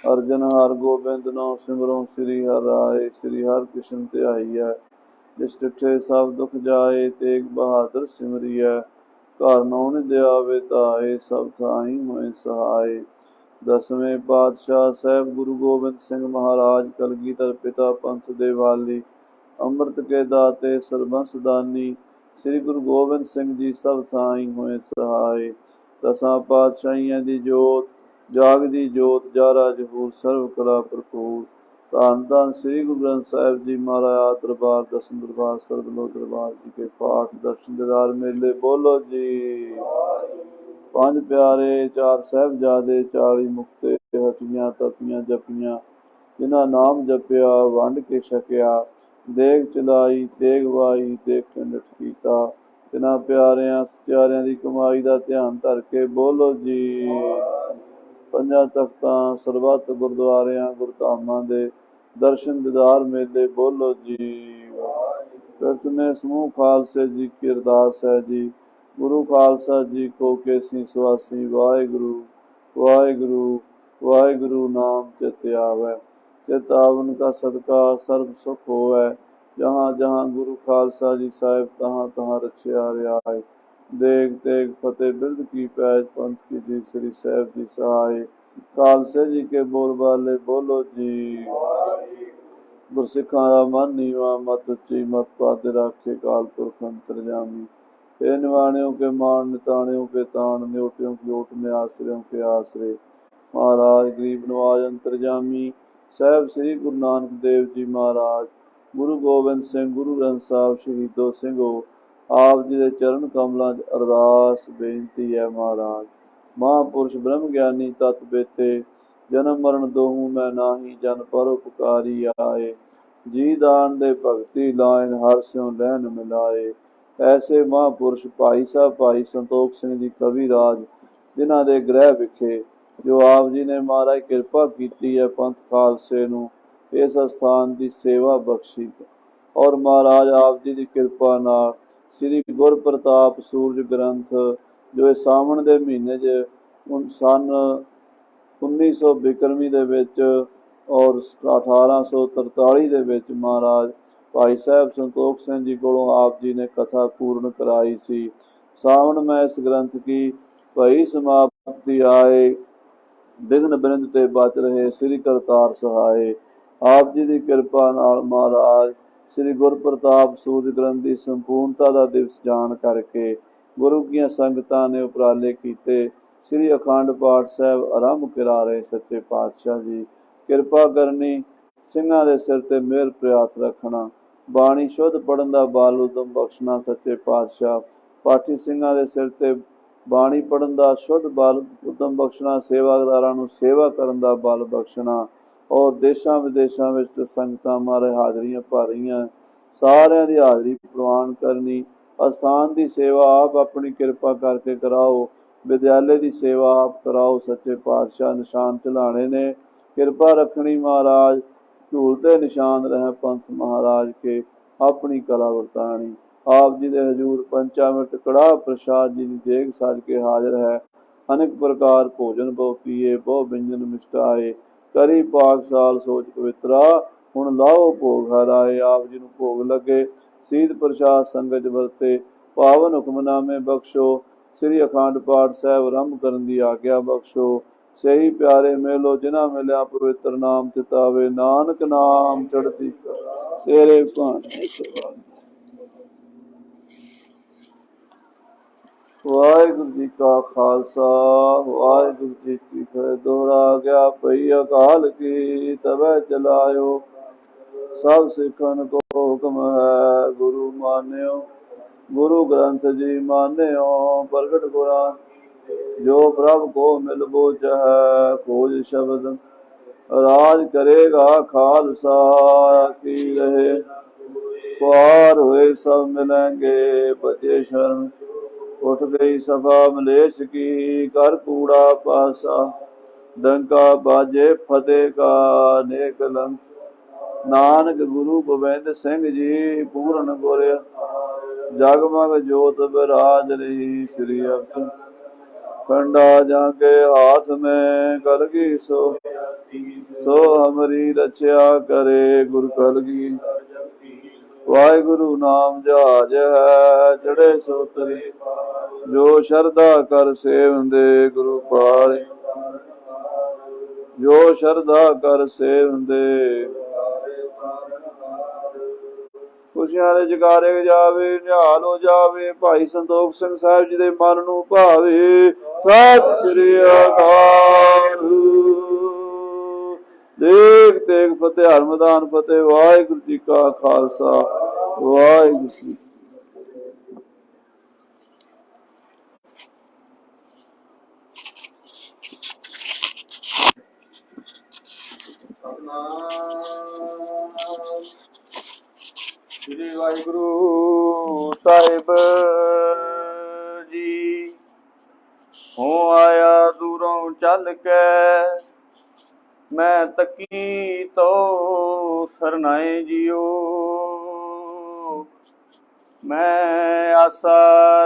अर्जन हर गोबिंद नो सिमरो श्री हर राय। श्री हर कृष्ण ध्याईऐ जिस डिठे सब दुख जाए। तेग बहादुर सिमरिऐ घर नौ निधि आवे ताए। सब थाई होए सहाय। दसवें पातशाह साहब गुरु गोबिंद सिंह महाराज कलगीधर पिता पंथ दे वाली अमृत के दाते सरबंस दानी श्री गुरु गोबिंद सिंह जी सब थाई होए सहाय। दसां पातशाहियां दी जोत जागदी जोत जारा जहूर सर्व कला भरपूर। धन धन श्री गुरु ग्रंथ साहिब जी महाराज दरबार दसम दरबार सरबलो दरबार जी के पाठ दर्शन दीदार मेले बोलो जी। पंज प्यारे चार साहिबजादे 40 मुक्ते हटियां तपियां जपियां जिन्हां नाम जपिया वंड के छकिया। देग चलाई तेग वाई देख के निठ कीता। तिन्हां प्यारियां सचारियां दी कमाई दा ध्यान धर के बोलो जी। पंजां तख्तां सरबत गुरुद्वारियां गुरधामां दे दर्शन दीदार मेले बोलो जी। प्रथमे समूह खालसे जी की अरदास है जी। गुरु खालसा जी को केसी सुआसी वाहिगुरु वाहिगुरु वाहिगुरु नाम चित आवे। चित आवन का सदका सर्व सुख होवे। जहाँ जहाँ गुरु खालसा जी साहिब तहाँ तहाँ रछिया रियाय। देग तेग फतेह बिरद की पैज पंथ की जी श्री साहिब जी सहाय। खालसे जी के बोल बाले बोलो जी। गुरसिखां दा मन नीवा मत उच्ची मत पाते राखे काल पुरख अंतरजामी। हे निवाणियों के मान निताणियों के ताण न्योटियों की ओट में आश्रयों के आश्रय। महाराज गरीब नवाज अंतरजामी साहब श्री गुरु नानक देव जी महाराज गुरु गोबिंद सिंह गुरु ग्रंथ साहब शहीदो ਸਿੰਘੋ आप जी के चरण कमलों च अरदास बेनती है। महाराज महापुरुष ब्रह्म ज्ञानी तत् बेते जन्म मरण दोहू मैं नाही जन पर उपकारी आए। जी दान दे भगति लाइन हर स्यों लैन मिलाए। ऐसे महापुरुष भाई साहब भाई संतोख सिंह जी कवि राज जिन्हां दे ग्रह विखे जो आप जी ने महाराज किरपा की है पंथ खालसे नूं इस स्थान की सेवा बख्शी। और महाराज आप जी की किरपा नाल श्री गुर प्रताप सूरज ग्रंथ जो सावन के महीने सन 1900 बिक्रमी दे विच और 1843 दे विच महाराज भाई साहब संतोख सिंह जी को आप जी ने कथा पूर्ण कराई सी। सावन में इस ग्रंथ की भई समाप्ति आए। विघ्न बिरंद ते बच रहे श्री करतार सहाय। आप जी की कृपा नाल महाराज श्री गुर प्रताप सूरज ग्रंथ की संपूर्णता का दिवस जान करके गुरु की संगतां ने उपराले कीते। श्री अखंड पाठ साहब आरंभ करा रहे सच्चे पातशाह जी किरपा करनी। ਸਿੰਘਾਂ ਦੇ सिर ते मेहर प्रयात रखना। बाणी शुद्ध पढ़न का बल उदम बख्शना सच्चे पातशाह। पाठी ਸਿੰਘਾਂ ਦੇ सिर ते बाणी पढ़न का शुद्ध बल उदम बख्शना। सेवादारां नूं सेवा करन का बल बख्शना। और देशों विदेशों में संगतां मारे हाजरियां भर रही सारियां दी हाजरी प्रवान करनी। अस्थान की सेवा आप अपनी कृपा करके कराओ। विद्यालय की सेवा आप कराओ। सच्चे पातशाह निशान चलाने ने कृपा रखनी। महाराज झूलते निशान रहे पंथ महाराज के अपनी कला वरतानी। आप जी के हजूर पंचामृत कड़ाह प्रसाद जी की देग सज के हाजिर है। अनेक प्रकार भोजन बहु पिए बहु व्यंजन मिष्टाए। करी पाक साल सोच पवित्रा हुण लाओ भोग हराए। आप जी नूं भोग लगे सीध प्रसाद संगत वरते पावन हुक्मनामे बख्शो। श्री अखंड पाठ साहब आरंभ करन दी आग्या बख्शो। सही प्यारे मेलो जिन्हां मिलिया पवित्र नाम चितावे। नानक नाम चढ़ती तेरे भाने सवाल। वाहिगुरू जी का खालसा वाहिगुरू जी की फतेह। दोहरा गया पई अकाल की तबै चलायो। सब सिखन को हुक्म है गुरु मान्यो। गुरु ग्रंथ जी मान्यो प्रगट कुरान जो प्रभ को मिलबो चाह खोज शब्द राज करेगा खालसा की रहे। पार हुए सब मिलेंगे बचे शर्म। उठ गई सभा मलेश की कर कूड़ा पासा। डंका बाजे फतेह का नेक लंक। नानक गुरु गोबिंद सिंह जी पूर्ण गुर जगमग जोत बिराज रही श्री अवत कंडा जाके हाथ में कलगी सो हमारी रक्षा करे गुरु कलगी वाहिगुरु नाम जहाज है चढ़े सो तरी जो शरदा कर सेवंदे गुरु पाले जो शरदा कर सेवंदे खुशियां दे जगारे जावे निहाल हो जावे भाई संतोख सिंह साहिब जी दे मन नूं भावे सत श्री अकाल देख तेग फतेह हर मैदान फतेह वाहिगुरू जी का खालसा वाहिगुरू जी श्री वाहिगुरु साहिब जी हो आया दूरों चल के मैं तकी तो सरनाए जियो मैं आशा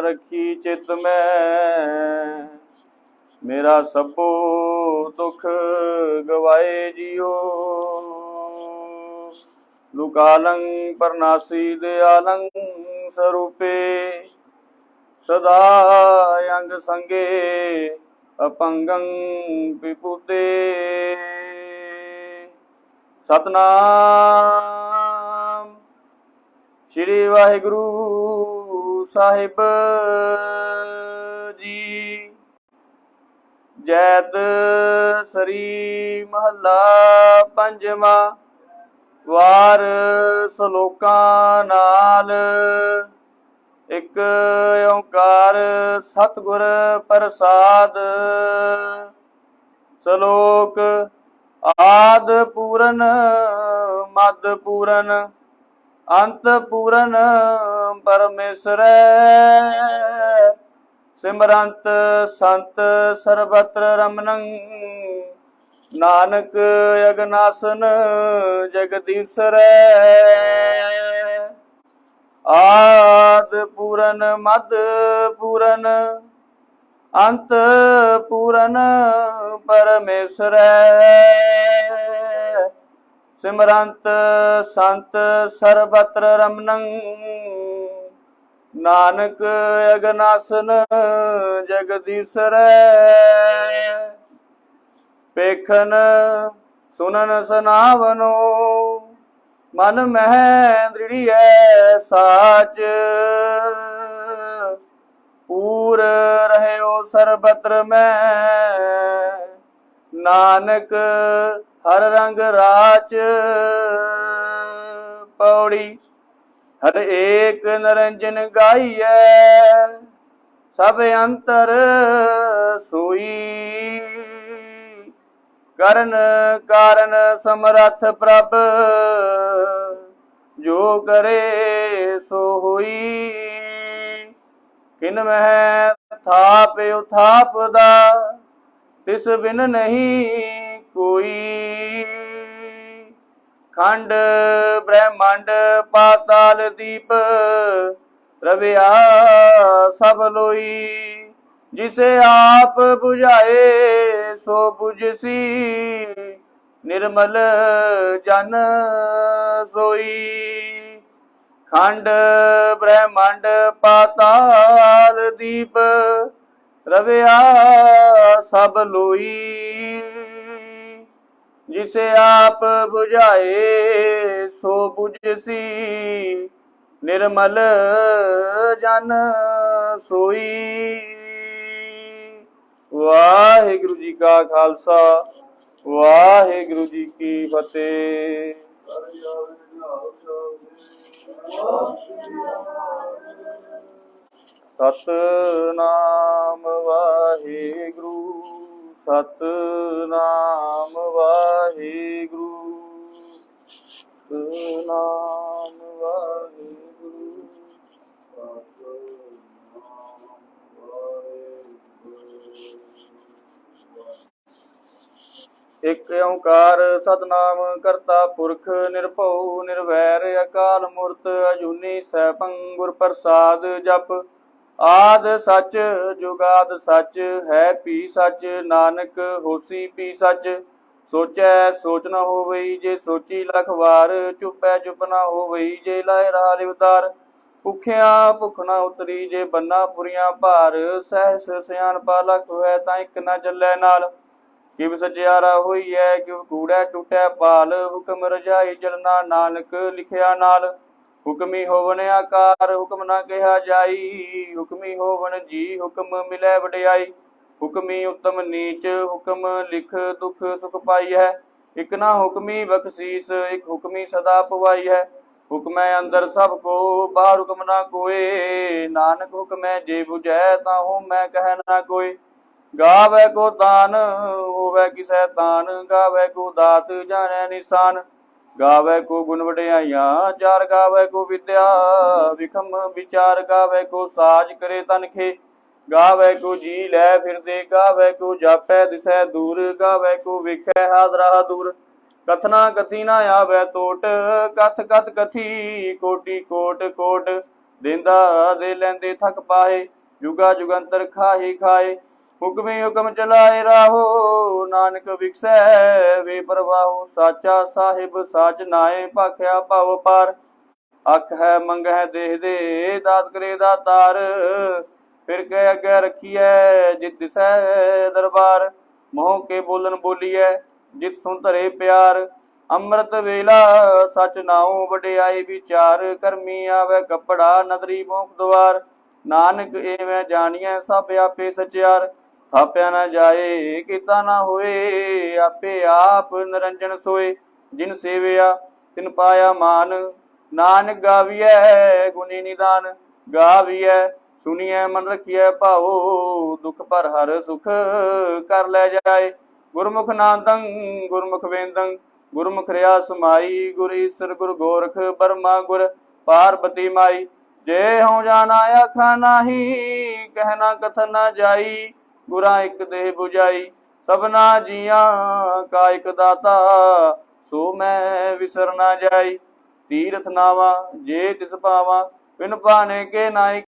रखी चित में मेरा सबो दुख गवाए जियो दुकालं परनासी दयालं स्वरूपे सदा अंग संगे अपंगं विपुते सतनाम श्री वाहिगुरु साहिब जी जैत सरी महला पंजवा वार सलोकां नाल एक ओंकार सतगुर प्रसाद सलोक आद पूरन मद पूरन अंत पूरन परमेश्वर सिमरंत संत सर्वत्र रमनं नानक अगनासन जगदीश्वर आद पूरन मद पूरन अंत पूरन परमेश्वर सिमरंत संत सर्वत्र रमनं नानक अगनासन जगदीश्वर पेखन सुनन सनावनो मन मह दृढ़िय साच पूर रहे ओ सर्वत्र में नानक हर रंग राच पौड़ी हर एक निरंजन गाइए सब अंतर सोई करण कारण समरथ प्रभ जो करे सो होई किन मह थाप उथाप दा तिस बिन नहीं कोई खंड ब्रह्मांड पाताल दीप रविया सब लोई जिसे आप बुझाए सो बुझसी निर्मल जन सोई खंड ब्रह्मांड पाताल दीप रविया सब लोई जिसे आप बुझाए सो बुझसी निर्मल जन सोई वाहिगुरु जी का खालसा वाहिगुरु जी की फतेह। सतनाम वाहिगुरु सतनाम वाहिगुरु सतनाम वाहिगुरु ਇਕ ਓੰਕਾਰ ਸਤਨਾਮ ਕਰਤਾ ਪੁਰਖ ਨਿਰਭਉ ਨਿਰਵੈਰ ਅਕਾਲ ਮੂਰਤ ਅਜੂਨੀ ਸੈਭੰ ਗੁਰ ਪ੍ਰਸਾਦ ਜਪ। ਆਦ ਸੱਚ ਜੁਗਾਦ ਸੱਚ ਹੈ ਭੀ ਸੱਚ, ਨਾਨਕ ਹੋਸੀ ਭੀ ਸੱਚ। ਸੋਚੈ ਸੋਚ ਨ ਹੋਵਈ ਜੇ ਸੋਚੀ ਲਖ ਵਾਰ, ਚੁਪੈ ਚੁਪ ਨ ਹੋਵਈ ਜੇ ਲਾਇ ਰਹਾ ਲਿਵਤਾਰ। ਭੁਖਿਆ ਭੁਖ ਨ ਉਤਰੀ ਜੇ ਬੰਨਾ ਪੁਰੀਆਂ ਭਾਰ, ਸਹਿਸ ਸਿਆਣਪਾ ਲਖ ਹੋਇ ਤਾਂ ਇਕ ਨ ਚੱਲੈ ਨਾਲ। ਕਿਵ ਸਚਿਆਰਾ ਹੋਈਐ ਕਿਵ ਕੂੜੈ ਟੁੱਟੈ ਪਾਲ, ਹੁਕਮ ਰਜਾਈ ਚਲਣਾ ਨਾਨਕ ਲਿਖਿਆ ਨਾਲ। ਹੁਕਮੀ ਹੋਵਨ ਆਕਾਰ ਹੁਕਮ ਨਾ ਕਿਹਾ ਜਾਈ, ਹੁਕਮੀ ਹੋਵਨ ਜੀ ਹੁਕਮ ਮਿਲੈ ਵਡਿਆਈ। ਹੁਕਮੀ ਉਤਮ ਨੀਚ ਹੁਕਮ ਲਿਖ ਦੁਖ ਸੁਖ ਪਾਈ ਹੈ, ਇਕ ਨਾ ਹੁਕਮੀ ਬਖਸ਼ੀਸ ਇਕ ਹੁਕਮੀ ਸਦਾ ਪਵਾਈ ਹੈ। ਹੁਕਮੈ ਅੰਦਰ ਸਭ ਕੋ ਬਾਹਰ ਹੁਕਮ ਨਾ ਕੋਏ, ਨਾਨਕ ਹੁਕਮੈ ਜੇ ਬੁਝੈ ਤਾਂ ਹੋਮੈ ਕਹਿ ਨਾ ਕੋਏ। ਗਾਵੈ ਕੋ ਤਾਨ ਹੋਵੈ ਕਿਸੈ ਤਾਨ, ਗਾਵੈ ਕੋ ਦਾਤ ਜਾਣੈ ਨਿਸ਼ਾਨ। ਗਾਵੈ ਕੋ ਗੁਣ ਵਡਿਆਈਆਂ ਚਾਰ, ਗਾਵੈ ਕੋ ਵਿਦਿਆ ਵਿਖਮ ਵਿਚਾਰ। ਗਾਵੈ ਕੋ ਸਾਜ ਕਰੇ ਤਨਖੇ, ਗਾਵੈ ਕੋ ਜੀ ਲੈ ਫਿਰਦੇ। ਗਾਵੈ ਕੋ ਜਾਪੈ ਦਿਸੈ ਦੂਰ, ਗਾਵੈ ਕੋ ਵੇਖੈ ਹਾਦਰਾ ਦੂਰ। ਕਥਨਾ ਕਥੀ ਨਾ ਆਵੈ ਟੋਟ, ਕਥ ਕਥ ਕਥੀ ਕੋਟੀ ਕੋਟ ਕੋਟ। ਦੇਂਦਾ ਦੇ ਲੈਂਦੇ ਥਕ ਪਾਏ, ਜੁਗਾ ਜੁਗੰਤਰ ਖਾਹੀ ਖਾਏ। ਹੁਕਮੀ ਹੁਕਮ ਚਲਾਏ ਰਾਹੋ, ਨਾਨਕ ਵਿਖਸੈ ਵੇ ਪ੍ਰਵਾਹੋ। ਸਾਚਾ ਸਾਹਿਬ ਸਾਚ ਨਾਏ, ਭਾਖਿਆ ਭਵ ਪਾਰ। ਅੱਖ ਹੈ ਮੰਗ ਹੈ ਦੇਹ ਦੇ, ਦਾਤ ਕਰੇ ਦਾਤਾਰ। ਫਿਰ ਕੇ ਅੱਗੇ ਰੱਖੀਐ ਜਿਤ ਦਿਸੈ ਦਰਬਾਰ। ਮੋਹ ਕੇ ਬੋਲਨ ਬੋਲੀਐ ਜਿਤ ਸੁਨ ਧਰੇ ਪਿਆਰ। ਅੰਮ੍ਰਿਤ ਵੇਲਾ ਸਚ ਨਾਉ ਵਡਿਆਈ ਵਿਚਾਰ। ਕਰਮੀ ਆਵੈ ਕੱਪੜਾ ਨਦਰੀ ਮੋਖ ਦੁਆਰ। ਨਾਨਕ ਏਵੈ ਜਾਣੀਐ ਸਭ ਆਪੇ ਸਚਿਆਰ। ਥਾਪਿਆ ਨਾ ਜਾਏ ਕੀਤਾ ਨਾ ਹੋਏ, ਆਪੇ ਆਪ ਨਿਰੰਜਨ ਸੋਏ। ਜਿਨ ਸੇਵਿਆ ਤਿਨ ਪਾਇਆ ਮਾਨ, ਨਾਨਕ ਗਾਵੀਐ ਗੁਣੀ ਨਿਦਾਨ। ਗਾਵੀਐ ਸੁਣੀਐ ਮਨ ਰਖੀਐ ਭਾਉ, ਦੁਖ ਪਰ ਹਰ ਸੁਖ ਕਰ ਲੈ ਜਾਏ। ਗੁਰਮੁਖ ਨਾਦੰ ਗੁਰਮੁਖ ਵੇਦੰ, ਗੁਰਮੁਖ ਰਿਆ ਸਮਾਈ। ਗੁਰ ਈਸਰ ਗੁਰ ਗੋਰਖ ਬਰਮਾ ਗੁਰ ਪਾਰਬਤੀ ਮਾਈ। ਜੇ ਹਉ ਜਾਣਾ ਆਖਾ ਨਾਹੀ, ਕਹਿਣਾ ਕਥਨ ਨਾ ਜਾਈ। ਗੁਰਾਂ ਇਕ ਦੇਹ 부ਜਾਈ, ਸਭਨਾ ਜੀਆਂ ਕਾ ਇਕ ਦਾਤਾ। ਸੋ ਮੈਂ ਵਿਸਰ ਨਾ ਜਾਈ। ਤੀਰਥ ਨਾਵਾ ਜੇ ਤਿਸ ਪਾਵਾਂ, ਬਿਨ ਭਾਣੇ ਕੇ ਨਾਇ